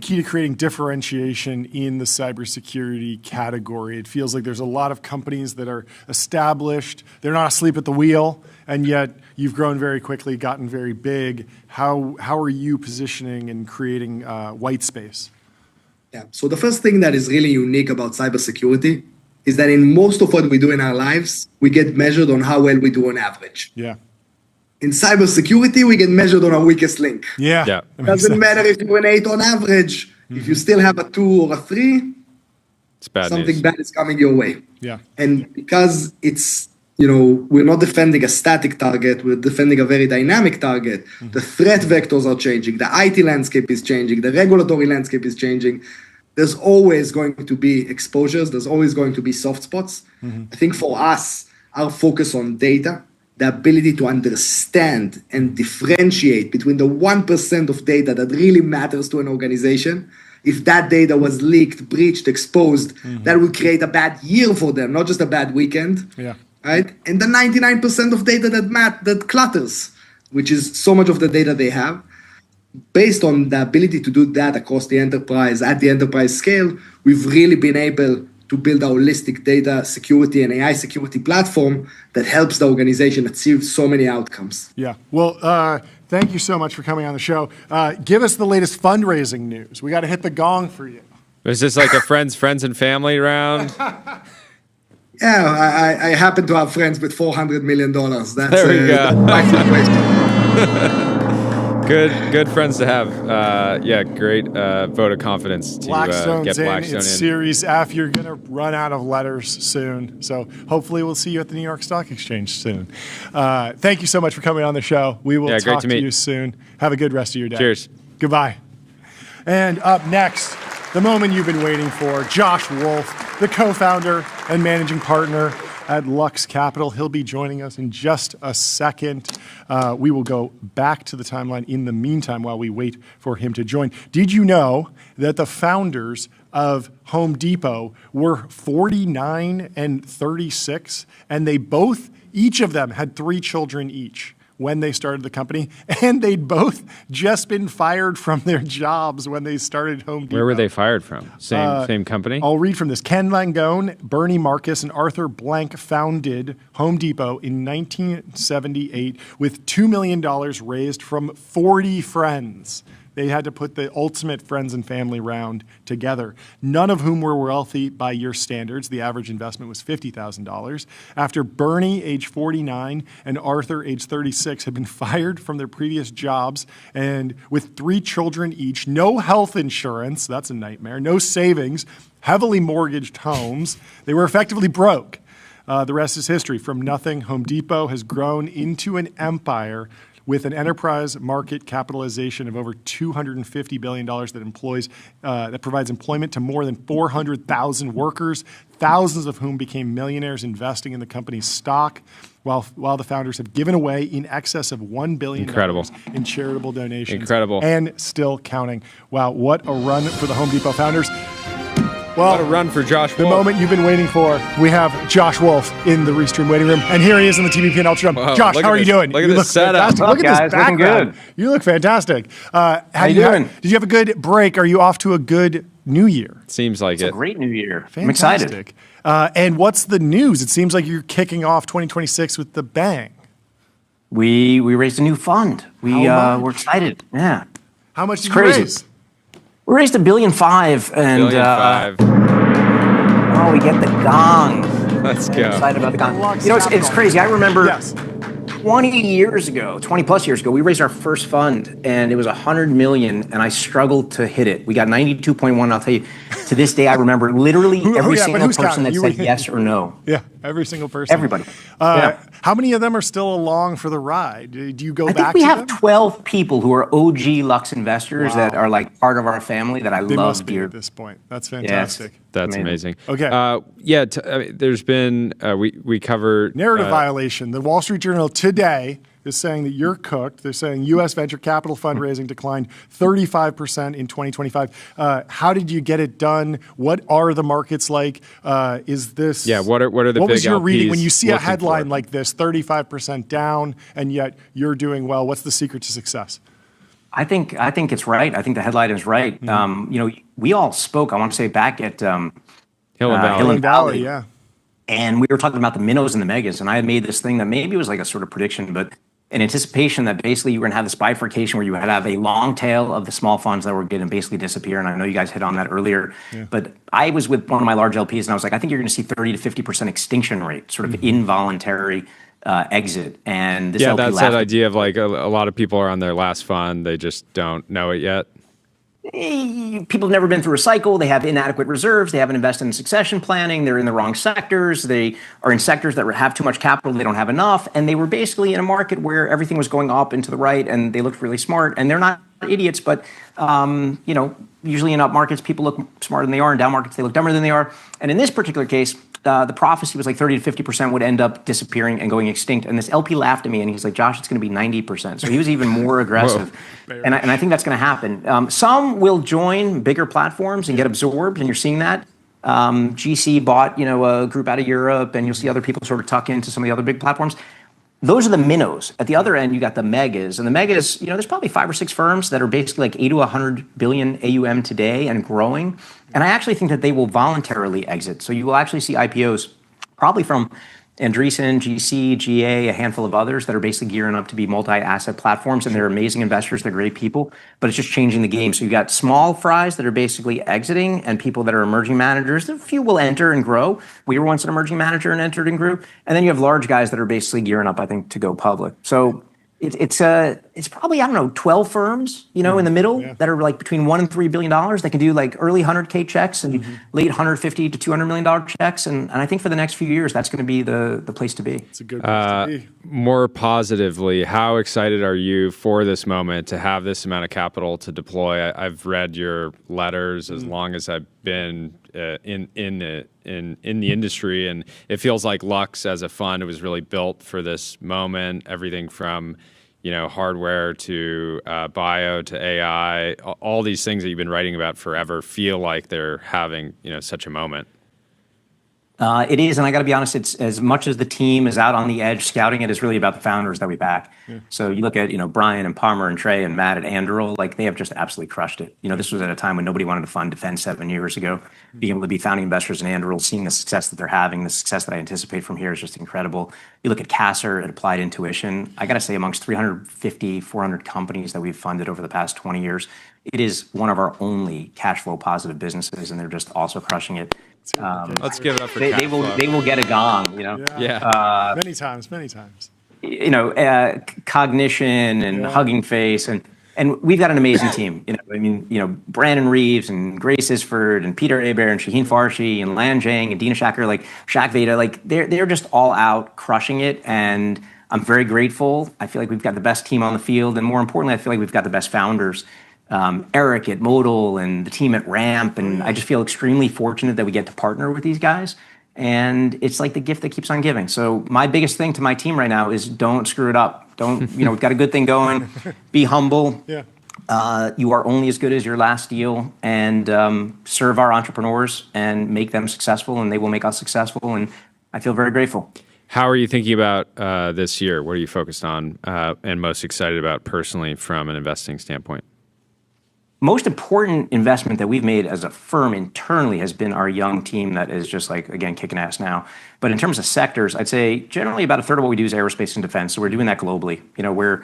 key to creating differentiation in the cybersecurity category? It feels like there's a lot of companies that are established. They're not asleep at the wheel, and yet you've grown very quickly, gotten very big. How are you positioning and creating white space? Yeah. So the first thing that is really unique about cybersecurity is that in most of what we do in our lives, we get measured on how well we do on average. Yeah. In cybersecurity, we get measured on our weakest link. Yeah. It doesn't matter if you're an 8 on average. If you still have a 2 or a 3, it's bad something news. bad is coming your way. Yeah. And because it's we're not defending a static target, we're defending a very dynamic target. The threat vectors are changing, the IT landscape is changing, the regulatory landscape is changing. There's always going to be exposures, there's always going to be soft spots. I think for us, our focus on data, the ability to understand and differentiate between the 1% of data that really matters to an organization. If that data was leaked, breached, exposed, that would create a bad year for them, not just a bad weekend. Yeah. Right? And the 99% of data that clutters, which is so much of the data they have. Based on the ability to do that across the enterprise, at the enterprise scale, we've really been able to build a holistic data security and AI security platform that helps the organization achieve so many outcomes. Yeah. Well, thank you so much for coming on the show. Give us the latest fundraising news. We got to hit the gong for you. Is this like a friends and family round? Yeah, I happen to have friends with $400 million. That's, there we go. Good friends to have. Great vote of confidence to get Blackstone in. Series F. You're going to run out of letters soon. So hopefully we'll see you at the New York Stock Exchange soon. Thank you so much for coming on the show. We will talk to you soon. Have a good rest of your day. Cheers. Goodbye. And up next, the moment you've been waiting for, Josh Wolfe, the co-founder and managing partner at Lux Capital. He'll be joining us in just a second. We will go back to the timeline in the meantime while we wait for him to join. Did you know that the founders of Home Depot were 49 and 36, and each of them had 3 children each when they started the company, and they'd both just been fired from their jobs when they started Home Depot. Where were they fired from? Same company? I'll read from this. Ken Langone, Bernie Marcus, and Arthur Blank founded Home Depot in 1978 with $2 million raised from 40 friends. They had to put the ultimate friends and family round together, none of whom were wealthy by your standards. The average investment was $50,000. After Bernie, age 49, and Arthur, age 36, had been fired from their previous jobs, and with 3 children each, no health insurance, that's a nightmare, no savings, heavily mortgaged homes, they were effectively broke. The rest is history. From nothing, Home Depot has grown into an empire with an enterprise market capitalization of over $250 billion that provides employment to more than 400,000 workers, thousands of whom became millionaires investing in the company's stock, while the founders have given away in excess of $1 billion in charitable donations. Incredible. And still counting. Wow, what a run for the Home Depot founders. Well, what a run for Josh Wolfe. The moment you've been waiting for. We have Josh Wolfe in the Restream waiting room, and here he is in the TBPN Ultra Dome. Josh, how are you doing? Look at this setup. Look at this background. You look fantastic. How you doing? Did you have a good break? Are you off to a good New Year? Seems like it's a great New Year. Fantastic. I'm excited. And what's the news? It seems like you're kicking off 2026 with the bang. We raised a new fund. We're excited. Yeah. How much did you raise? We raised $1.5 billion, and we get the gong. Let's go. I'm excited about the gong. It's crazy. I remember 20 plus years ago, we raised our first fund, and it was $100 million, and I struggled to hit it. We got 92.1. I'll tell you, to this day, I remember literally every single person that said yes or no. Yeah, every single person. Everybody. How many of them are still along for the ride? Do you go back to them? I think we have 12 people who are OG Lux investors that are like part of our family that I love dearly. At this point. That's fantastic. That's amazing. Okay. There's been, we cover... Narrative violation. The Wall Street Journal today is saying that you're cooked. They're saying U.S. venture capital fundraising declined 35% in 2025. How did you get it done? What are the markets like? Is this... Yeah, what are the big What was your reading when LPs you see a headline for? like this, 35% down, and yet you're doing well? What's the secret to success? I think it's right. I think the headline is right. We all spoke, I want to say, back at Hill and Valley, yeah. And we were talking about the minnows and the megas, and I had made this thing that maybe was like a sort of prediction, but in anticipation that basically you were going to have this bifurcation where you would have a long tail of the small funds that were going to basically disappear. And I know you guys hit on that earlier, but I was with one of my large LPs, and I was like, I think you're going to see 30 to 50% extinction rate, sort of involuntary exit. And this LP that's that idea of like a lot of people are on their last fund. They just don't know it yet. people have never been through a cycle. They have inadequate reserves. They haven't invested in succession planning. They're in the wrong sectors. They are in sectors that have too much capital. They don't have enough. And they were basically in a market where everything was going up and to the right, and they looked really smart. And they're not idiots, but usually in up markets, people look smarter than they are. In down markets, they look dumber than they are. And in this particular case, the prophecy was like 30 to 50% would end up disappearing and going extinct. And this LP laughed at me and he's like, Josh, it's going to be 90%. So he was even more aggressive. And I think that's going to happen. Some will join bigger platforms and get absorbed, and you're seeing that. GC bought, a group out of Europe, and you'll see other people sort of tuck into some of the other big platforms. Those are the minnows. At the other end, you got the megas. And the megas, there's probably 5 or 6 firms that are basically like 80 to 100 billion AUM today and growing. And I actually think that they will voluntarily exit. So you will actually see IPOs probably from Andreessen, GC, GA, a handful of others that are basically gearing up to be multi-asset platforms. And they're amazing investors. They're great people. But it's just changing the game. So you got small fries that are basically exiting and people that are emerging managers. A few will enter and grow. We were once an emerging manager and entered and grew. And then you have large guys that are basically gearing up, I think, to go public. So it's probably, 12 firms, in the middle that are like between $1 and $3 billion. They can do like early 100K checks and late 150 to $200 million checks. And I think for the next few years, that's going to be the place to be. It's a good place to be. More positively, how excited are you for this moment to have this amount of capital to deploy? I've read your letters as long as I've been in the industry, and it feels like Lux as a fund was really built for this moment. Everything from hardware to bio to AI, all these things that you've been writing about forever feel like they're having such a moment. It is, and I got to be honest, it's as much as the team is out on the edge scouting it, is really about the founders that we back. So you look at Brian and Palmer and Trey and Matt at Anduril, like they have just absolutely crushed it. This was at a time when nobody wanted to fund defense 7 years ago. Being able to be founding investors in Anduril, seeing the success that they're having, the success that I anticipate from here is just incredible. You look at Kasser at Applied Intuition. I got to say, amongst 350, 400 companies that we've funded over the past 20 years, it is one of our only cash flow positive businesses, and they're just also crushing it. Let's give it up for they will get a gong, Yeah. Many times. Cognition and Hugging Face, and we've got an amazing team. Brandon Reeves and Grace Isford and Peter Aber and Shaheen Farshi and Lan Zhang and Dina Shacker, like Shaq Veda, like they're just all out crushing it, and I'm very grateful. I feel like we've got the best team on the field, and more importantly, I feel like we've got the best founders. Eric at Modal and the team at Ramp, and I just feel extremely fortunate that we get to partner with these guys. And it's like the gift that keeps on giving. So my biggest thing to my team right now is don't screw it up. Don't, we've got a good thing going. Be humble. You are only as good as your last deal, and serve our entrepreneurs and make them successful, and they will make us successful. And I feel very grateful. How are you thinking about this year? What are you focused on and most excited about personally from an investing standpoint? Most important investment that we've made as a firm internally has been our young team that is just like, again, kicking ass now. But in terms of sectors, I'd say generally about a third of what we do is aerospace and defense. So we're doing that globally. We're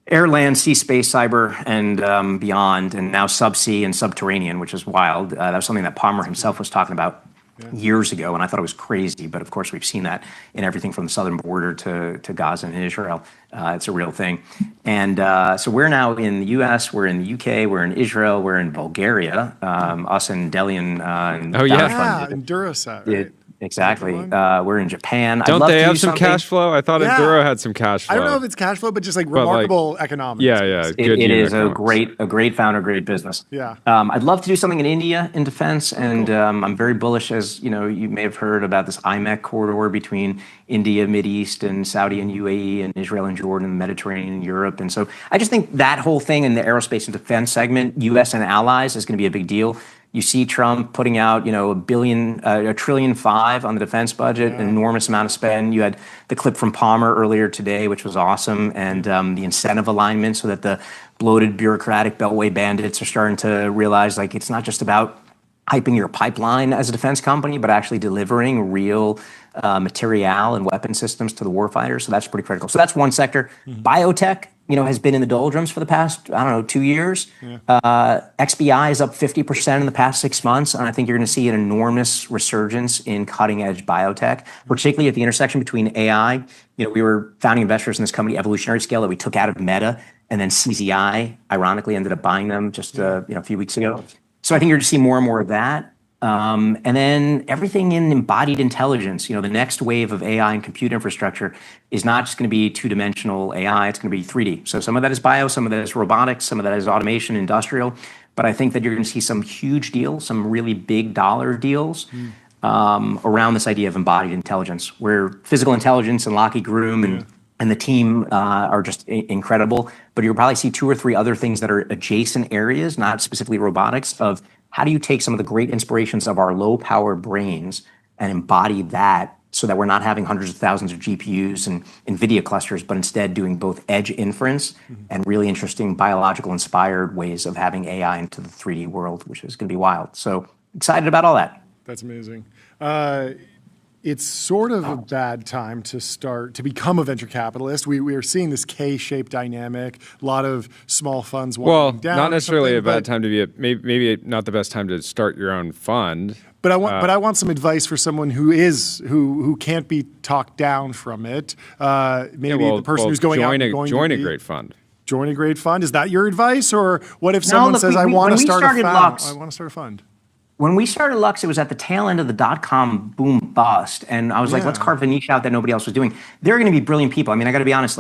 air, land, sea, space, cyber, and beyond, and now subsea and subterranean, which is wild. That was something that Palmer himself was talking about years ago, and I thought it was crazy. But of course, we've seen that in everything from the southern border to Gaza and Israel. It's a real thing. And so we're now in the U.S., we're in the U.K., we're in Israel, we're in Bulgaria. Us and Delian. And Durasat, right? Exactly. We're in Japan. Don't they have some cash flow? I thought Enduro had some cash flow. I don't know if it's cash flow, but just like remarkable economics. Yeah. It is a great founder, great business. Yeah. I'd love to do something in India in defense, and I'm very bullish, as you may have heard about this IMEC corridor between India, Mideast, and Saudi and UAE, and Israel and Jordan, and the Mediterranean and Europe. And so I just think that whole thing in the aerospace and defense segment, U.S. and allies, is going to be a big deal. You see Trump putting out, $1.5 trillion on the defense budget, an enormous amount of spend. You had the clip from Palmer earlier today, which was awesome, and the incentive alignment so that the bloated bureaucratic beltway bandits are starting to realize like it's not just about hyping your pipeline as a defense company, but actually delivering real material and weapon systems to the warfighters. So that's pretty critical. So that's one sector. Biotech, has been in the doldrums for the past, I don't know, 2 years. Yeah. XBI is up 50% in the past 6 months, and I think you're going to see an enormous resurgence in cutting-edge biotech, particularly at the intersection between AI. We were founding investors in this company, Evolutionary Scale, that we took out of Meta, and then CZI, ironically, ended up buying them just a few weeks ago. So I think you're going to see more and more of that. And then everything in embodied intelligence, the next wave of AI and compute infrastructure is not just going to be two-dimensional AI, it's going to be 3D. So some of that is bio, some of that is robotics, some of that is automation, industrial. But I think that you're going to see some huge deals, some really big dollar deals around this idea of embodied intelligence, where physical intelligence and Lockheed Groom and the team are just incredible. But you'll probably see 2 or 3 other things that are adjacent areas, not specifically robotics, of how do you take some of the great inspirations of our low-power brains and embody that so that we're not having hundreds of thousands of GPUs and NVIDIA clusters, but instead doing both edge inference and really interesting biological-inspired ways of having AI into the 3D world, which is going to be wild. So excited about all that. That's amazing. It's sort of a bad time to become a venture capitalist. We are seeing this K-shaped dynamic, a lot of small funds walking down. Not necessarily a bad time to be maybe not the best time to start your own fund. But I want some advice for someone who can't be talked down from it. The person who's going out and join a great fund. Join a great fund. Is that your advice, or what if someone says, "I want to start a fund"? I want to start a fund. When we started Lux, it was at the tail end of the dot-com boom bust. And I was like, let's carve a niche out that nobody else was doing. There are going to be brilliant people. I mean, I got to be honest,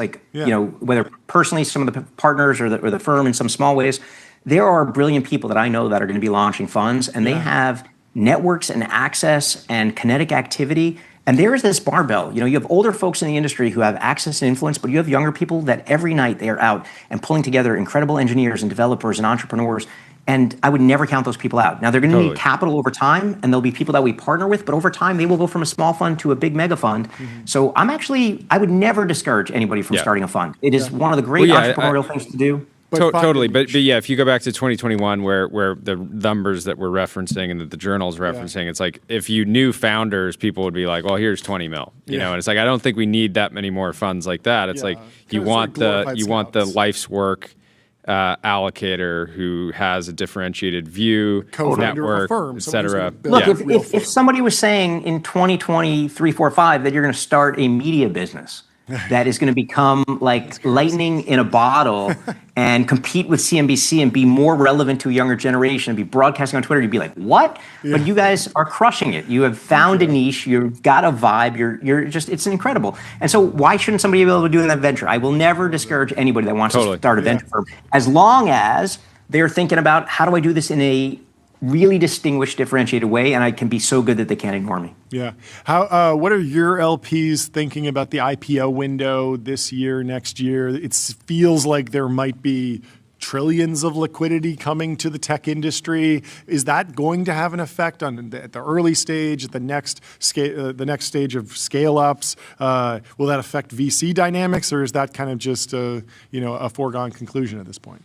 whether personally, some of the partners or the firm in some small ways, there are brilliant people that I know that are going to be launching funds, and they have networks and access and kinetic activity. And there is this barbell. You have older folks in the industry who have access and influence, but you have younger people that every night they are out and pulling together incredible engineers and developers and entrepreneurs. And I would never count those people out. Now, they're going to need capital over time, and there'll be people that we partner with, but over time, they will go from a small fund to a big mega fund. So I would never discourage anybody from starting a fund. It is one of the great entrepreneurial things to do. Totally. But yeah, if you go back to 2021, where the numbers that we're referencing and that the journal's referencing, it's like if you knew founders, people would be like, well, here's 20 mil. And it's like, I don't think we need that many more funds like that. It's like you want the life's work allocator who has a differentiated view, network, et cetera. Look, if somebody was saying in 2023, 4, 5 that you're going to start a media business that is going to become like lightning in a bottle and compete with CNBC and be more relevant to a younger generation and be broadcasting on Twitter, you'd be like, what? But you guys are crushing it. You have found a niche. You've got a vibe. You're just, it's incredible. And so why shouldn't somebody be able to do that venture? I will never discourage anybody that wants to start a venture firm, as long as they're thinking about, how do I do this in a really distinguished, differentiated way, and I can be so good that they can't ignore me. Yeah. What are your LPs thinking about the IPO window this year, next year? It feels like there might be trillions of liquidity coming to the tech industry. Is that going to have an effect at the early stage, at the next stage of scale-ups? Will that affect VC dynamics, or is that kind of just a foregone conclusion at this point?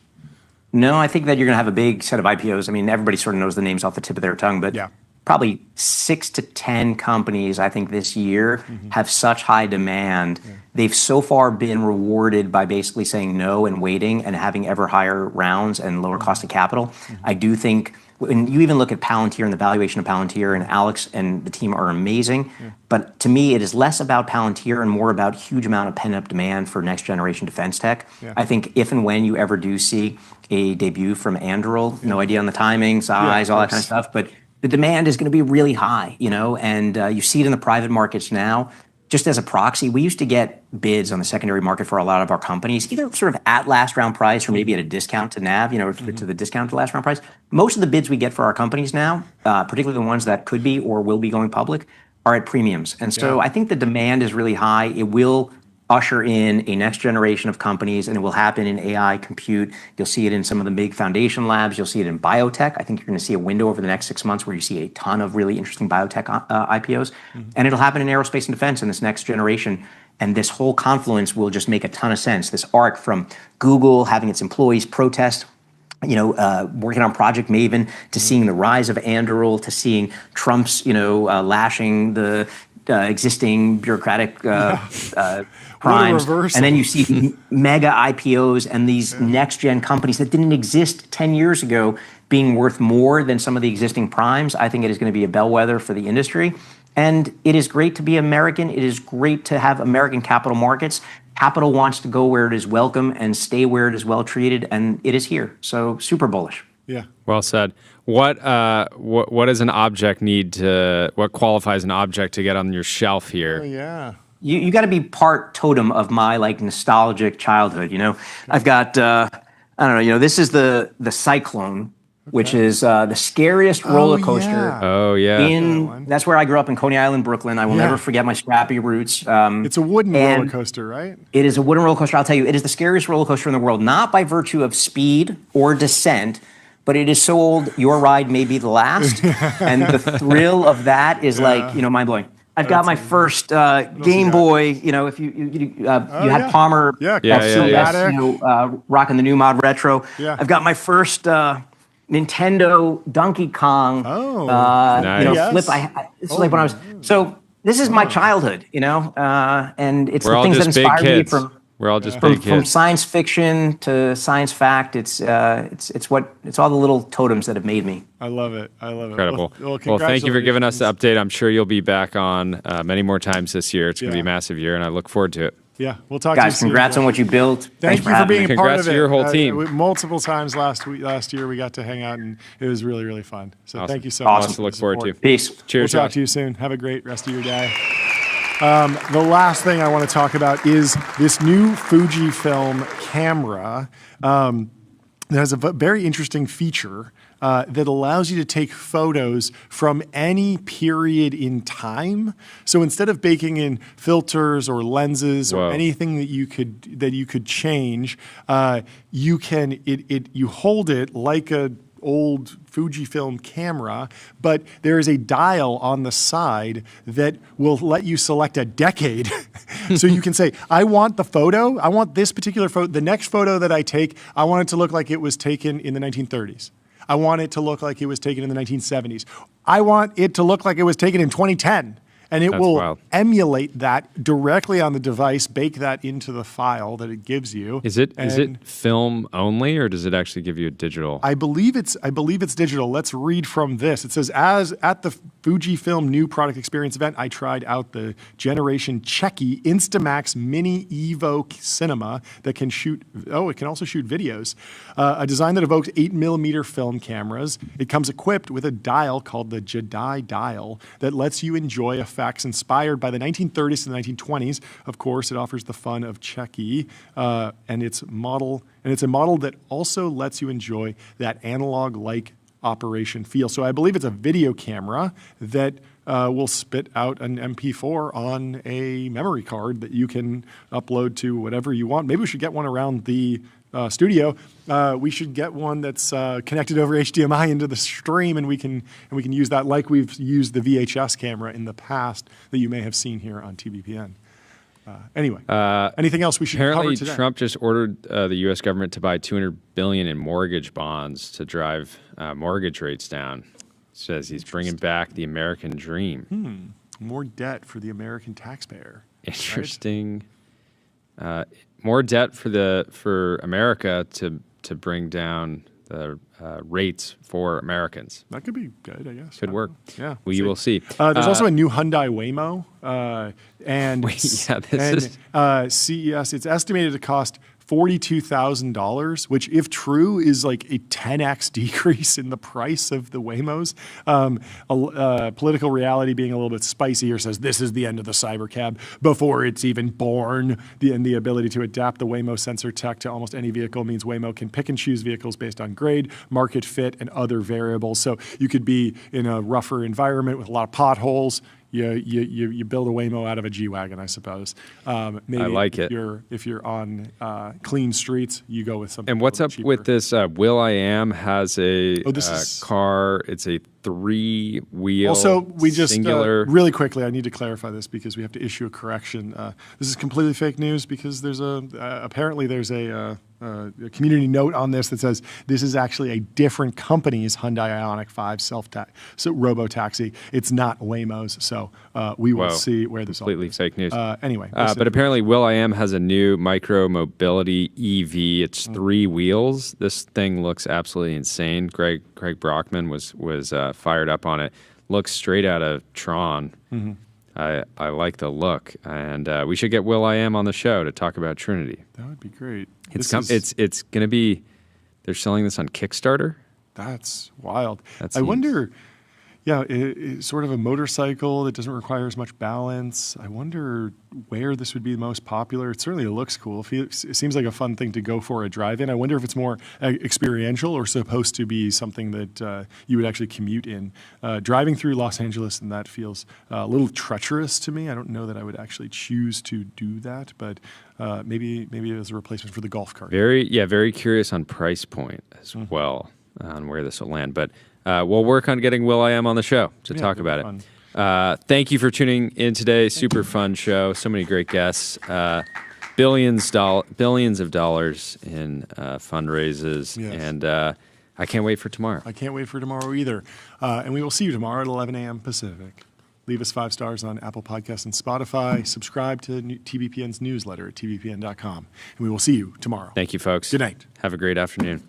No, I think that you're going to have a big set of IPOs. I mean, everybody sort of knows the names off the tip of their tongue, but probably 6 to 10 companies, I think, this year have such high demand. They've so far been rewarded by basically saying no and waiting and having ever higher rounds and lower cost of capital. I do think when you even look at Palantir and the valuation of Palantir, and Alex and the team are amazing. But to me, it is less about Palantir and more about huge amount of pent-up demand for next generation defense tech. I think if and when you ever do see a debut from Anduril, no idea on the timing, size, all that kind of stuff, but the demand is going to be really high, and you see it in the private markets now. Just as a proxy, we used to get bids on the secondary market for a lot of our companies, either sort of at last round price or maybe at a discount to NAV, to the discount to last round price. Most of the bids we get for our companies now, particularly the ones that could be or will be going public, are at premiums. And so I think the demand is really high. It will usher in a next generation of companies, and it will happen in AI compute. You'll see it in some of the big foundation labs. You'll see it in biotech. I think you're going to see a window over the next 6 months where you see a ton of really interesting biotech IPOs. And it'll happen in aerospace and defense in this next generation. And this whole confluence will just make a ton of sense. This arc from Google having its employees protest, working on Project Maven, to seeing the rise of Anduril, to seeing Trump's, lashing the existing bureaucratic primes, and then you see mega IPOs and these next-gen companies that didn't exist 10 years ago being worth more than some of the existing primes. I think it is going to be a bellwether for the industry. And it is great to be American. It is great to have American capital markets. Capital wants to go where it is welcome and stay where it is well treated, and it is here. So super bullish. Yeah. Well said. What does an object need to? What qualifies an object to get on your shelf here? Oh, yeah. You got to be part totem of my like nostalgic childhood. You know, I've got I don't know. You know, this is the Cyclone, which is the scariest roller coaster. Oh yeah. That's where I grew up in Coney Island, Brooklyn. I will never forget my scrappy roots. It's a wooden roller coaster, right? It is a wooden roller coaster. I'll tell you, it is the scariest roller coaster in the world, not by virtue of speed or descent, but it is so old, your ride may be the last. And the thrill of that is like, you know, mind blowing. I've got my first Game Boy. You know, if you had Palmer, CES, you know, rocking the new mod retro. Yeah. I've got my first Nintendo Donkey Kong. Nice. You know, flip. It's like when I was. So this is my childhood. You know, and it's the things that inspire me from. We're all just big kids. From science fiction to science fact, it's all the little totems that have made me. I love it. I love it. Incredible. Well, thank you for giving us the update. I'm sure you'll be back on many more times this year. It's going to be a massive year, and I look forward to it. Yeah, we'll talk to you soon. Guys, congrats on what you built. Thank you for being a part congrats of it. to your whole team. Multiple times last year we got to hang out, and it was really, really fun. So thank you so much. much. To look forward to. Peace. Cheers. We'll talk to you soon. Have a great rest of your day. The last thing I want to talk about is this new Fujifilm camera that has a very interesting feature that allows you to take photos from any period in time. So instead of baking in filters or lenses or anything that you could change, you hold it like a old Fujifilm camera, but there is a dial on the side that will let you select a decade. So you can say, I want the photo, I want this particular photo, the next photo that I take, I want it to look like it was taken in the 1930s. I want it to look like it was taken in the 1970s. I want it to look like it was taken in 2010. And it will emulate that directly on the device, bake that into the file that it gives you. Is it film only, or does it actually give you a digital? I believe it's digital. Let's read from this. It says, as at the Fujifilm new product experience event, I tried out the Generation Checky Instamax Mini Evo Cinema that can shoot. It can also shoot videos. A design that evokes 8mm film cameras. It comes equipped with a dial called the Jedi dial that lets you enjoy effects inspired by the 1930s to the 1920s. Of course, it offers the fun of Checky, and it's a model that also lets you enjoy that analog-like operation feel. So I believe it's a video camera that will spit out an MP4 on a memory card that you can upload to whatever you want. Maybe we should get one around the studio. We should get one that's connected over HDMI into the stream, and we can use that like we've used the VHS camera in the past that you may have seen here on TBPN. Anyway, anything else we should cover today? Apparently, Trump just ordered the U.S. government to buy $200 billion in mortgage bonds to drive mortgage rates down. Says he's bringing back the American dream. More debt for the American taxpayer. Interesting. Right? More debt for America to bring down the rates for Americans. That could be good, I guess. Could work. Yeah. We will see. There's also a new Hyundai Waymo, and CES. It's estimated to cost $42,000, which, if true, is like a 10x decrease in the price of the Waymos. Political reality being a little bit spicy here says this is the end of the cybercab before it's even born. The ability to adapt the Waymo sensor tech to almost any vehicle means Waymo can pick and choose vehicles based on grade, market fit, and other variables. So you could be in a rougher environment with a lot of potholes. You build a Waymo out of a G-Wagon, I suppose. Maybe I like it. If you're on clean streets, you go with something. And what's up cheaper. with this? Will.i.am has a car. It's a 3-wheel. Also, we just singular. Really quickly, I need to clarify this because we have to issue a correction. This is completely fake news because there's apparently there's a a community note on this that says this is actually a different company's Hyundai Ioniq 5 robo taxi. It's not Waymo's, so we will see where this completely all goes. fake news. Anyway, but apparently will.i.am has a new micro mobility EV. It's 3 wheels. This thing looks absolutely insane. Craig Brockman was fired up on it. Looks straight out of Tron. Mm-hmm. I like the look, and we should get will.i.am on the show to talk about Trinity. That would be great. It's going to be. They're selling this on Kickstarter. That's wild. That I wonder. Yeah, it's sort of a motorcycle that doesn't require as much balance. I wonder where this would be the most popular. It certainly looks cool. It seems like a fun thing to go for a drive-in. I wonder if it's more experiential or supposed to be something that you would actually commute in. Driving through Los Angeles, and that feels a little treacherous to me. I don't know that I would actually choose to do that, but maybe as a replacement for the golf cart. Very curious on price point as well, on where this will land. But we'll work on getting will.i.am on the show to talk about it. Thank you for tuning in today. Super fun show. So many great guests. Billions of dollars in fundraises. Yes. And I can't wait for tomorrow. I can't wait for tomorrow either. And we will see you tomorrow at 11 a.m. Pacific. Leave us 5 stars on Apple Podcasts and Spotify. Subscribe to TBPN's newsletter at tbpn.com. And we will see you tomorrow. Thank you, folks. Good night. Have a great afternoon.